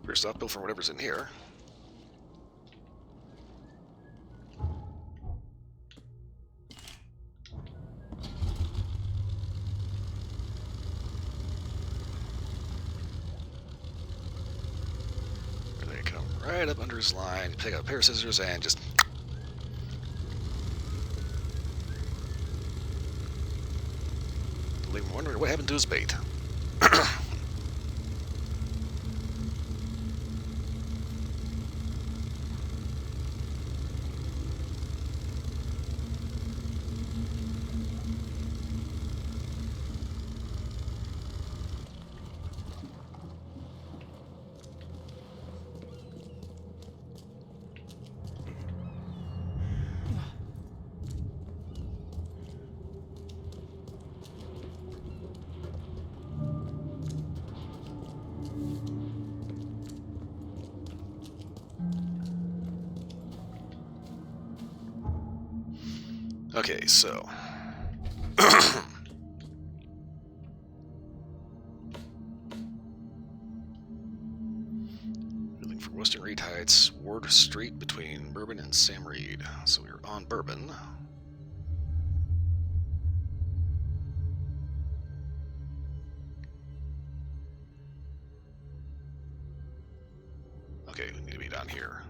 First off, build from whatever's in here. There they come right up under his line, pick up a pair of scissors, and just... leave him wondering what happened to his bait. Okay, so... looking for Western Reed Heights, Ward Street between Bourbon and Sam Reed. So we're on Bourbon. Okay, we need to be down here.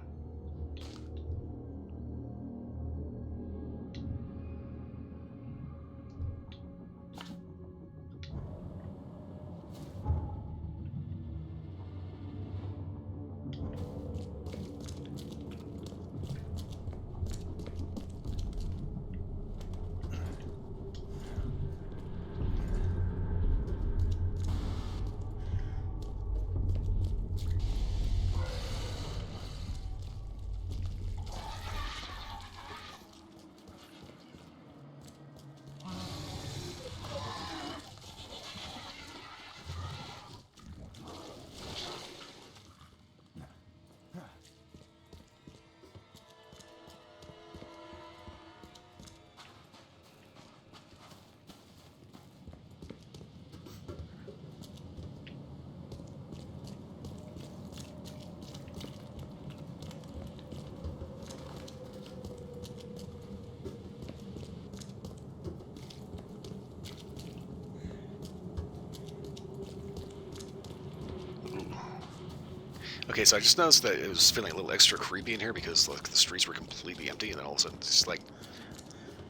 Okay, so I just noticed that it was feeling a little extra creepy in here because like, the streets were completely empty, and then all of a sudden, it's just like,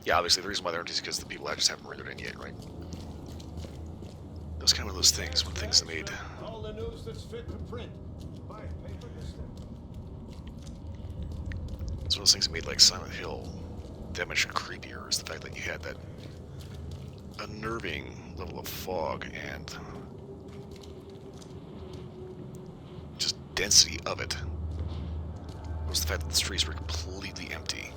yeah, obviously the reason why they're empty is because the people just haven't rendered in yet, right? It was kind of one of those things when things that made. All the news that's fit for print. Buy paper to stamp. It's one of those things that made like Silent Hill that much creepier is the fact that you had that unnerving level of fog and just density of it. It was the fact that the streets were completely empty.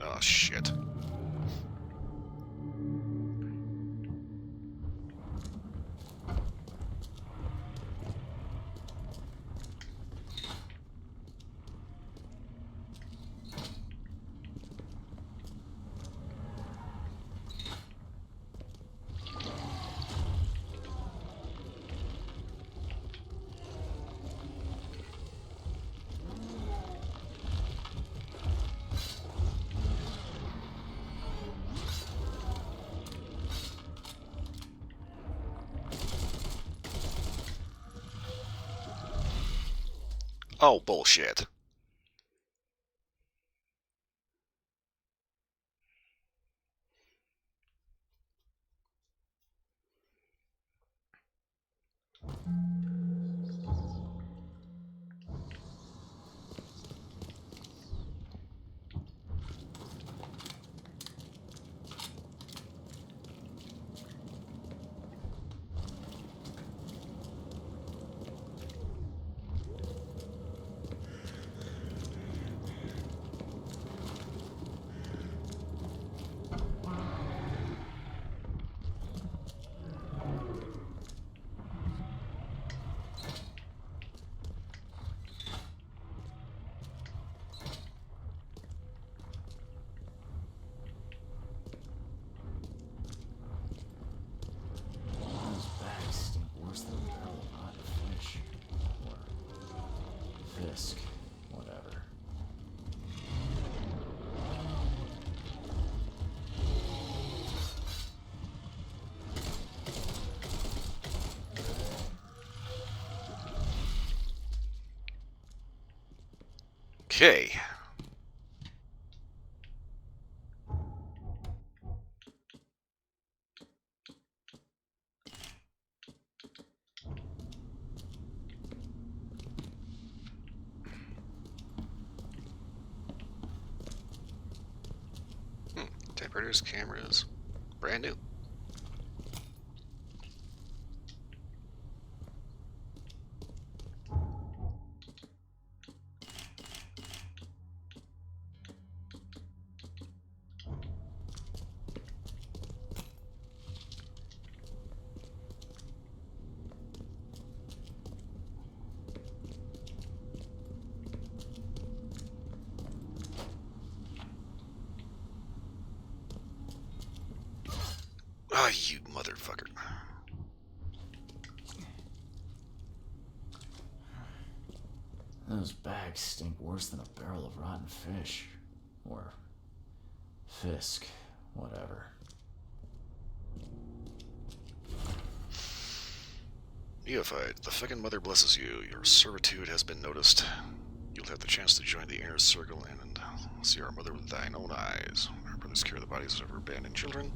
Oh shit. Oh, bullshit. Those bags stink worse than a barrel of rotten fish. Or fisk. Whatever. Okay. Typewriters, cameras. Brand new. Ah, you motherfucker. Those bags stink worse than a barrel of rotten fish. Or fisk. Whatever. Neophyte, the fucking mother blesses you. Your servitude has been noticed. You'll have the chance to join the inner circle and see our mother with thine own eyes. Our brothers carry the bodies of her abandoned children.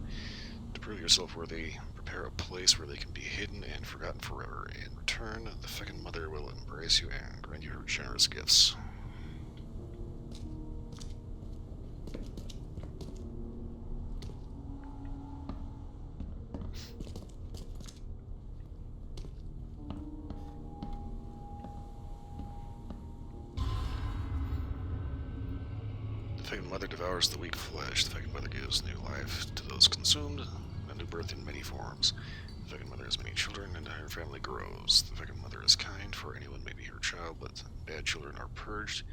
To prove yourself worthy, prepare a place where they can be hidden and forgotten forever. In return, the fucking mother will embrace you and grant you her generous gifts. The fucking mother devours the weak flesh. The fucking mother gives new life to those consumed. A new birth in many forms. The fucking mother has many children, and her family grows. The fucking mother is kind, for anyone may be her child, but bad children are purged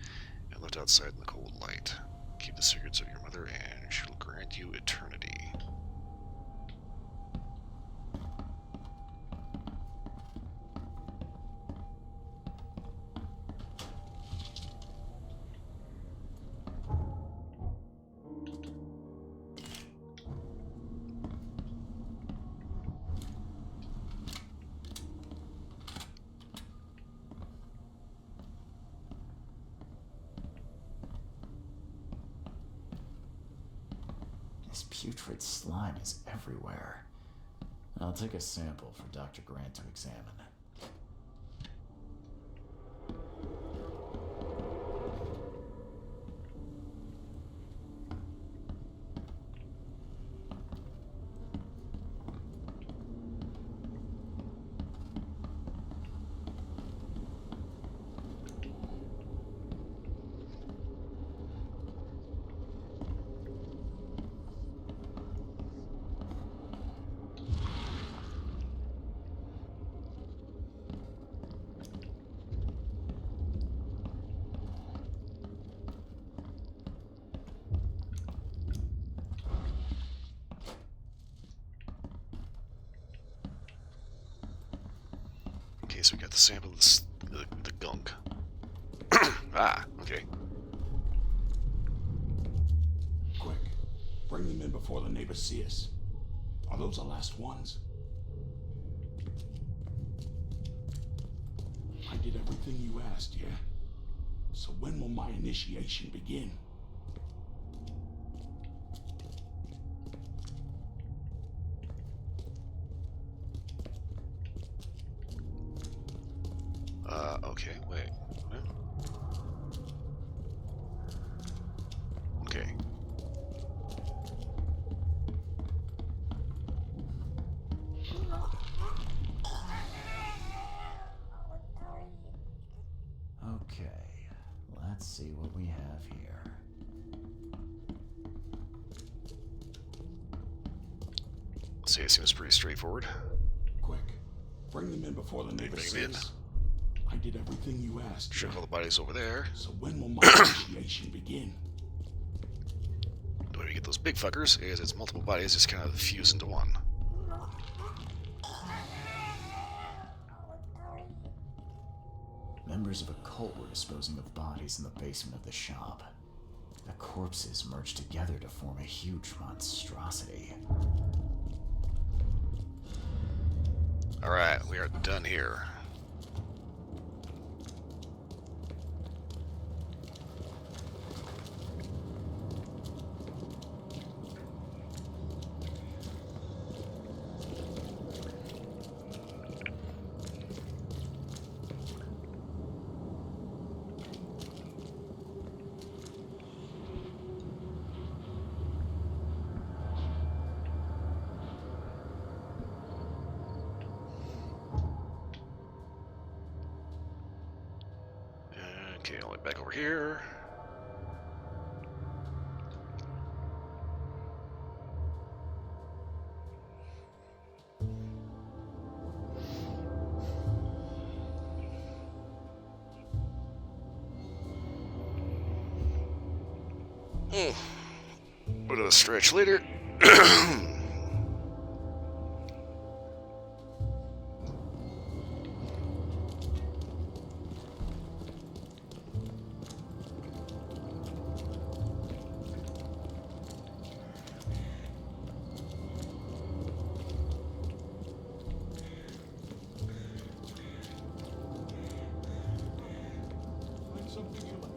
and left outside in the cold light. Keep the secrets of your mother, and she'll grant you eternity. This putrid slime is everywhere. I'll take a sample for Dr. Grant to examine. Okay, so we got the sample of the gunk. Ah, okay. Quick, bring them in before the neighbors see us. Are those the last ones? I did everything you asked, yeah? So when will my initiation begin? Okay, wait. Huh? Okay. Okay, let's see what we have here. See, it seems pretty straightforward. Quick, bring them in before the neighbors Bring see them in. us. I did everything you asked, Sure, yeah? all the bodies over there. So when will my initiation begin? The way we get those big fuckers is it's multiple bodies just kind of fuse into one. Members of a cult were disposing of bodies in the basement of the shop. The corpses merged together to form a huge monstrosity. Alright, we are done here. Okay, all the way back over here. Bit of a stretch later. Find something you like.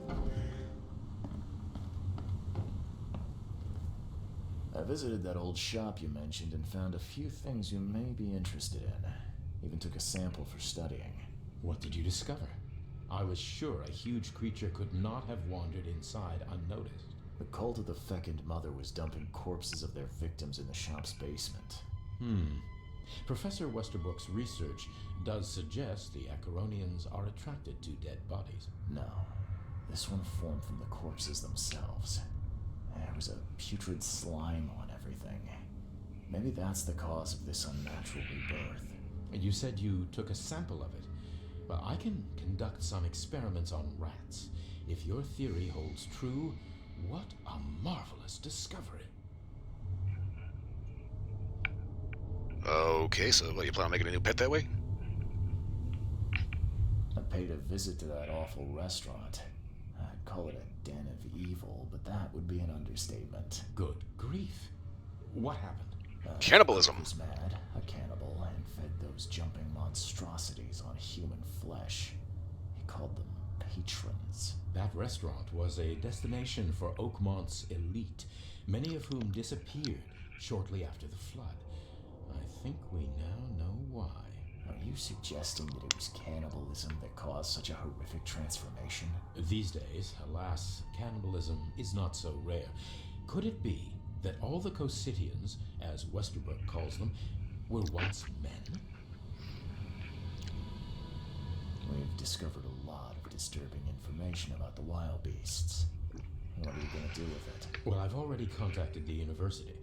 I visited that old shop you mentioned and found a few things you may be interested in. Even took a sample for studying. What did you discover? I was sure a huge creature could not have wandered inside unnoticed. The cult of the Fecund Mother was dumping corpses of their victims in the shop's basement. Professor Westerbrook's research does suggest the Acheronians are attracted to dead bodies. No, this one formed from the corpses themselves. There was a putrid slime on everything. Maybe that's the cause of this unnatural rebirth. You said you took a sample of it. Well, I can conduct some experiments on rats. If your theory holds true, what a marvelous discovery. Okay, so what, you plan on making a new pet that way? I paid a visit to that awful restaurant. I'd call it a den of evil, but that would be an understatement. Good grief. What happened? Cannibalism. Was mad, a cannibal, and fed those jumping monstrosities on human flesh. He called them patrons. That restaurant was a destination for Oakmont's elite, many of whom disappeared shortly after the flood. I think we now know why. Are you suggesting that it was cannibalism that caused such a horrific transformation? These days, alas, cannibalism is not so rare. Could it be that all the Cositians, as Westerbrook calls them, were once men? We've discovered a lot of disturbing information about the wild beasts. What are you going to do with it? Well, I've already contacted the university.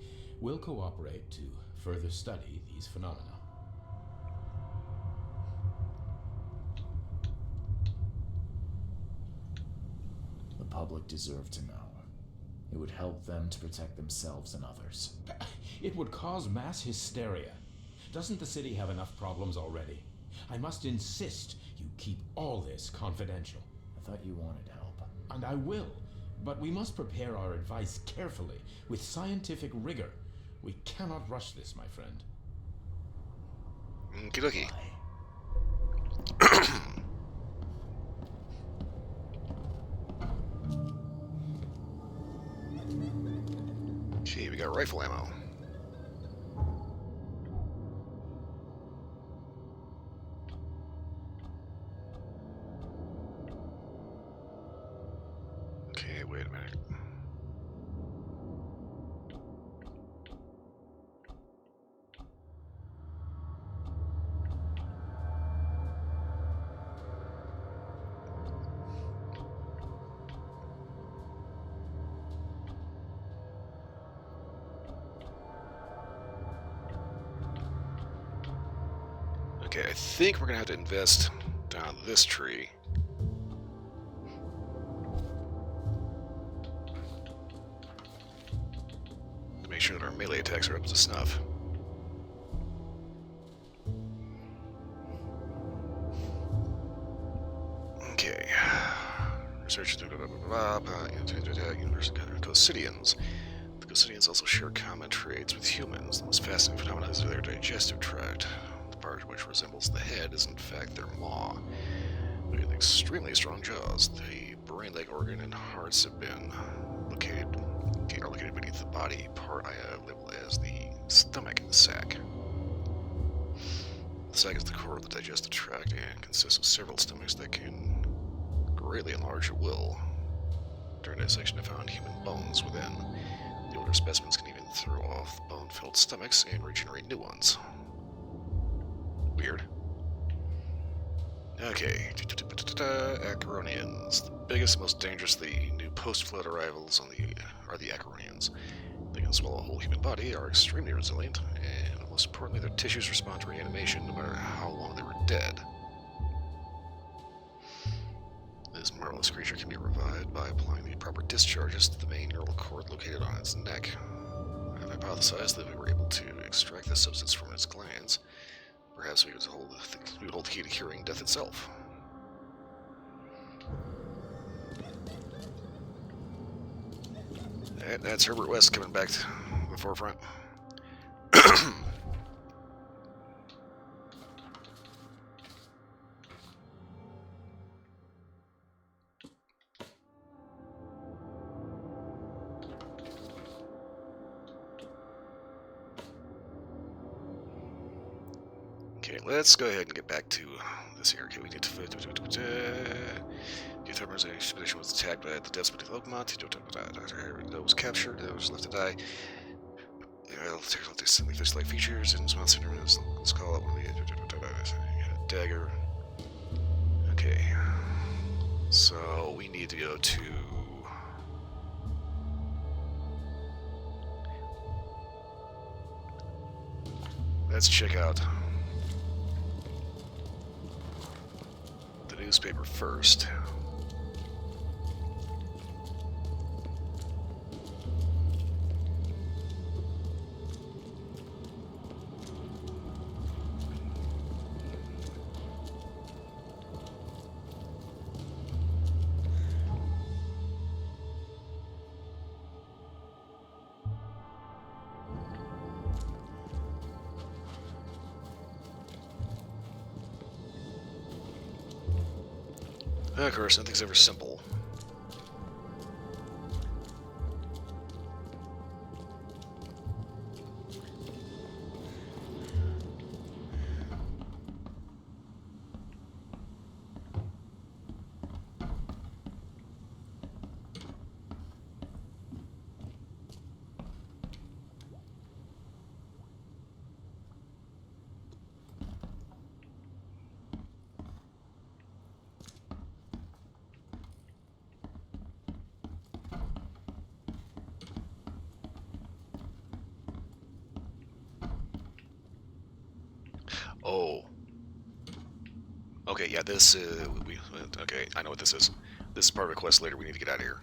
We'll cooperate to further study these phenomena. The public deserve to know. It would help them to protect themselves and others. It would cause mass hysteria. Doesn't the city have enough problems already? I must insist you keep all this confidential. I thought you wanted help. And I will, but we must prepare our advice carefully, with scientific rigor. We cannot rush this, my friend. Okie dokie. Gee, we got rifle ammo. Okay, wait a minute. Okay, I think we're gonna have to invest down this tree. To make sure that our melee attacks are up to snuff. Okay. Research Cosidians. The Cosidians also share common traits with humans. The most fascinating phenomenon is their digestive tract. The part which resembles the head is in fact their maw. With extremely strong jaws, the brain-like organ and hearts have been located beneath the body part I have labeled as the stomach sac. The sac is the core of the digestive tract and consists of several stomachs that can greatly enlarge at will. During dissection, I found human bones within. The older specimens can even throw off the bone-filled stomachs and regenerate new ones. Weird. Okay. Acaronians. The biggest, most dangerous, the new post-flood arrivals are the Acaronians. They can swallow a whole human body, are extremely resilient, and most importantly, their tissues respond to reanimation no matter how long they were dead. This marvelous creature can be revived by applying the proper discharges to the main neural cord located on its neck. I've hypothesized that if we were able to extract the substance from its glands, perhaps we would hold the key to curing death itself. That's Herbert West coming back to the forefront. Okay, let's go ahead and get back to this here. Okay, we need to... The Author's expedition was attacked by the Depths beneath Oakmont. That was captured. That was left to die. There's like features and some else. Let's call it one of the dagger. Okay. So we need to go to... Let's check out the newspaper first. Of course, nothing's ever simple. Oh. Okay, yeah, this, okay, I know what this is. This is part of a quest later. We need to get out of here.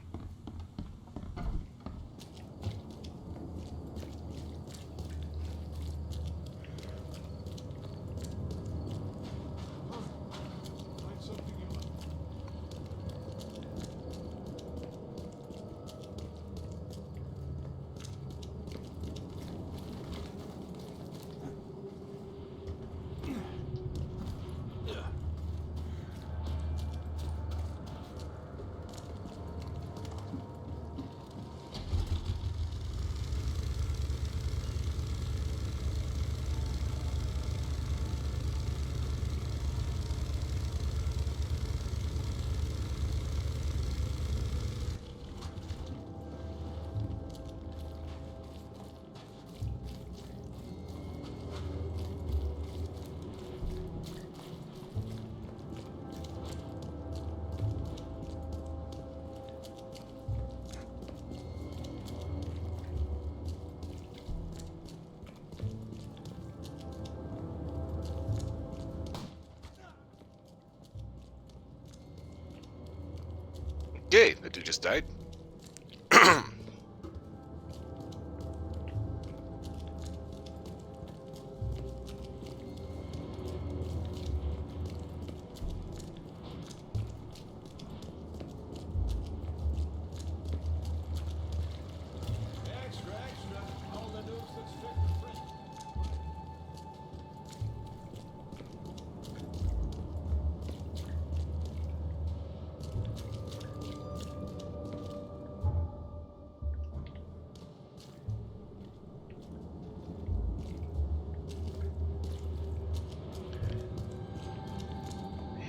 Okay, that dude just died.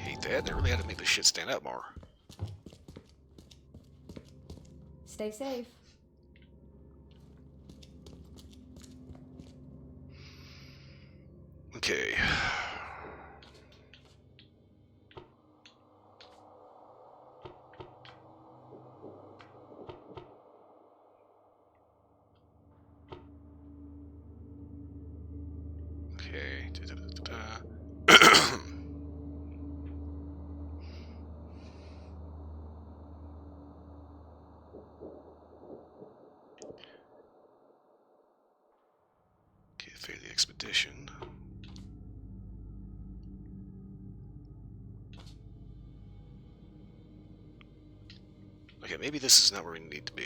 Hate that. They really had to make this shit stand out more. Stay safe. Okay. Okay. Okay, fate of the expedition. Okay, maybe this is not where we need to be.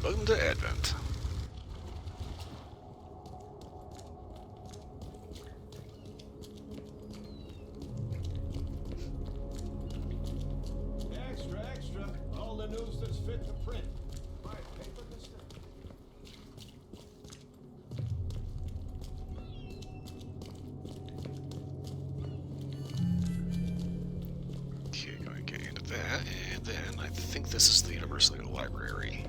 Welcome to Advent. then I think this is the university library.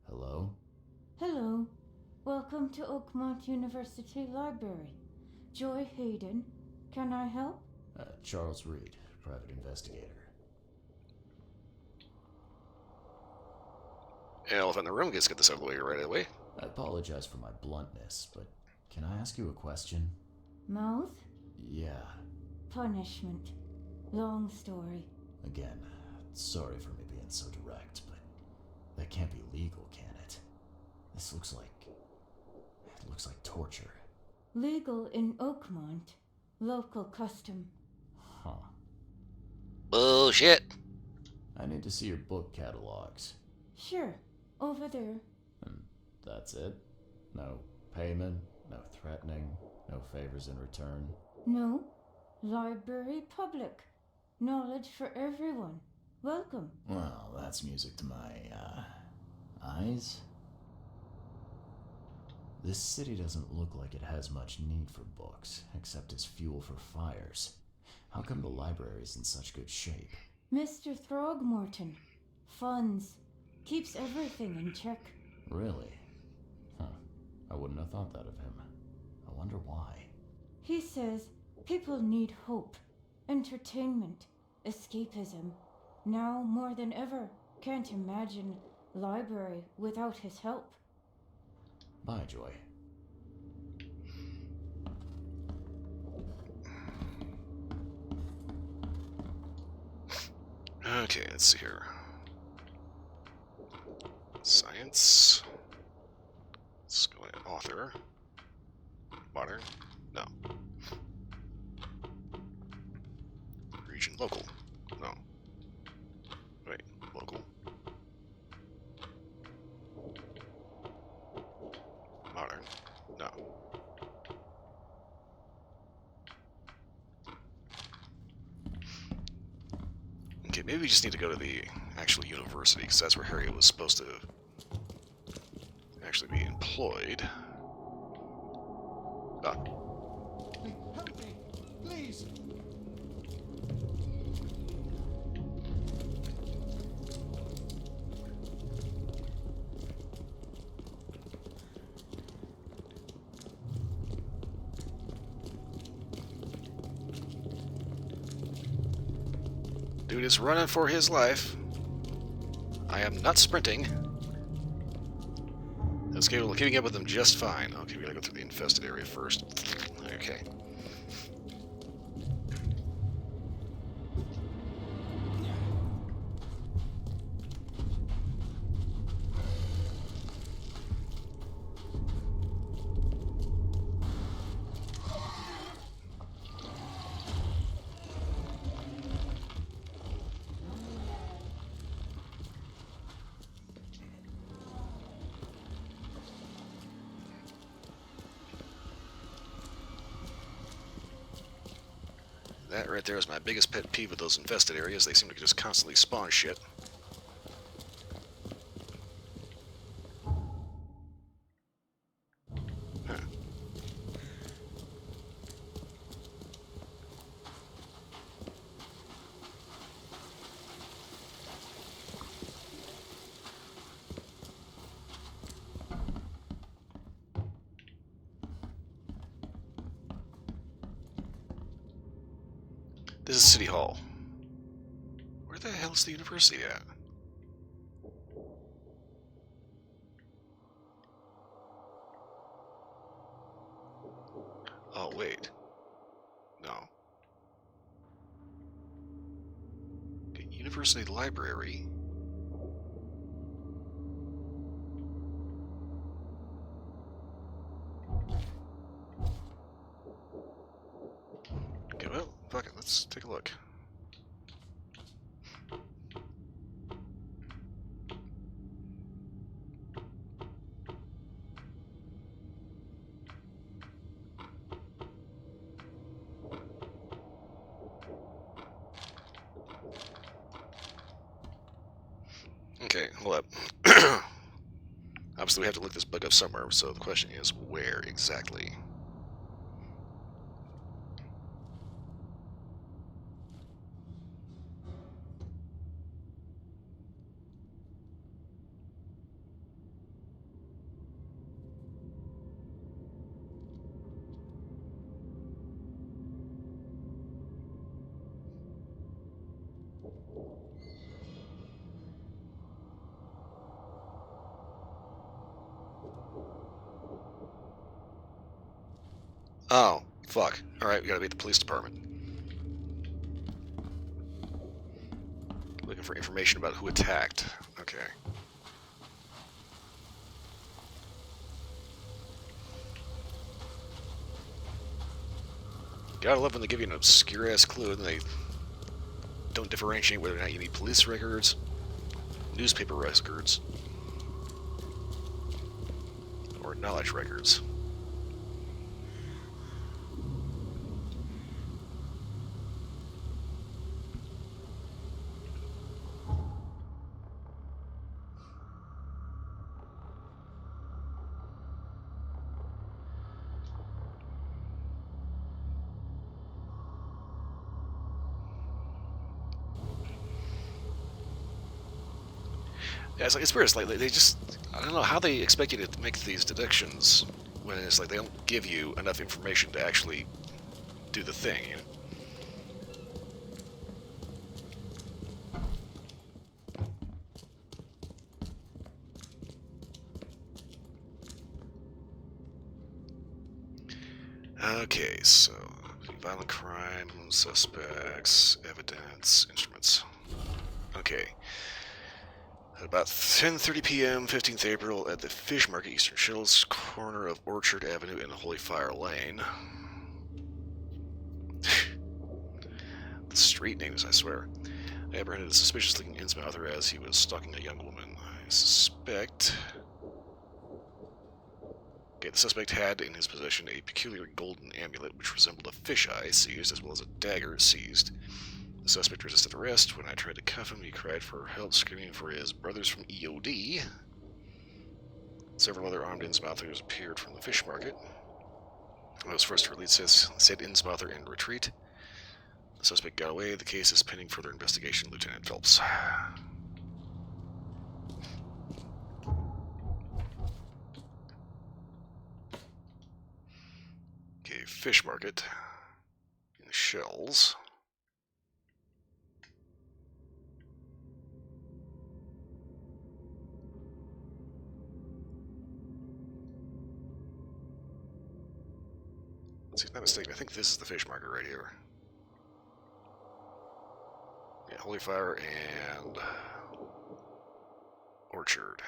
Hello? Hello. Welcome to Oakmont University Library. Joy Hayden. Can I help? Charles Reed, private investigator. Elephant in the room, let's get this out of the way right away. I apologize for my bluntness, but can I ask you a question? Mouth? Yeah. Punishment. Long story. Again, sorry for me being so direct, but that can't be legal, can it? This looks like... it looks like torture. Legal in Oakmont. Local custom. Huh. Bullshit. I need to see your book catalogs. Sure. Over there. And that's it? No payment, no threatening, no favors in return? No. Library public. Knowledge for everyone. Welcome. Well, that's music to my, eyes. This city doesn't look like it has much need for books, except as fuel for fires. How come the library's in such good shape? Mr. Throgmorton. Funds. Keeps everything in check. Really? Huh. I wouldn't have thought that of him. I wonder why. He says people need hope, entertainment, escapism. Now more than ever, can't imagine library without his help. Bye, Joy. Okay, let's see here. Science. Let's go in author. Modern. No. Region local. No. Wait, local. Modern. No. Okay, maybe we just need to go to the actual university, because that's where Harriet was supposed to actually be employed. Ah. Help me, please. Dude is running for his life. I am not sprinting. That's capable of keeping up with them just fine. Okay, we gotta go through the infested area first. Okay. That right there is my biggest pet peeve with those infested areas. They seem to just constantly spawn shit. Huh. This is City Hall. Where the hell is the university at? Oh, wait. No. The university library. Okay, well, fuck it, let's take a look. Okay, hold up. Obviously, we have to look this bug up somewhere, so the question is, where exactly? Oh, fuck. Alright, we gotta be at the police department. Looking for information about who attacked. Okay. Gotta love when they give you an obscure-ass clue and they don't differentiate whether or not you need police records, newspaper records, or knowledge records. Yeah, it's weird. It's like they just, I don't know how they expect you to make these deductions when it's like they don't give you enough information to actually do the thing, you know? Okay, so violent crime, suspects, evidence, instruments. Okay. At about 10:30 p.m., 15th April, at the Fish Market, Eastern Shills, corner of Orchard Avenue and Holy Fire Lane. The street names, I swear. I apprehended a suspicious-looking Innsmouther as he was stalking a young woman. I suspect... Okay, the suspect had in his possession a peculiar golden amulet which resembled a fisheye seized as well as a dagger seized. The suspect resisted arrest. When I tried to cuff him, he cried for help, screaming for his brothers from EOD. Several other armed Innsmouthers appeared from the fish market. I was forced to release said Innsmouther in retreat. The suspect got away. The case is pending further investigation, Lieutenant Phelps. Okay, fish market. In shells. See, if I'm not mistaken, I think this is the fish market right here. Yeah, Holy Fire and Orchard.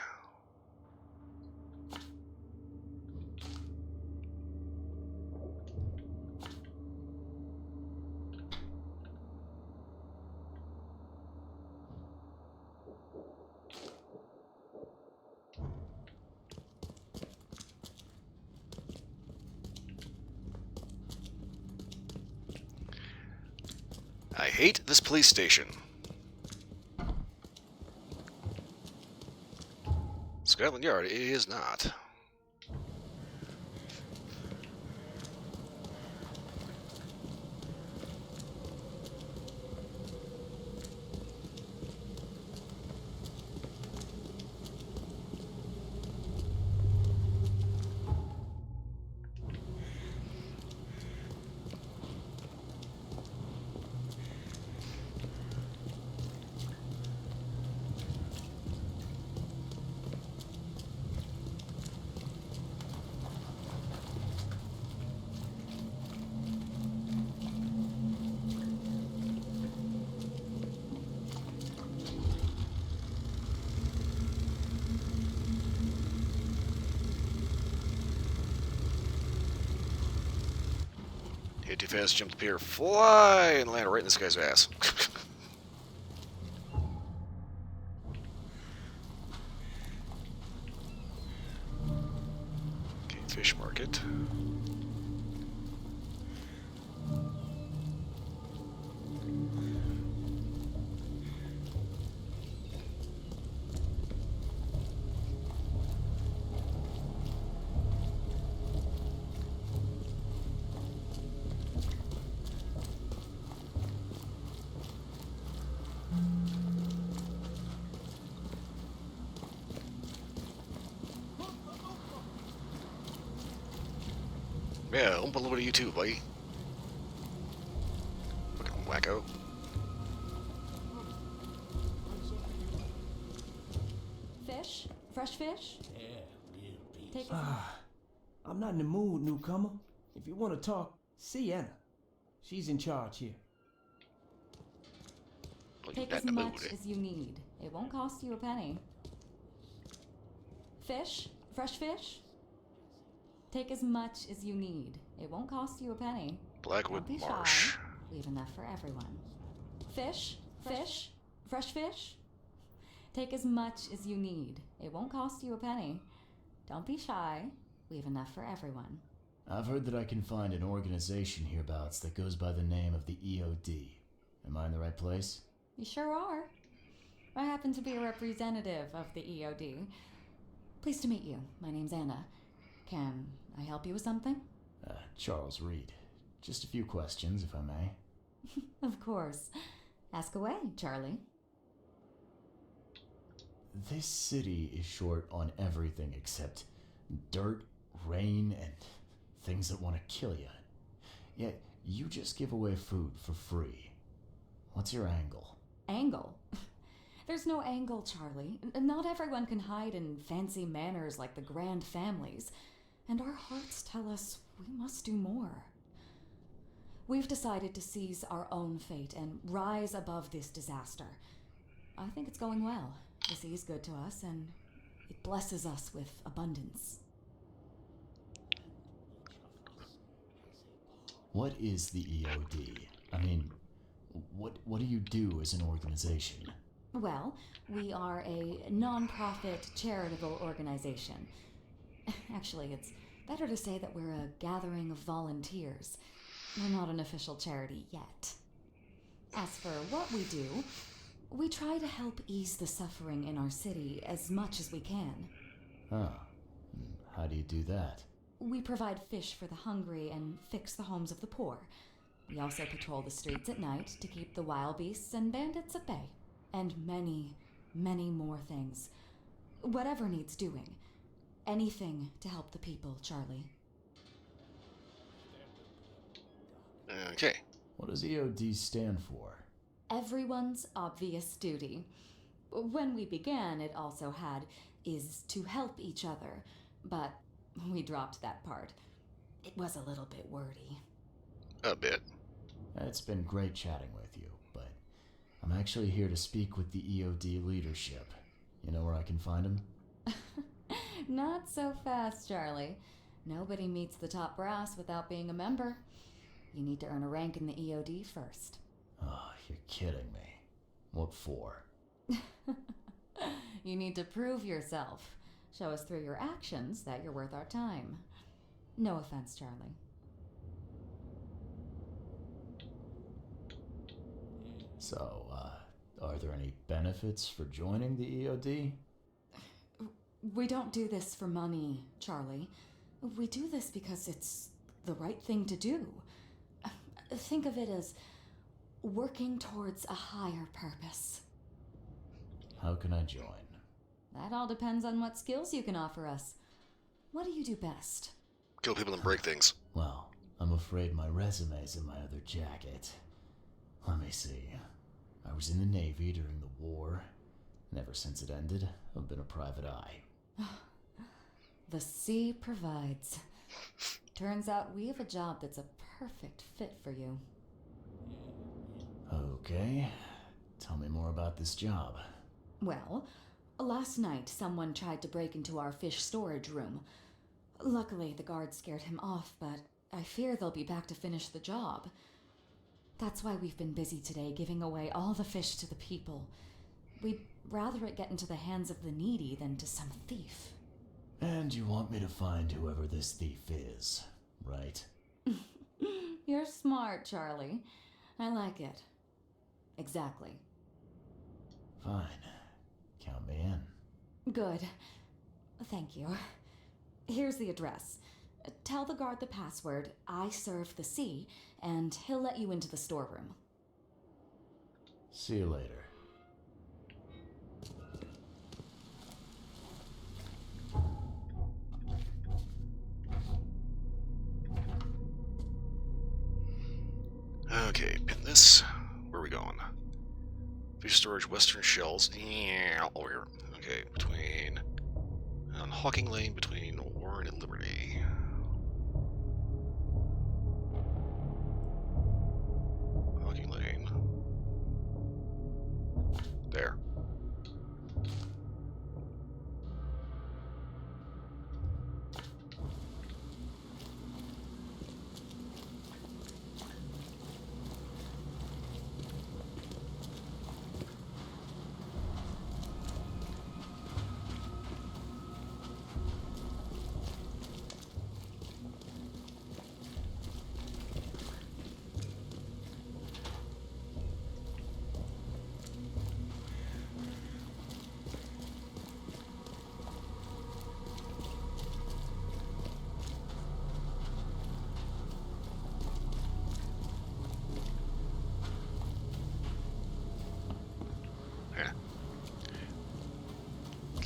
I hate this police station. Scotland Yard is not. Hit too fast, jump the pier, fly, and land right in this guy's ass. Okay, fish market. Yeah, Oompa Loompa to you too, buddy. Fucking wacko. Fish? Fresh fish? Yeah, real beef. Take it. I'm not in the mood, newcomer. If you want to talk, see Anna. She's in charge here. Well, Take you as in the much mood. as you need. It won't cost you a penny. Fish? Fresh fish? Take as much as you need. It won't cost you a penny. Blackwood Don't be Marsh. shy. We have enough for everyone. Fish? Fish? Fresh fish? Take as much as you need. It won't cost you a penny. Don't be shy. We have enough for everyone. I've heard that I can find an organization hereabouts that goes by the name of the EOD. Am I in the right place? You sure are. I happen to be a representative of the EOD. Pleased to meet you. My name's Anna. Can I help you with something? Charles Reed. Just a few questions, if I may. Of course. Ask away, Charlie. This city is short on everything except dirt, rain, and things that want to kill you. Yet, you just give away food for free. What's your angle? Angle? There's no angle, Charlie. Not everyone can hide in fancy manners like the grand families. And our hearts tell us we must do more. We've decided to seize our own fate and rise above this disaster. I think it's going well. The sea's good to us, and it blesses us with abundance. What is the EOD? I mean, what do you do as an organization? Well, we are a non-profit charitable organization. Actually, it's better to say that we're a gathering of volunteers. We're not an official charity yet. As for what we do, we try to help ease the suffering in our city as much as we can. Huh. How do you do that? We provide fish for the hungry and fix the homes of the poor. We also patrol the streets at night to keep the wild beasts and bandits at bay. And many, many more things. Whatever needs doing. Anything to help the people, Charlie. Okay. What does EOD stand for? Everyone's obvious duty. When we began, it also had is to help each other, but we dropped that part. It was a little bit wordy. A bit. It's been great chatting with you, but I'm actually here to speak with the EOD leadership. You know where I can find them? Not so fast, Charlie. Nobody meets the top brass without being a member. You need to earn a rank in the EOD first. Oh, you're kidding me. What for? You need to prove yourself. Show us through your actions that you're worth our time. No offense, Charlie. So, are there any benefits for joining the EOD? We don't do this for money, Charlie. We do this because it's the right thing to do. Think of it as working towards a higher purpose. How can I join? That all depends on what skills you can offer us. What do you do best? Kill people and break things. Well, I'm afraid my resume's in my other jacket. Let me see. I was in the Navy during the war, and ever since it ended, I've been a private eye. The sea provides. Turns out we have a job that's a perfect fit for you. Okay. Tell me more about this job. Well, last night someone tried to break into our fish storage room. Luckily, the guards scared him off, but I fear they'll be back to finish the job. That's why we've been busy today giving away all the fish to the people. We'd rather it get into the hands of the needy than to some thief. And you want me to find whoever this thief is, right? You're smart, Charlie. I like it. Exactly. Fine. Count me in. Good. Thank you. Here's the address. Tell the guard the password, I serve the sea, and he'll let you into the storeroom. See you later. Okay, pin this. Where are we going? Fish storage, western shells. Yeah, over here. Okay, between... on Hawking Lane, between Warren and Liberty.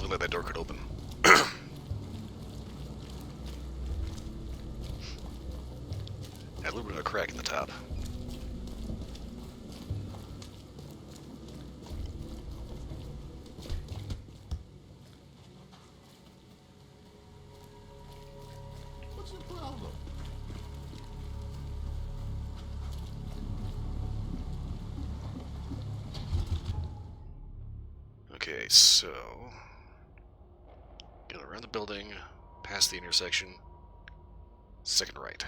looked like that door could open. Had a little bit of a crack in the top. What's your problem? Okay, so get around the building, past the intersection, second right.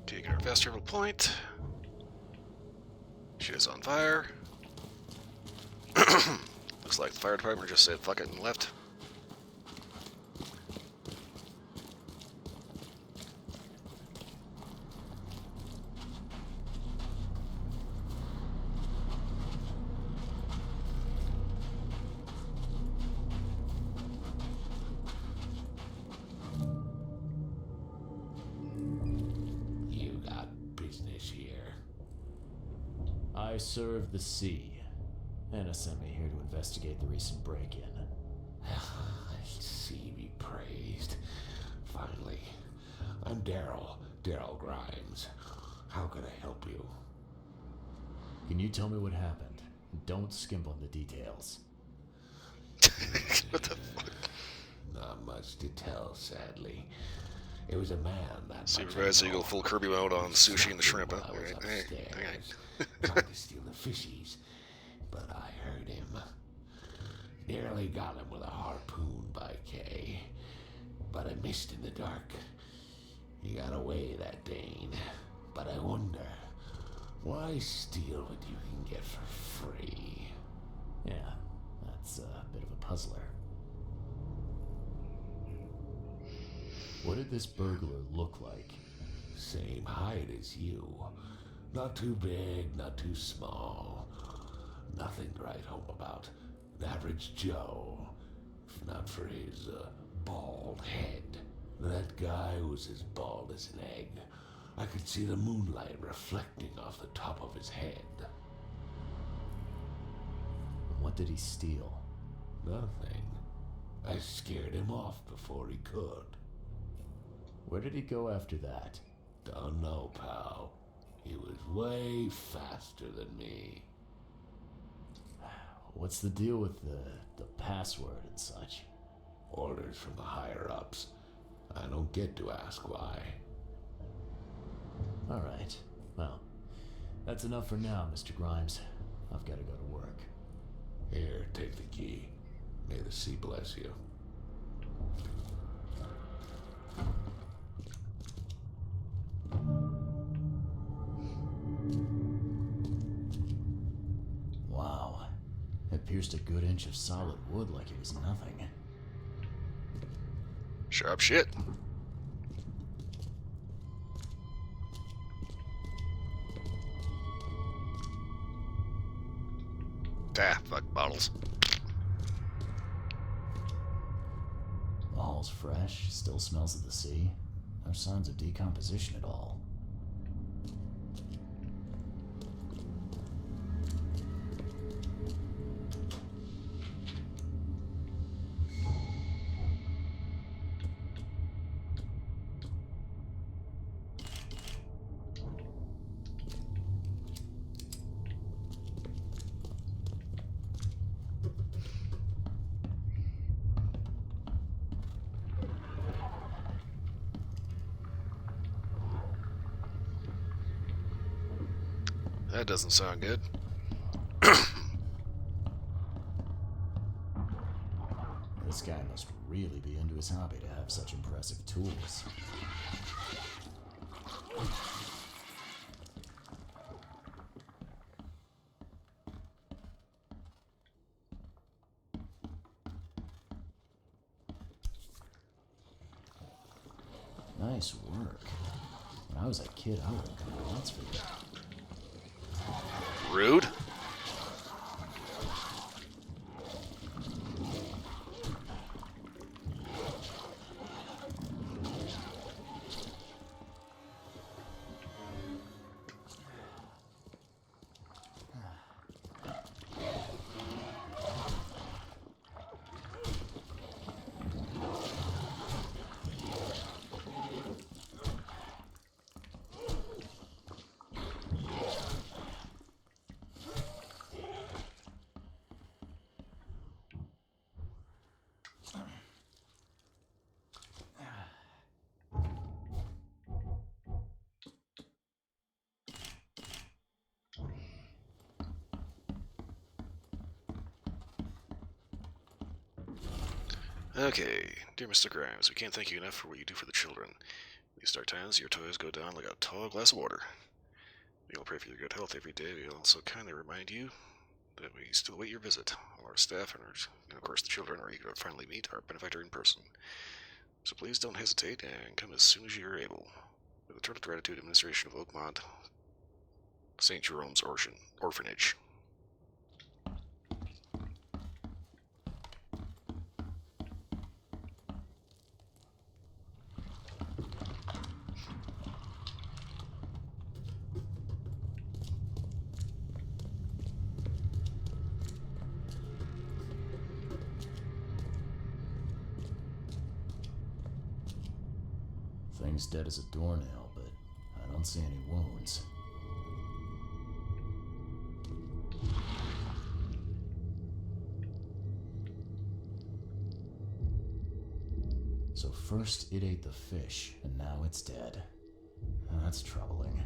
Taking our fast travel point. Shit is on fire. Looks like the fire department just said fuck it and left. You got business here. I serve the sea. Anna sent me here to investigate the recent break-in. Sea be praised. Finally. I'm Daryl Grimes. How can I help you? Can you tell me what happened? Don't skimp on the details. What the fuck? Not much to tell, sadly. It was a man that Supervisor, you go full Kirby mode on sushi and the shrimp, huh? I was Alright, hey, upstairs, hey. trying to steal the fishies, but I heard him. Nearly got him with a harpoon by K, but I missed in the dark. He got away, that Dane, but I wonder, why steal what you can get for free? Yeah, that's a bit of a puzzler. What did this burglar look like? Same height as you. Not too big, not too small. Nothing to write home about. An average Joe. If not for his bald head. That guy was as bald as an egg. I could see the moonlight reflecting off the top of his head. What did he steal? Nothing. I scared him off before he could. Where did he go after that? Don't know, pal. He was way faster than me. What's the deal with the password and such? Orders from the higher-ups. I don't get to ask why. Alright. Well, that's enough for now, Mr. Grimes. I've got to go to work. Here, take the key. May the sea bless you. Wow. It pierced a good inch of solid wood like it was nothing. Sharp shit. Ah, fuck bottles. The hall's fresh, still smells of the sea. No signs of decomposition at all. That doesn't sound good. This guy must really be into his hobby to have such impressive tools. Nice work. When I was a kid, I would have gone nuts for that. Rude. Okay, dear Mr. Grimes, we can't thank you enough for what you do for the children. These dark times, your toys go down like a tall glass of water. We all pray for your good health every day. We also kindly remind you that we still await your visit. All our staff and, of course, the children are eager to finally meet our benefactor in person. So please don't hesitate and come as soon as you are able. With eternal gratitude, Administration of Oakmont, St. Jerome's Orphanage. Thing's dead as a doornail, but I don't see any wounds. So first it ate the fish, and now it's dead. That's troubling.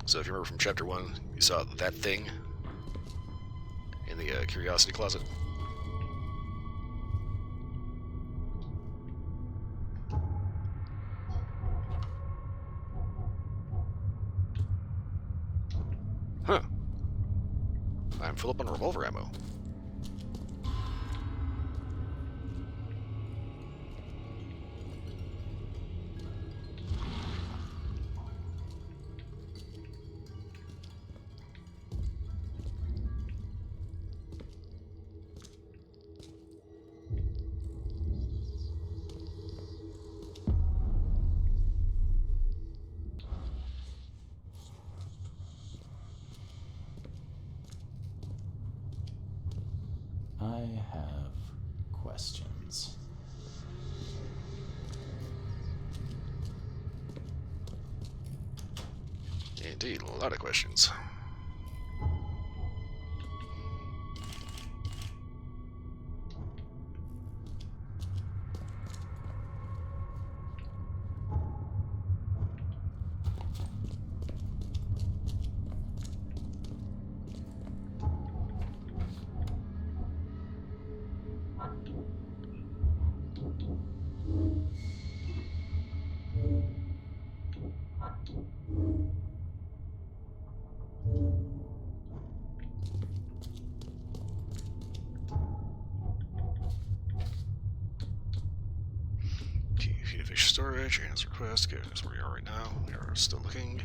So if you remember from Chapter 1, you saw that thing in the curiosity closet. Huh. I'm full up on revolver ammo. I have questions. Indeed, a lot of questions. Feed of fish storage, Anna's request. Okay, that's where we are right now. We are still looking.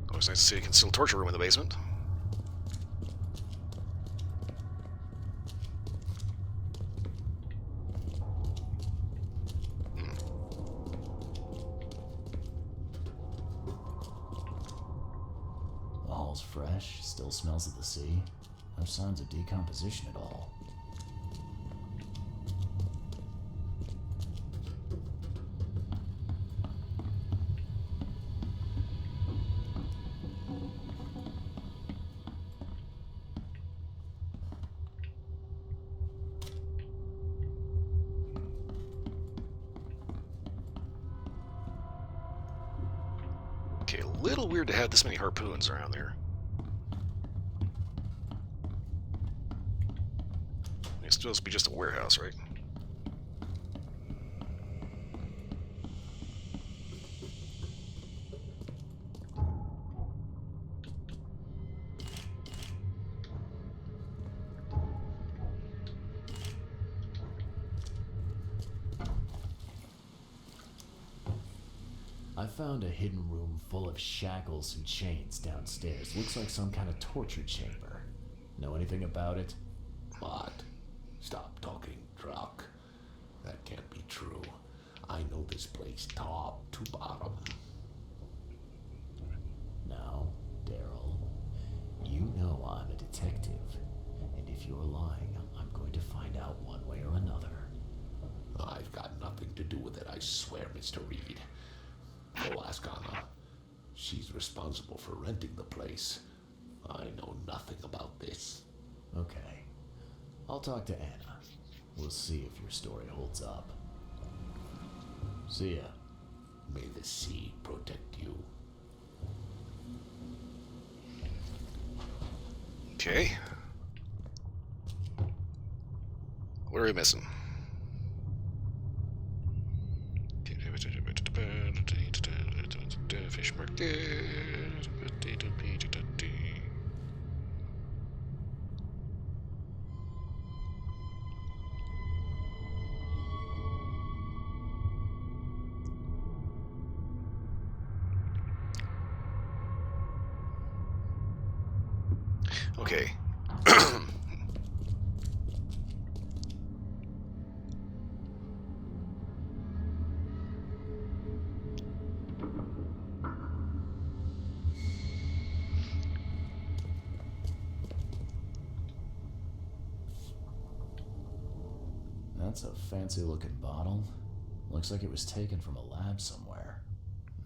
Always nice to see a concealed torture room in the basement. The hall's fresh, still smells of the sea. No signs of decomposition at all. Okay, a little weird to have this many harpoons around there. It's supposed to be just a warehouse, right? I found a hidden room full of shackles and chains downstairs. Looks like some kind of torture chamber. Know anything about it? What? Stop talking, Druck. That can't be true. I know this place top to bottom. Now, Daryl, you know I'm a detective. And if you're lying, I'm going to find out one way or another. I've got nothing to do with it, I swear, Mr. Reed. Go ask Anna. She's responsible for renting the place. I know nothing about this. Okay. I'll talk to Anna. We'll see if your story holds up. See ya. May the sea protect you. Okay. What are we missing? Fish market. Okay. That's a fancy looking bottle. Looks like it was taken from a lab somewhere.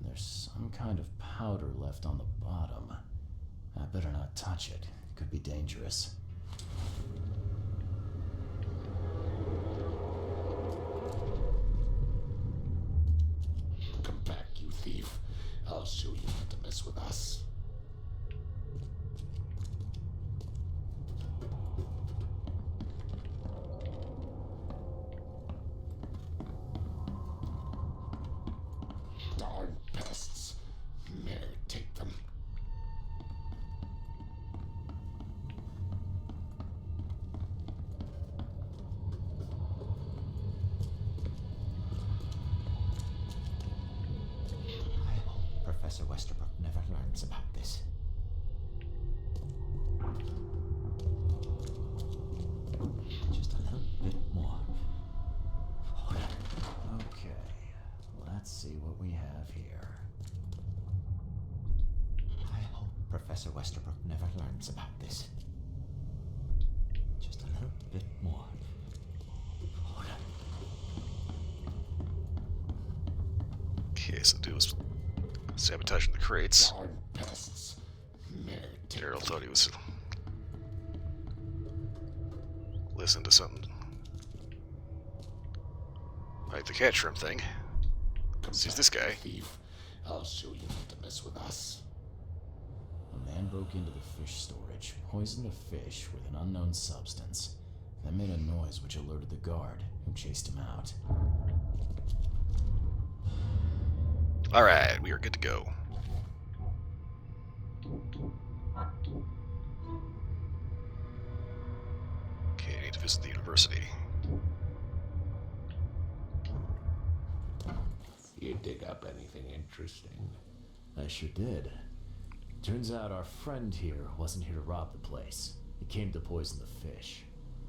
There's some kind of powder left on the bottom. I better not touch it. It could be dangerous. Come back, you thief. I'll show you not to mess with us. Darn pests. May I take them? I hope Professor Westerbrook never learns about this. Just a little bit more. Okay, let's see what we have here. I hope Professor Westerbrook never learns about this. Just a little bit more. Okay, so dude was sabotaging the crates. Darn pests. May I take Daryl them? thought he was listening to something like the cat shrimp thing. Come Sees back, this guy. you thief. I'll show you not to mess with us. A man broke into the fish storage, poisoned a fish with an unknown substance, then made a noise which alerted the guard, who chased him out. Alright, we are good to go. Okay, I need to visit the university. You dig up anything interesting? I sure did. Turns out our friend here wasn't here to rob the place. He came to poison the fish.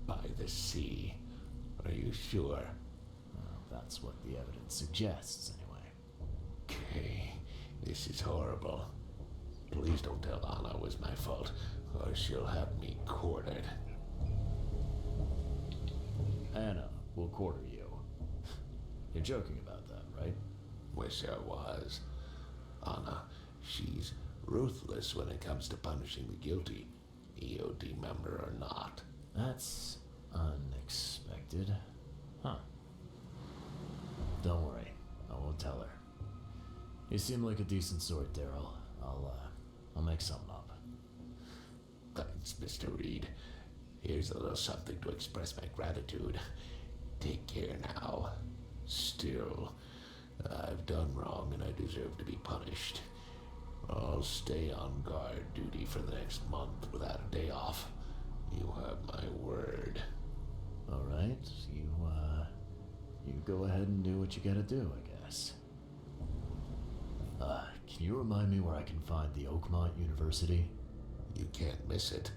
By the sea. Are you sure? Well, that's what the evidence suggests, anyway. Okay, this is horrible. Please don't tell Anna it was my fault, or she'll have me quartered. Anna will quarter you. You're joking about that, right? Wish I was. Anna, she's ruthless when it comes to punishing the guilty, EOD member or not. That's unexpected. Huh. Don't worry, I won't tell her. You seem like a decent sort, Daryl. I'll make something up. Thanks, Mr. Reed. Here's a little something to express my gratitude. Take care now. Still, I've done wrong and I deserve to be punished. I'll stay on guard duty for the next month without a day off. You have my word. All right, you go ahead and do what you gotta do, I guess. Can you remind me where I can find the Oakmont University? You can't miss it.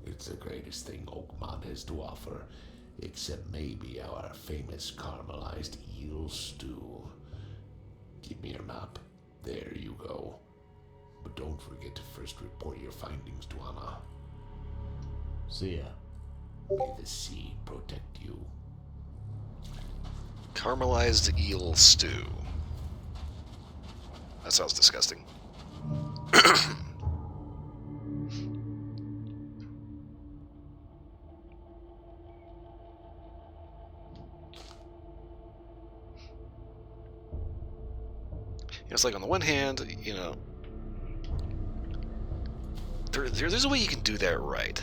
It's the greatest thing Oakmont has to offer, except maybe our famous caramelized eel stew. Give me your map. There you go. But don't forget to first report your findings to Anna. See ya. May the sea protect you. Caramelized eel stew. That sounds disgusting. It's like on the one hand, there's a way you can do that right.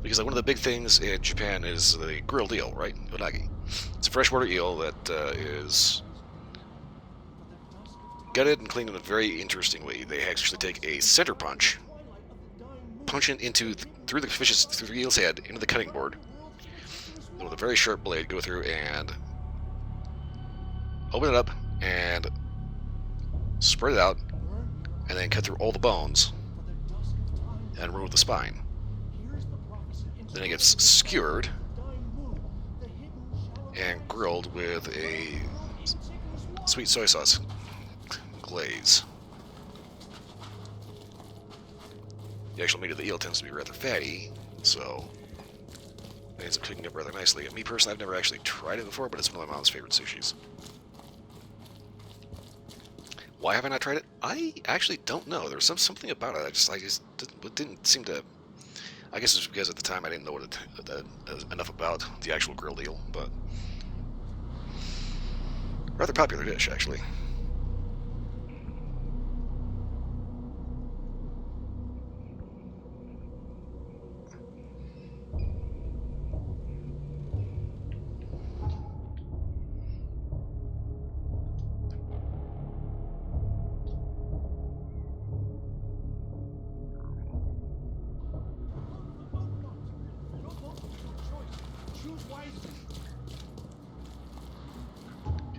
Because like one of the big things in Japan is the grilled eel, right? Unagi. It's a freshwater eel that is gutted and cleaned in a very interesting way. They actually take a center punch, punch it through the eel's head into the cutting board, then with a very sharp blade go through and open it up and spread it out, and then cut through all the bones and remove the spine. Then it gets skewered and grilled with a sweet soy sauce glaze. The actual meat of the eel tends to be rather fatty, so it ends up cooking up rather nicely. Me personally, I've never actually tried it before, but it's one of my mom's favorite sushis. Why haven't I tried it? I actually don't know. There's something about it. I just didn't seem to. I guess it's because at the time I didn't know enough about the actual grilled eel, but rather popular dish actually.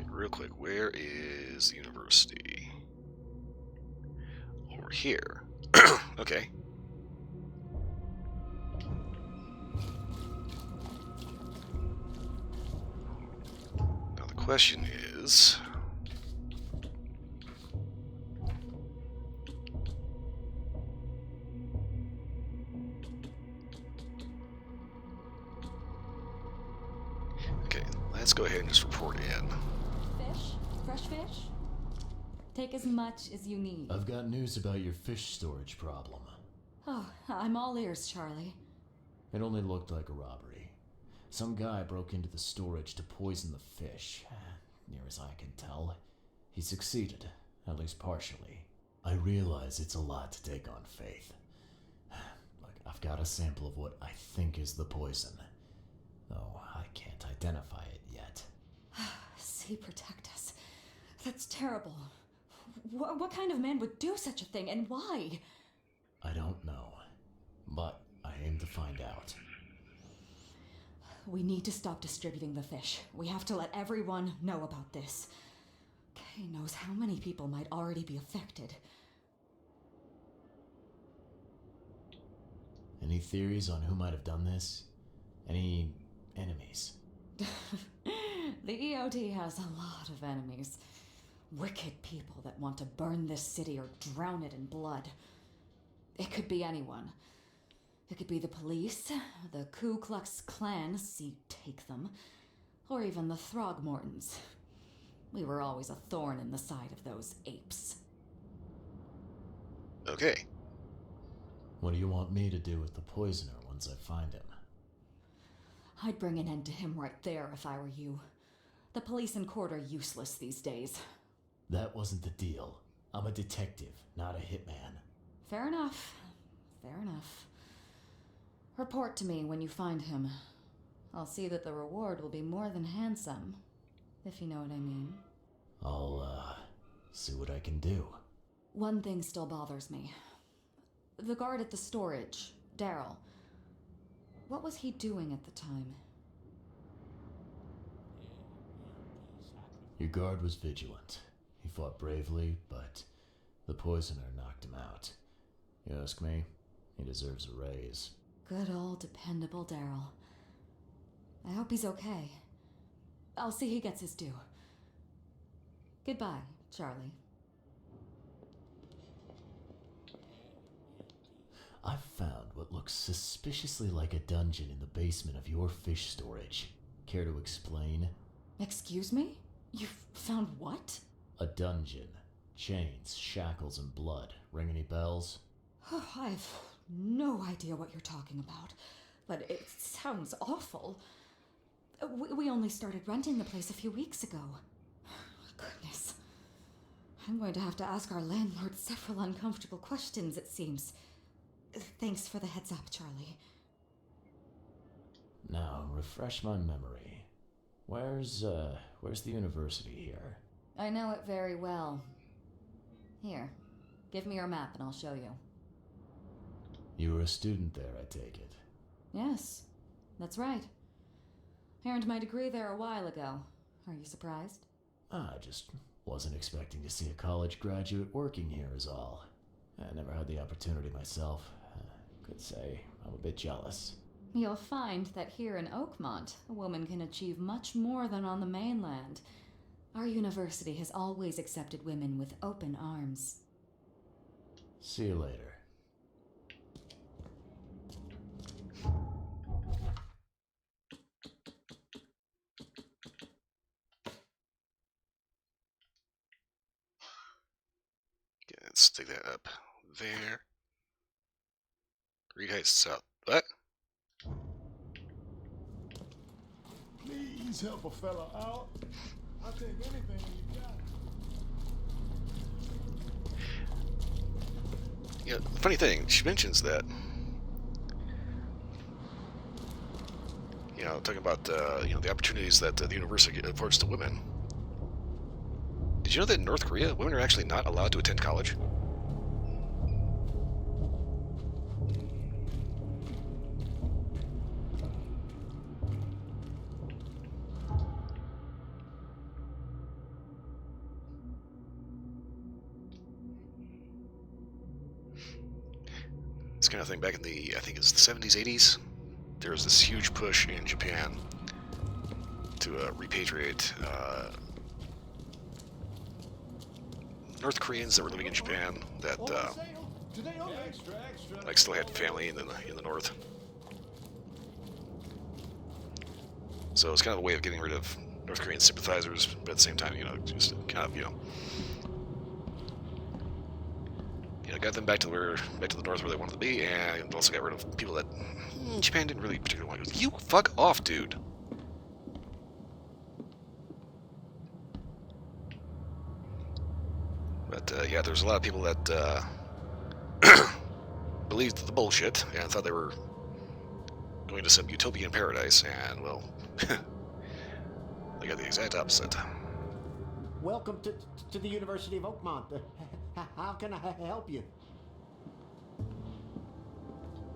Real quick, where is the university? Over here. Okay. Now the question is... Okay, let's go ahead and just report in. Fish? Fresh fish? Take as much as you need. I've got news about your fish storage problem. Oh, I'm all ears, Charlie. It only looked like a robbery. Some guy broke into the storage to poison the fish. Near as I can tell, he succeeded, at least partially. I realize it's a lot to take on faith. Look, I've got a sample of what I think is the poison, though I can't identify it yet. See, protect us. That's terrible. What kind of man would do such a thing, and why? I don't know, but I aim to find out. We need to stop distributing the fish. We have to let everyone know about this. Kay knows how many people might already be affected. Any theories on who might have done this? Any enemies? The EOD has a lot of enemies. Wicked people that want to burn this city or drown it in blood. It could be anyone. It could be the police, the Ku Klux Klan, see take them, or even the Throgmortons. We were always a thorn in the side of those apes. Okay. What do you want me to do with the poisoner once I find him? I'd bring an end to him right there if I were you. The police and court are useless these days. That wasn't the deal. I'm a detective, not a hitman. Fair enough. Fair enough. Report to me when you find him. I'll see that the reward will be more than handsome, if you know what I mean. I'll, see what I can do. One thing still bothers me. The guard at the storage, Daryl. What was he doing at the time? Your guard was vigilant. He fought bravely, but the poisoner knocked him out. You ask me, he deserves a raise. Good old dependable Daryl. I hope he's okay. I'll see he gets his due. Goodbye, Charlie. I've found what looks suspiciously like a dungeon in the basement of your fish storage. Care to explain? Excuse me? You've found what? A dungeon. Chains, shackles, and blood. Ring any bells? Oh, I have no idea what you're talking about, but it sounds awful. We only started renting the place a few weeks ago. Goodness. I'm going to have to ask our landlord several uncomfortable questions, it seems. Thanks for the heads up, Charlie. Now, refresh my memory. Where's the university here? I know it very well. Here, give me your map and I'll show you. You were a student there, I take it. Yes, that's right. I earned my degree there a while ago. Are you surprised? I just wasn't expecting to see a college graduate working here is all. I never had the opportunity myself. Could say I'm a bit jealous. You'll find that here in Oakmont, a woman can achieve much more than on the mainland. Our university has always accepted women with open arms. See you later. Okay, let's stick that up there. Reed Heights South. What? Please help a fella out. I'll take anything you got. Yeah, funny thing, she mentions that. You know, talking about the opportunities that the university affords to women. Did you know that in North Korea, women are actually not allowed to attend college? This kind of thing back in the, I think it's the 70s, 80s, there was this huge push in Japan to repatriate North Koreans that were living in Japan that like still had family in the north. So it's kind of a way of getting rid of North Korean sympathizers, but at the same time, just kind of, got them back to the north where they wanted to be, and also got rid of people that Japan didn't really particularly want. You fuck off, dude. But yeah, there's a lot of people that believed the bullshit and thought they were going to some utopian paradise, and well, they got the exact opposite. Welcome to the University of Oakmont. How can I help you?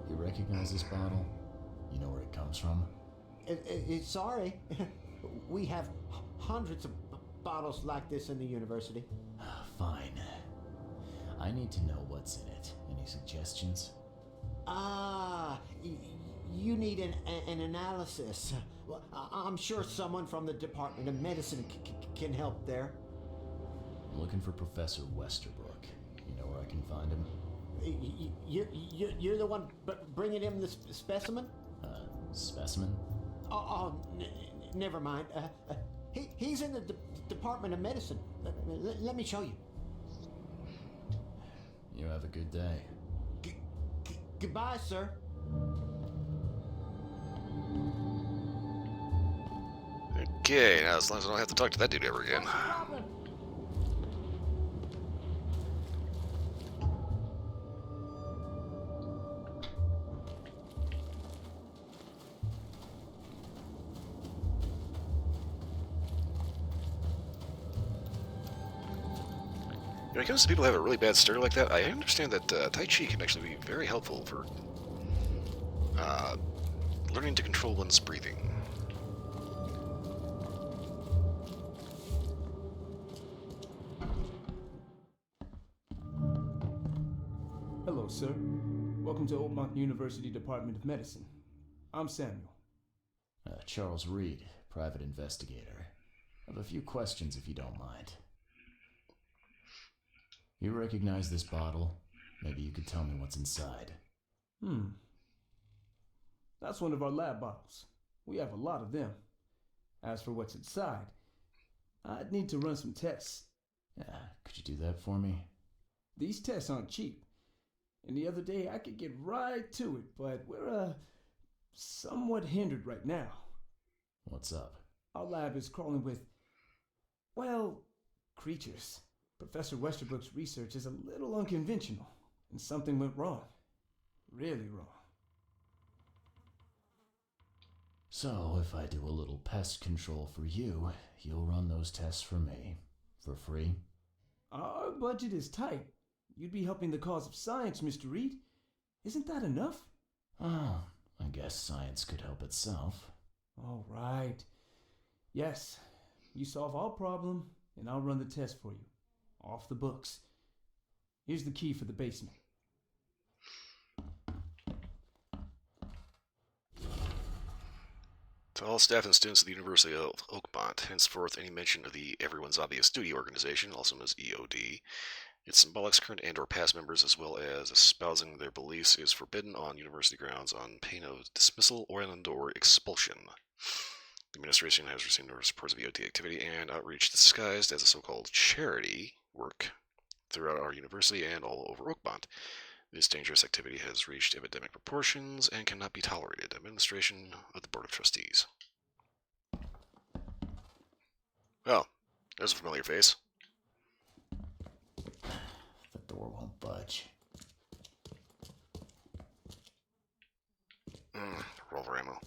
You recognize this bottle? You know where it comes from? Sorry. We have hundreds of bottles like this in the university. Fine. I need to know what's in it. Any suggestions? You need an analysis. Well, I'm sure someone from the Department of Medicine can help there. I'm looking for Professor Westerbrook. You know where I can find him? You're the one bringing him the specimen? Specimen? Never mind. He's in the Department of Medicine. Let me show you. You have a good day. Goodbye, sir. Okay, now as long as I don't have to talk to that dude ever again. When it comes to people who have a really bad stutter like that, I understand that Tai Chi can actually be very helpful for learning to control one's breathing. Hello, sir. Welcome to Oakmont University Department of Medicine. I'm Samuel. Charles Reed, private investigator. I have a few questions if you don't mind. You recognize this bottle? Maybe you could tell me what's inside. That's one of our lab bottles. We have a lot of them. As for what's inside, I'd need to run some tests. Could you do that for me? These tests aren't cheap. And the other day I could get right to it, but we're, somewhat hindered right now. What's up? Our lab is crawling with, well, creatures. Professor Westerbrook's research is a little unconventional, and something went wrong. Really wrong. So, if I do a little pest control for you, you'll run those tests for me. For free? Our budget is tight. You'd be helping the cause of science, Mr. Reed. Isn't that enough? Oh, I guess science could help itself. All right. Yes, you solve our problem, and I'll run the test for you. Off the books. Here's the key for the basement. To all staff and students of the University of Oakmont, henceforth any mention of the Everyone's Obvious Duty organization, also known as EOD, its symbolic current and or past members, as well as espousing their beliefs, is forbidden on university grounds on pain of dismissal or expulsion. The administration has received numerous reports of EOD activity and outreach disguised as a so-called charity work throughout our university and all over Oakmont. This dangerous activity has reached epidemic proportions and cannot be tolerated. Administration of the Board of Trustees. Oh, there's a familiar face. The door won't budge. Revolver ammo.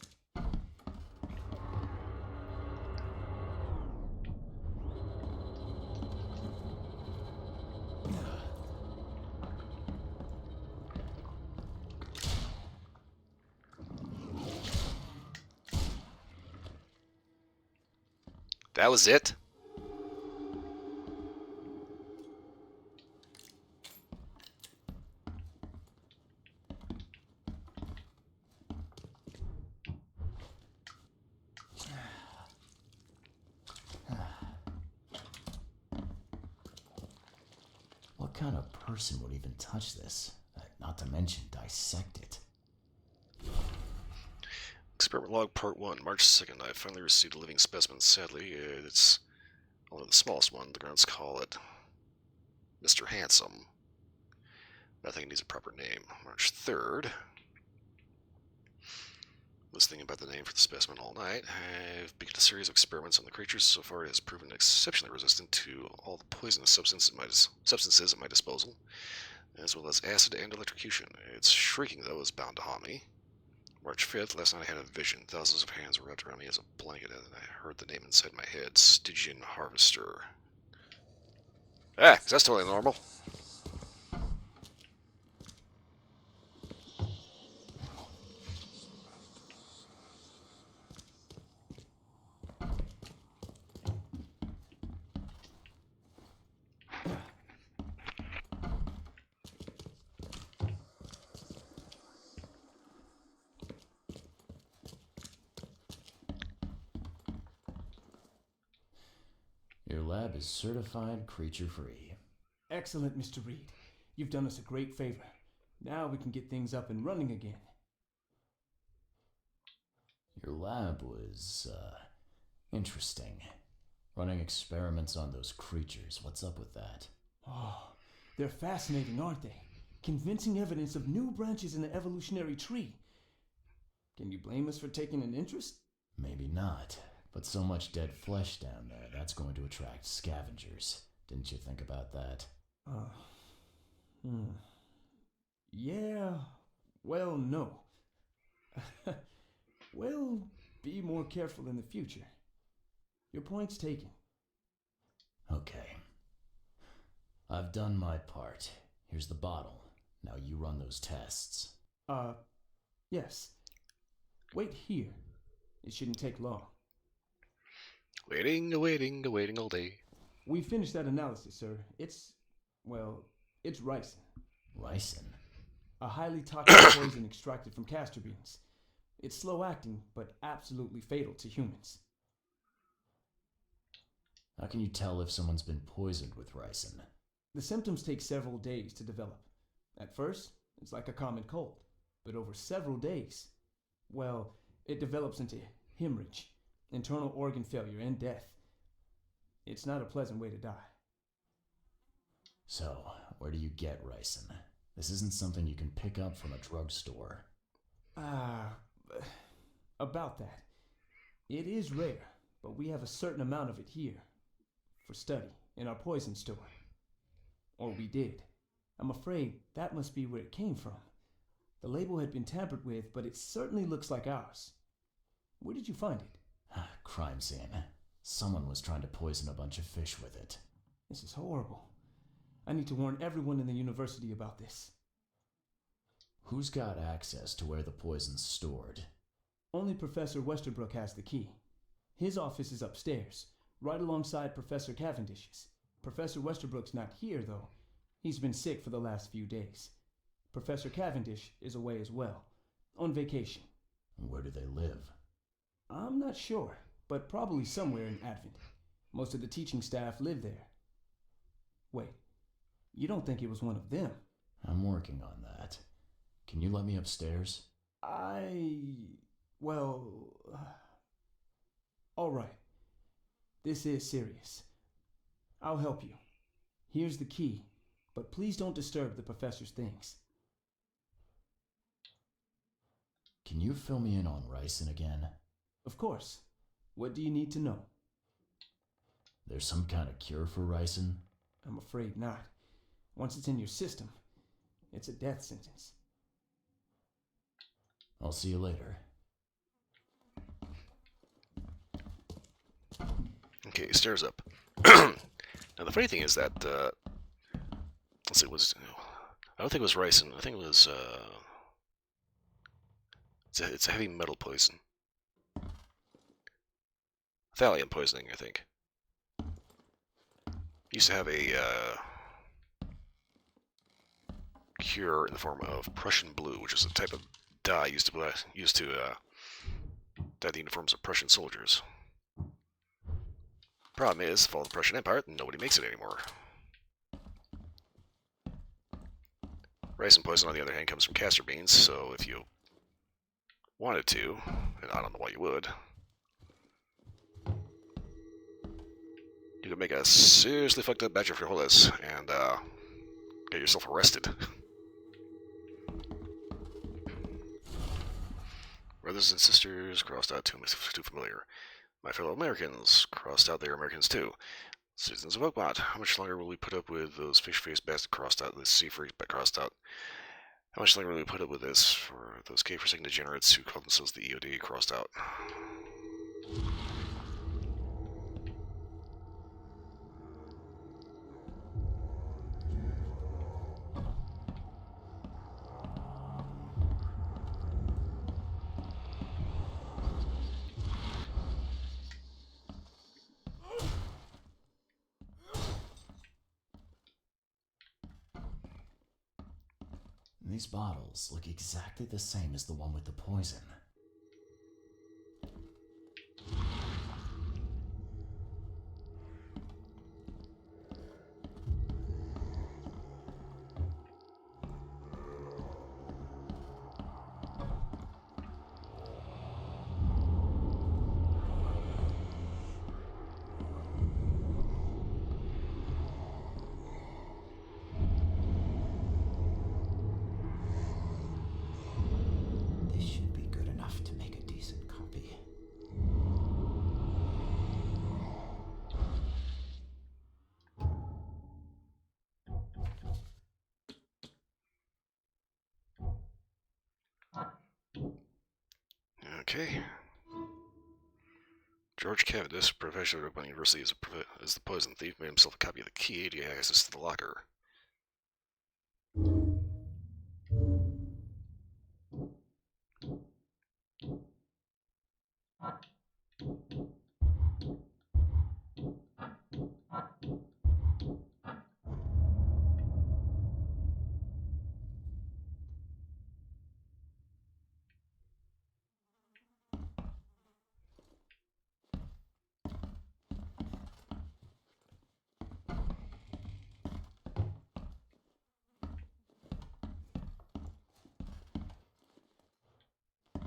That was it? What kind of person would even touch this? Not to mention dissect it. Experiment log part 1, March 2nd. I finally received a living specimen. Sadly, it's only the smallest one. The grounds call it Mr. Handsome. I think it needs a proper name. March 3rd. Was thinking about the name for the specimen all night. I've begun a series of experiments on the creatures. So far, it has proven exceptionally resistant to all the poisonous substances at my disposal, as well as acid and electrocution. Its shrieking, though, is bound to haunt me. March 5th, last night I had a vision. Thousands of hands were wrapped around me as a blanket, and I heard the name inside my head, Stygian Harvester. That's totally normal. Your lab is certified creature-free. Excellent, Mr. Reed. You've done us a great favor. Now we can get things up and running again. Your lab was, interesting. Running experiments on those creatures. What's up with that? Oh, they're fascinating, aren't they? Convincing evidence of new branches in the evolutionary tree. Can you blame us for taking an interest? Maybe not. But so much dead flesh down there, that's going to attract scavengers. Didn't you think about that? Yeah, well, no. We'll be more careful in the future. Your point's taken. Okay. I've done my part. Here's the bottle. Now you run those tests. Yes. Wait here. It shouldn't take long. Waiting all day. We finished that analysis, sir. It's ricin. Ricin? A highly toxic poison extracted from castor beans. It's slow acting, but absolutely fatal to humans. How can you tell if someone's been poisoned with ricin? The symptoms take several days to develop. At first, it's like a common cold, but over several days, it develops into hemorrhage, internal organ failure, and death. It's not a pleasant way to die. So, where do you get ricin? This isn't something you can pick up from a drugstore. About that. It is rare, but we have a certain amount of it here for study in our poison store. Or we did. I'm afraid that must be where it came from. The label had been tampered with, but it certainly looks like ours. Where did you find it? Crime scene. Someone was trying to poison a bunch of fish with it. This is horrible. I need to warn everyone in the university about this. Who's got access to where the poison's stored? Only Professor Westerbrook has the key. His office is upstairs, right alongside Professor Cavendish's. Professor Westerbrook's not here, though. He's been sick for the last few days. Professor Cavendish is away as well, on vacation. Where do they live? I'm not sure, but probably somewhere in Advent. Most of the teaching staff live there. Wait, you don't think it was one of them? I'm working on that. Can you let me upstairs? All right. This is serious. I'll help you. Here's the key, but please don't disturb the professor's things. Can you fill me in on ricin again? Of course. What do you need to know? There's some kind of cure for ricin? I'm afraid not. Once it's in your system, it's a death sentence. I'll see you later. Okay, stairs up. Now the funny thing is that let's see, I don't think it was ricin. I think it was it's a heavy metal poison. Thallium poisoning, I think. Used to have a cure in the form of Prussian blue, which is a type of dye used to dye the uniforms of Prussian soldiers. Problem is, fall of the Prussian Empire, nobody makes it anymore. Ricin poison, on the other hand, comes from castor beans, so if you wanted to, and I don't know why you would, you could make a seriously fucked up batch of frijoles and get yourself arrested. Brothers and sisters, crossed out too familiar. My fellow Americans, crossed out, they're Americans too. Citizens of Oakmont, how much longer will we put up with those fish-faced bastards crossed out, this sea-freak but crossed out? How much longer will we put up with this for those cave-forsaken degenerates who call themselves the EOD crossed out? These bottles look exactly the same as the one with the poison. This should be good enough to make a decent copy. Okay. George Cavendish, professor at Oakland University, is the poison thief, made himself a copy of the key to get access to the locker.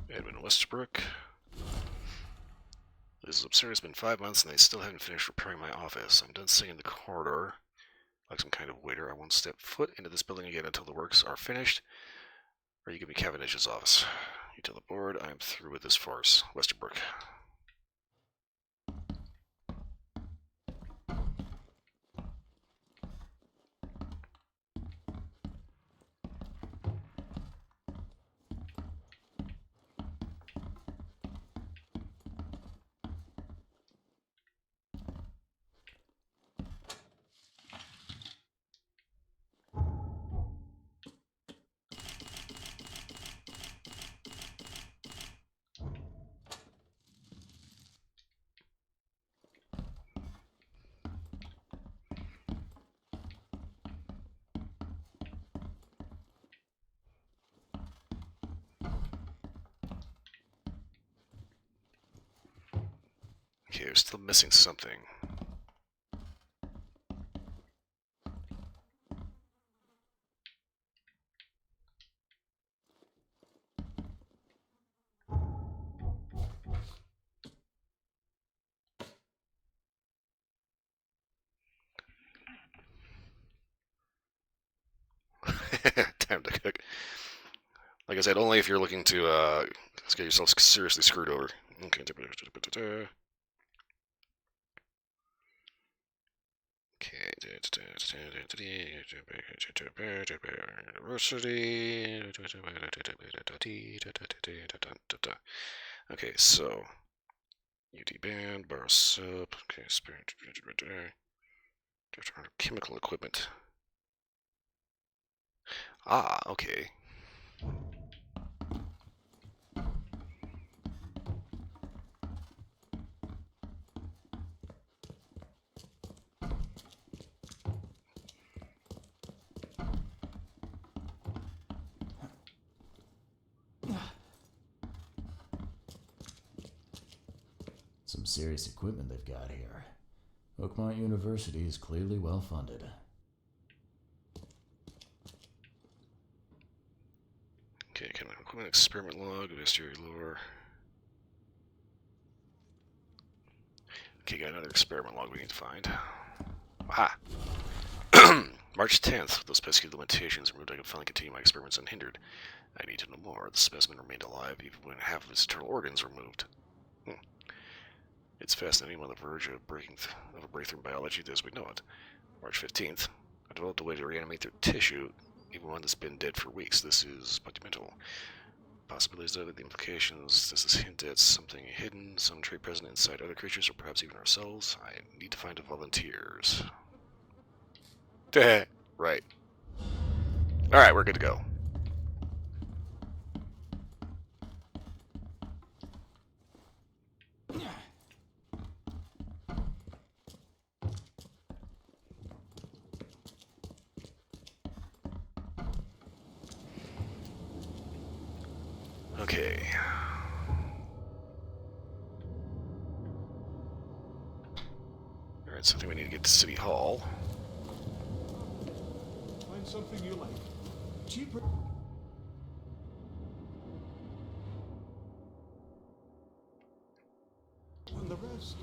Edwin Westbrook. This is absurd. It's been 5 months and they still haven't finished repairing my office. I'm done sitting in the corridor like some kind of waiter. I won't step foot into this building again until the works are finished, or you give me Cavendish's office. You tell the board I am through with this farce. Westerbrook. Okay, we're still missing something. Time to cook. Like I said, only if you're looking to get yourself seriously screwed over. Okay. Okay, so UD band, bar soap, okay, chemical equipment. Ah, okay. Some serious equipment they've got here. Oakmont University is clearly well funded. Okay, chemical equipment, experiment log, mystery lore. Okay, got another experiment log we need to find. Aha! March 10th, those pesky limitations removed, I could finally continue my experiments unhindered. I need to know more. The specimen remained alive even when half of its internal organs were removed. It's fascinating on the verge of a breakthrough in biology as we know it. March 15th, I developed a way to reanimate their tissue, even one that's been dead for weeks. This is monumental. Possibilities of the implications. Does this hint at something hidden, some trait present inside other creatures, or perhaps even ourselves? I need to find volunteers. Right. Alright, we're good to go. Okay. Alright, so I think we need to get to City Hall. Find something you like. Cheaper. And the rest.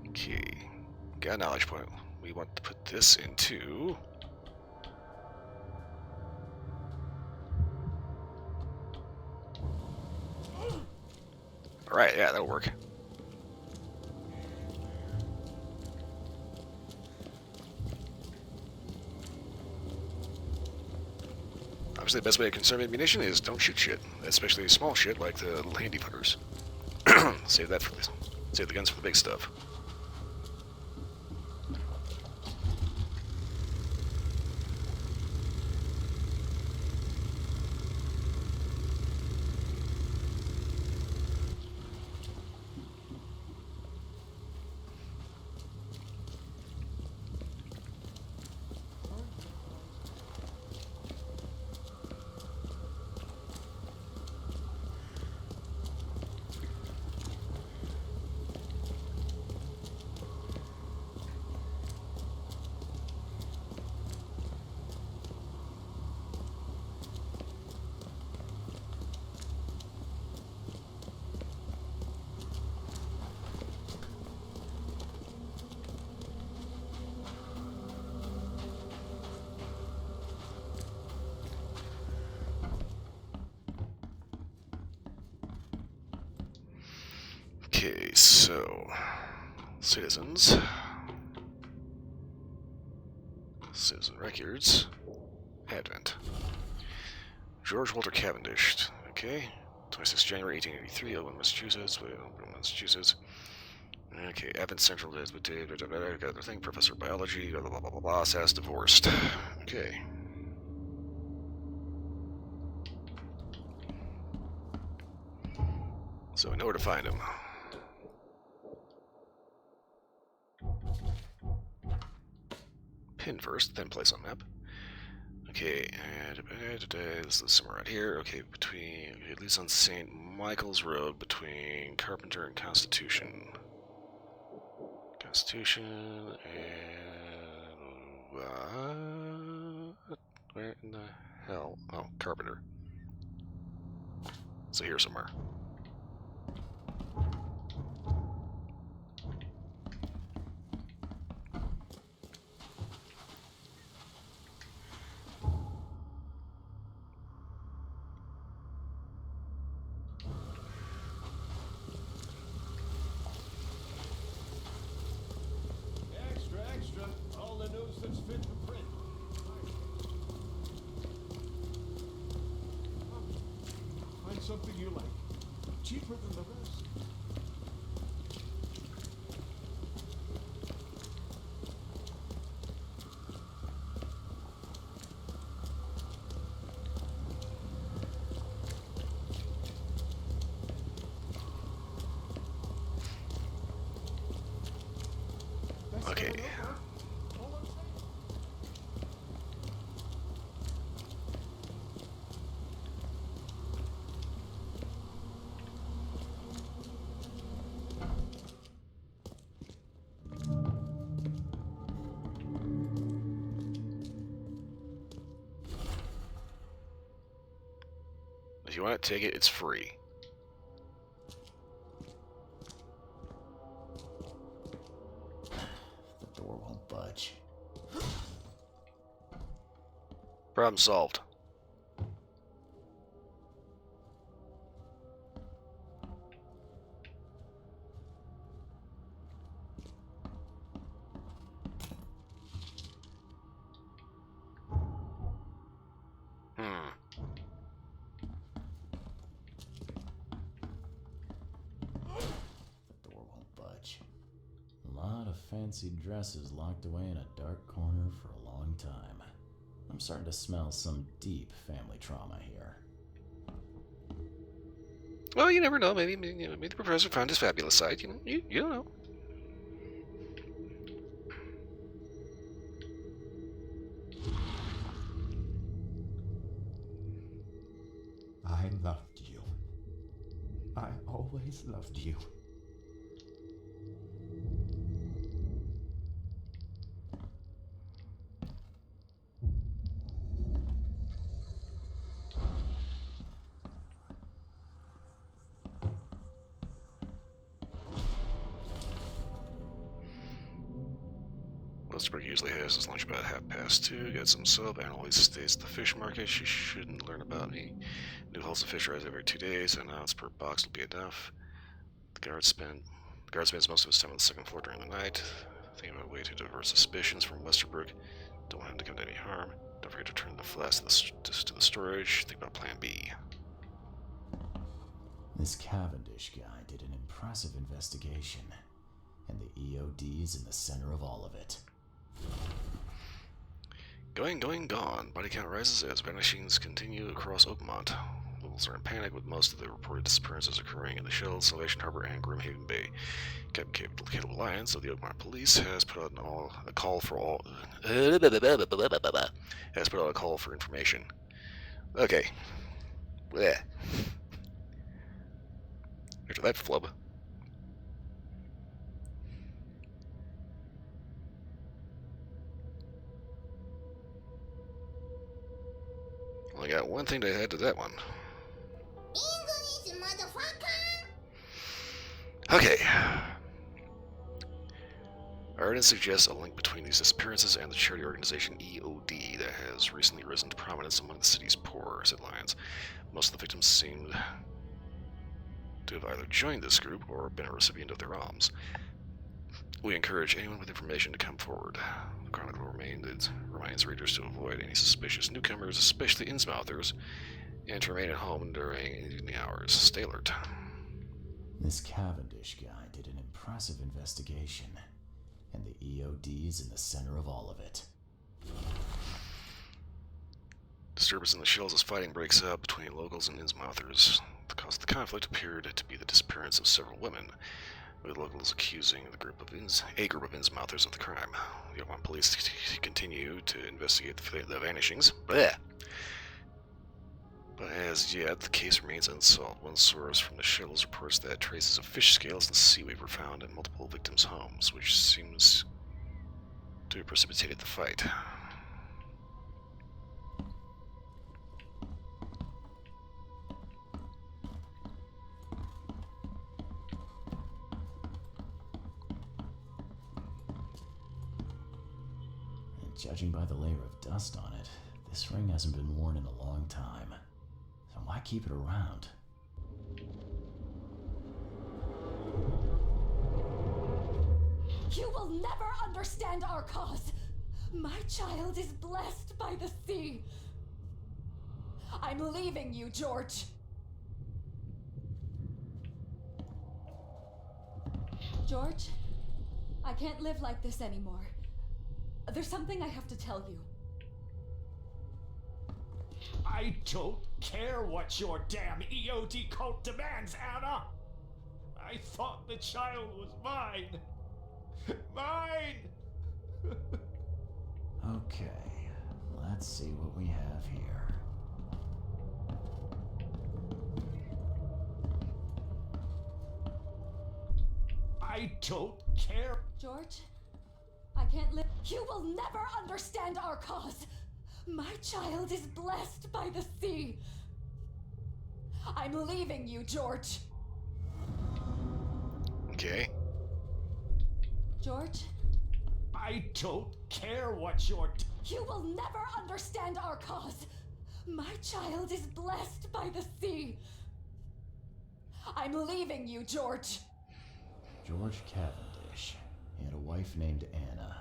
Okay. Got a knowledge point. We want to put this into... Alright, yeah, that'll work. Honestly, the best way to conserve ammunition is don't shoot shit, especially small shit like the little handy fuckers. Save the guns for the big stuff. Okay, so citizens, citizen records, Advent. George Walter Cavendish. Okay, 26 January 1883, Owen, Massachusetts. Massachusetts. Okay, Advent Central is got another thing. Professor of biology. Blah blah blah blah blah. Sass divorced. Okay. So we know where to find him. Pin first, then place on map. Okay, this is somewhere right here. Okay, it leads on St. Michael's Road between Carpenter and Constitution. Constitution and what? Where in the hell? Oh, Carpenter. So here somewhere. Extra, all the news that's fit for print. Find something you like. Cheaper than the rest. Okay. If you want to take it, it's free. The door won't budge. Problem solved. Fancy dresses locked away in a dark corner for a long time. I'm starting to smell some deep family trauma here. Well, you never know. Maybe the professor found his fabulous side. You don't know. I loved you. I always loved you. Westbrook usually has his lunch about 2:30. Got some sub. Annalise stays at the fish market. She shouldn't learn about me. New hulls of fish rise every 2 days. An ounce per box will be enough. The guard spends most of his time on the second floor during the night. Thinking about a way to divert suspicions from Westerbrook. Don't want him to come to any harm. Don't forget to turn the flask to the storage. Think about plan B. This Cavendish guy did an impressive investigation, and the EOD is in the center of all of it. Gone. Body count rises as vanishings continue across Oakmont. Locals are in panic with most of the reported disappearances occurring in the Shell, Salvation Harbor, and Grimhaven Bay. Captain Caleb Lyons of the Oakmont Police has put out a call for information. Okay. Blech. After that flub. Only got one thing to add to that one. English, motherfucker! Okay. Arden suggests a link between these disappearances and the charity organization EOD that has recently risen to prominence among the city's poor, said Lyons. Most of the victims seemed to have either joined this group or been a recipient of their alms. We encourage anyone with information to come forward. The Chronicle reminds readers to avoid any suspicious newcomers, especially Innsmouthers, and to remain at home during evening hours. Stay alert. This Cavendish guy did an impressive investigation, and the EOD is in the center of all of it. Disturbance in the Shells as fighting breaks out between locals and Innsmouthers. The cause of the conflict appeared to be the disappearance of several women, with locals accusing a group of Innsmouthers of the crime. The Oakmont police continue to investigate the vanishings. Blech. But as yet, the case remains unsolved. One source from the Shells reports that traces of fish scales and seaweed were found in multiple victims' homes, which seems to have precipitated the fight. Judging by the layer of dust on it, this ring hasn't been worn in a long time. So why keep it around? You will never understand our cause. My child is blessed by the sea. I'm leaving you, George. George, I can't live like this anymore. There's something I have to tell you. I don't care what your damn EOD cult demands, Anna! I thought the child was mine! Mine! Okay, let's see what we have here. I don't care. George, I can't live. You will never understand our cause. My child is blessed by the sea. I'm leaving you, George. Okay. George? I don't care what your... You will never understand our cause. My child is blessed by the sea. I'm leaving you, George. George Cavendish. He had a wife named Anna.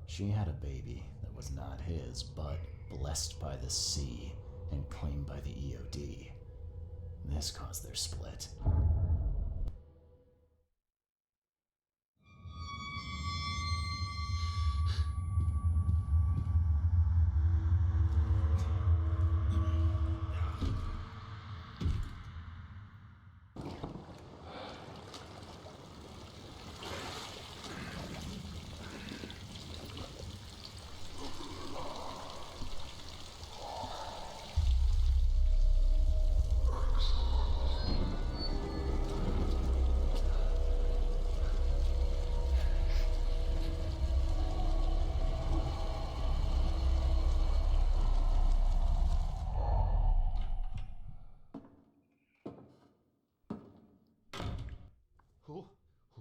She had a baby that was not his, but blessed by the sea and claimed by the EOD. This caused their split.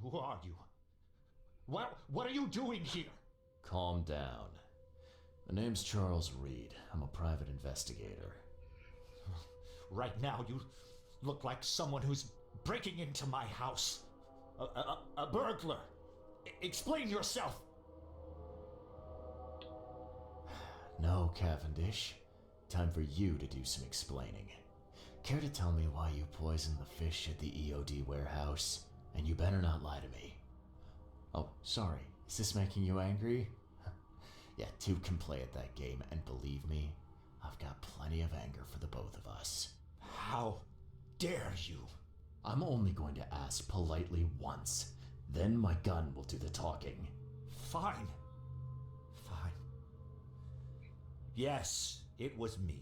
Who are you? What are you doing here? Calm down. The name's Charles Reed. I'm a private investigator. Right now, you look like someone who's breaking into my house. A burglar. Explain yourself. No, Cavendish. Time for you to do some explaining. Care to tell me why you poisoned the fish at the EOD warehouse? And you better not lie to me. Oh, sorry. Is this making you angry? Yeah, two can play at that game, and believe me, I've got plenty of anger for the both of us. How dare you? I'm only going to ask politely once. Then my gun will do the talking. Fine. Fine. Yes, it was me.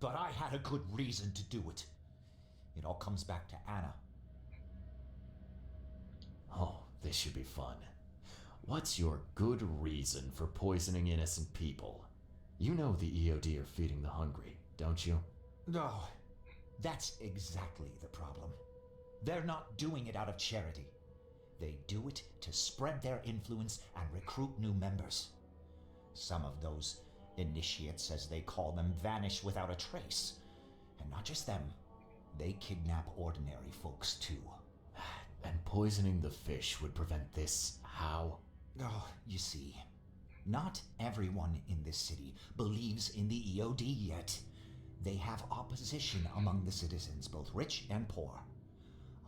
But I had a good reason to do it. It all comes back to Anna. Oh, this should be fun. What's your good reason for poisoning innocent people? You know the EOD are feeding the hungry, don't you? No, that's exactly the problem. They're not doing it out of charity. They do it to spread their influence and recruit new members. Some of those initiates, as they call them, vanish without a trace. And not just them, they kidnap ordinary folks too. And poisoning the fish would prevent this how? Oh, you see, not everyone in this city believes in the EOD yet. They have opposition among the citizens, both rich and poor.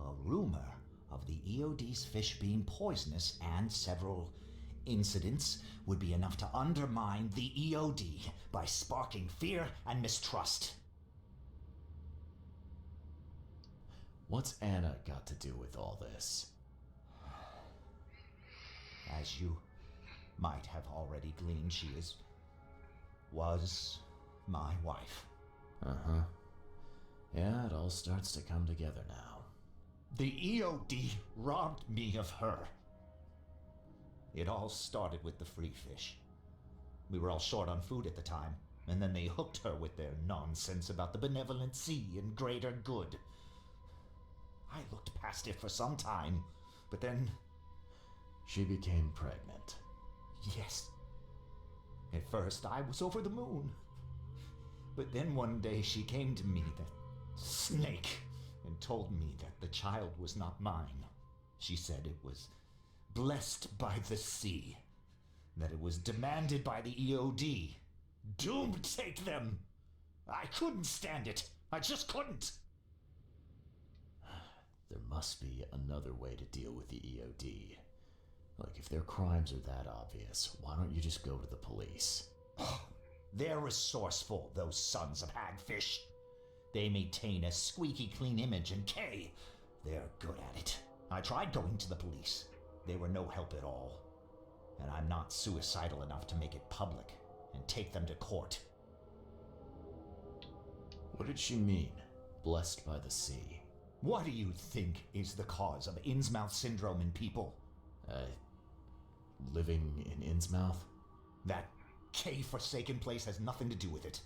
A rumor of the EOD's fish being poisonous and several incidents would be enough to undermine the EOD by sparking fear and mistrust. What's Anna got to do with all this? As you might have already gleaned, she was my wife. Uh-huh. Yeah, it all starts to come together now. The EOD robbed me of her. It all started with the free fish. We were all short on food at the time, and then they hooked her with their nonsense about the benevolent sea and greater good. I looked past it for some time, but then... She became pregnant. Yes. At first, I was over the moon. But then one day she came to me, that snake, and told me that the child was not mine. She said it was blessed by the sea, that it was demanded by the EOD. Doomed take them! I couldn't stand it. I just couldn't. There must be another way to deal with the EOD. Like, if their crimes are that obvious, why don't you just go to the police? They're resourceful, those sons of hagfish. They maintain a squeaky clean image, and they're good at it. I tried going to the police. They were no help at all. And I'm not suicidal enough to make it public and take them to court. What did she mean, blessed by the sea? What do you think is the cause of Innsmouth syndrome in people? Living in Innsmouth? That K-forsaken place has nothing to do with it.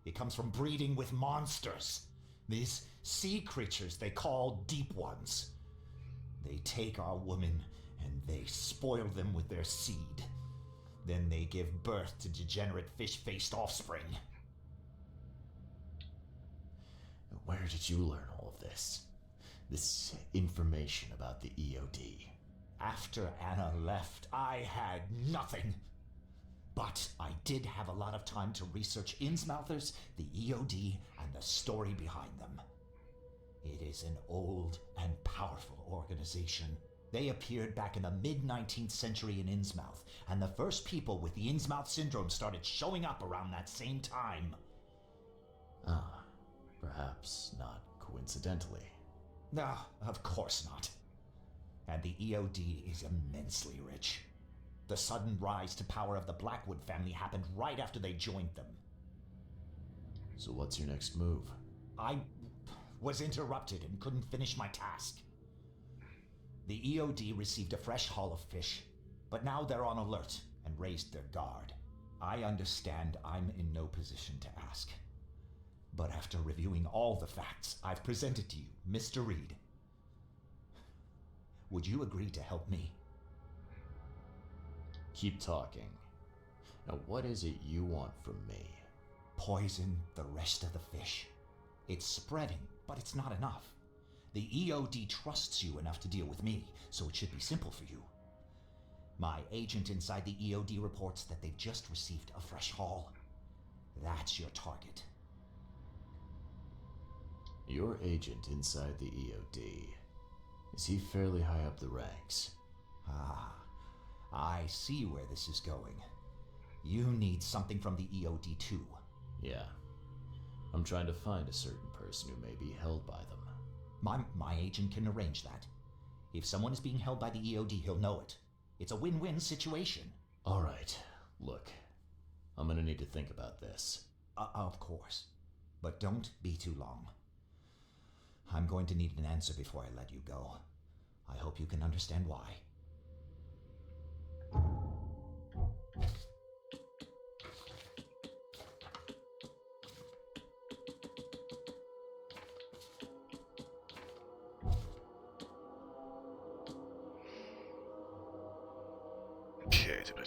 It comes from breeding with monsters. These sea creatures they call Deep Ones. They take our women and they spoil them with their seed. Then they give birth to degenerate fish-faced offspring. Where did you learn all of this? This information about the EOD? After Anna left, I had nothing. But I did have a lot of time to research Innsmouthers, the EOD, and the story behind them. It is an old and powerful organization. They appeared back in the mid-19th century in Innsmouth, and the first people with the Innsmouth syndrome started showing up around that same time. Ah, perhaps not coincidentally. No, of course not. And the EOD is immensely rich. The sudden rise to power of the Blackwood family happened right after they joined them. So what's your next move? I was interrupted and couldn't finish my task. The EOD received a fresh haul of fish, but now they're on alert and raised their guard. I understand I'm in no position to ask. But after reviewing all the facts I've presented to you, Mr. Reed, would you agree to help me? Keep talking. Now, what is it you want from me? Poison the rest of the fish. It's spreading, but it's not enough. The EOD trusts you enough to deal with me, so it should be simple for you. My agent inside the EOD reports that they've just received a fresh haul. That's your target. Your agent inside the EOD. Is he fairly high up the ranks? Ah, I see where this is going. You need something from the EOD too. Yeah. I'm trying to find a certain person who may be held by them. My agent can arrange that. If someone is being held by the EOD, he'll know it. It's a win-win situation. All right. Look, I'm gonna need to think about this. Of course. But don't be too long. I'm going to need an answer before I let you go. I hope you can understand why.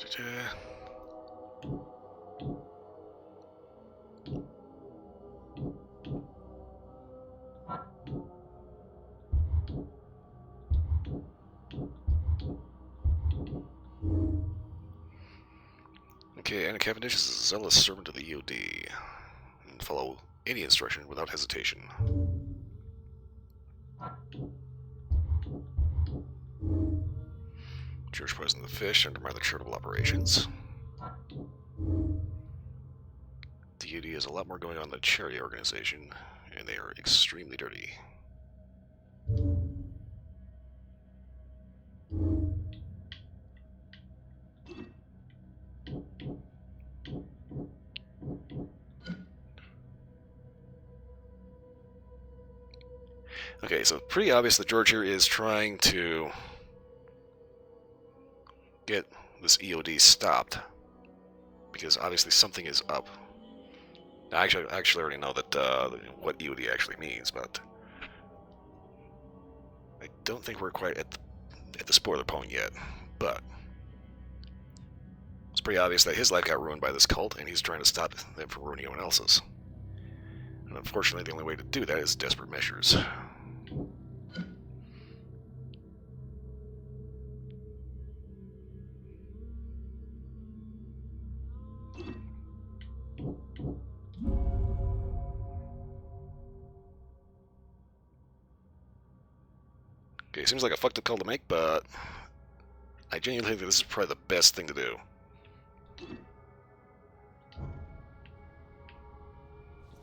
Okay. Okay, Anna Cavendish is a zealous servant of the EOD, and follow any instruction without hesitation. Church poison the fish, undermine the charitable operations. The EOD has a lot more going on than a charity organization, and they are extremely dirty. Okay, so pretty obvious that George here is trying to get this EOD stopped, because obviously something is up. Now, I actually already know that what EOD actually means, but I don't think we're quite at the spoiler point yet. But it's pretty obvious that his life got ruined by this cult, and he's trying to stop them from ruining anyone else's. And unfortunately, the only way to do that is desperate measures. Okay, seems like a fucked up call to make, but I genuinely think that this is probably the best thing to do.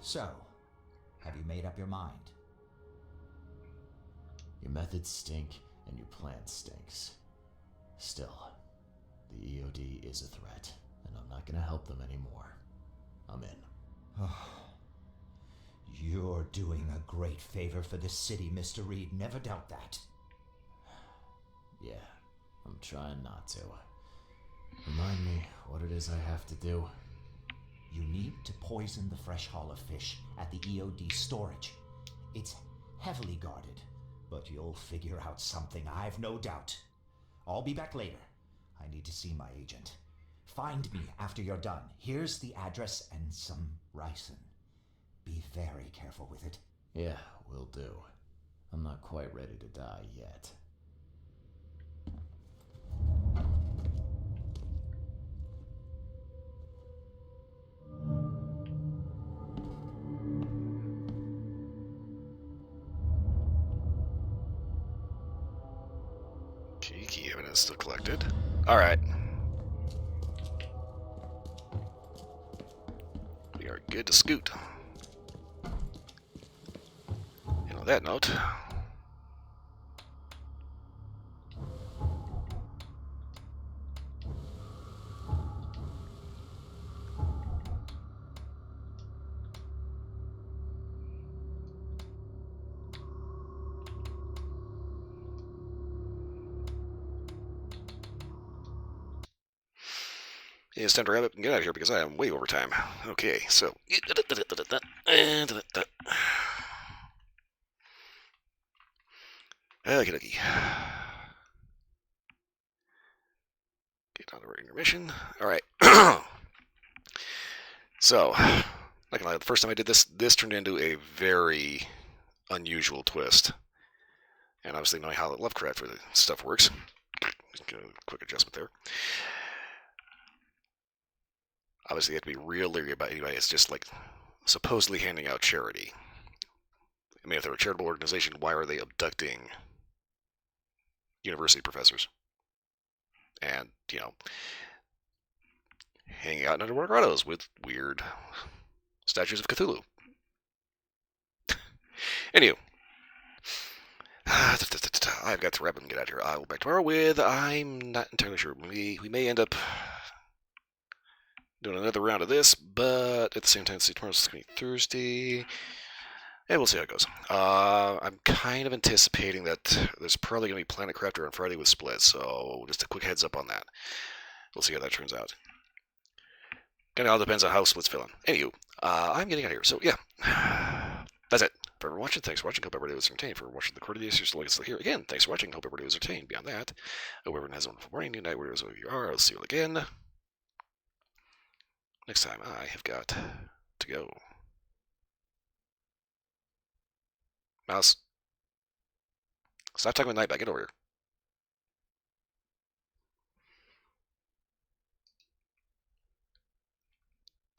So, have you made up your mind? Your methods stink, and your plan stinks. Still, the EOD is a threat, and I'm not gonna help them anymore. I'm in. You're doing a great favor for this city, Mr. Reed. Never doubt that. Yeah, I'm trying not to. Remind me what it is I have to do. You need to poison the fresh haul of fish at the EOD storage. It's heavily guarded, but you'll figure out something, I've no doubt. I'll be back later. I need to see my agent. Find me after you're done. Here's the address and some ricin. Be very careful with it. Yeah, will do. I'm not quite ready to die yet. Okay, key evidence still collected. Alright. We are good to scoot. And on that note, it's time to wrap up and get out of here because I am way over time. Okay, so. Okie dokie. Get on to our intermission. Alright. So, not gonna lie, the first time I did this turned into a very unusual twist. And obviously knowing how Lovecraft stuff works, Just a quick adjustment there. Obviously, you have to be real leery about anybody. It's just like supposedly handing out charity. I mean, if they're a charitable organization, why are they abducting university professors? And, hanging out in underwater grottos with weird statues of Cthulhu. Anywho, I've got to wrap up and get out of here. I will be back tomorrow with, I'm not entirely sure. We may end up doing another round of this, but at the same time, see, tomorrow's going to be Thursday. And we'll see how it goes. I'm kind of anticipating that there's probably going to be Planet Crafter on Friday with Split, so just a quick heads up on that. We'll see how that turns out. Kind of all depends on how Split's feeling. Anywho, I'm getting out of here. So, yeah. That's it. For everyone watching, thanks for watching. Hope everybody was entertained. For watching the recorded videos, you're still here. Again, thanks for watching. Hope everybody was entertained. Beyond that, hope everyone has a wonderful morning, night, wherever you are. I'll see you all again. Next time, I have got to go. Mouse. Stop talking with Nightback. Get over here.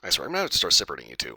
I swear, I'm going to have to start separating you two.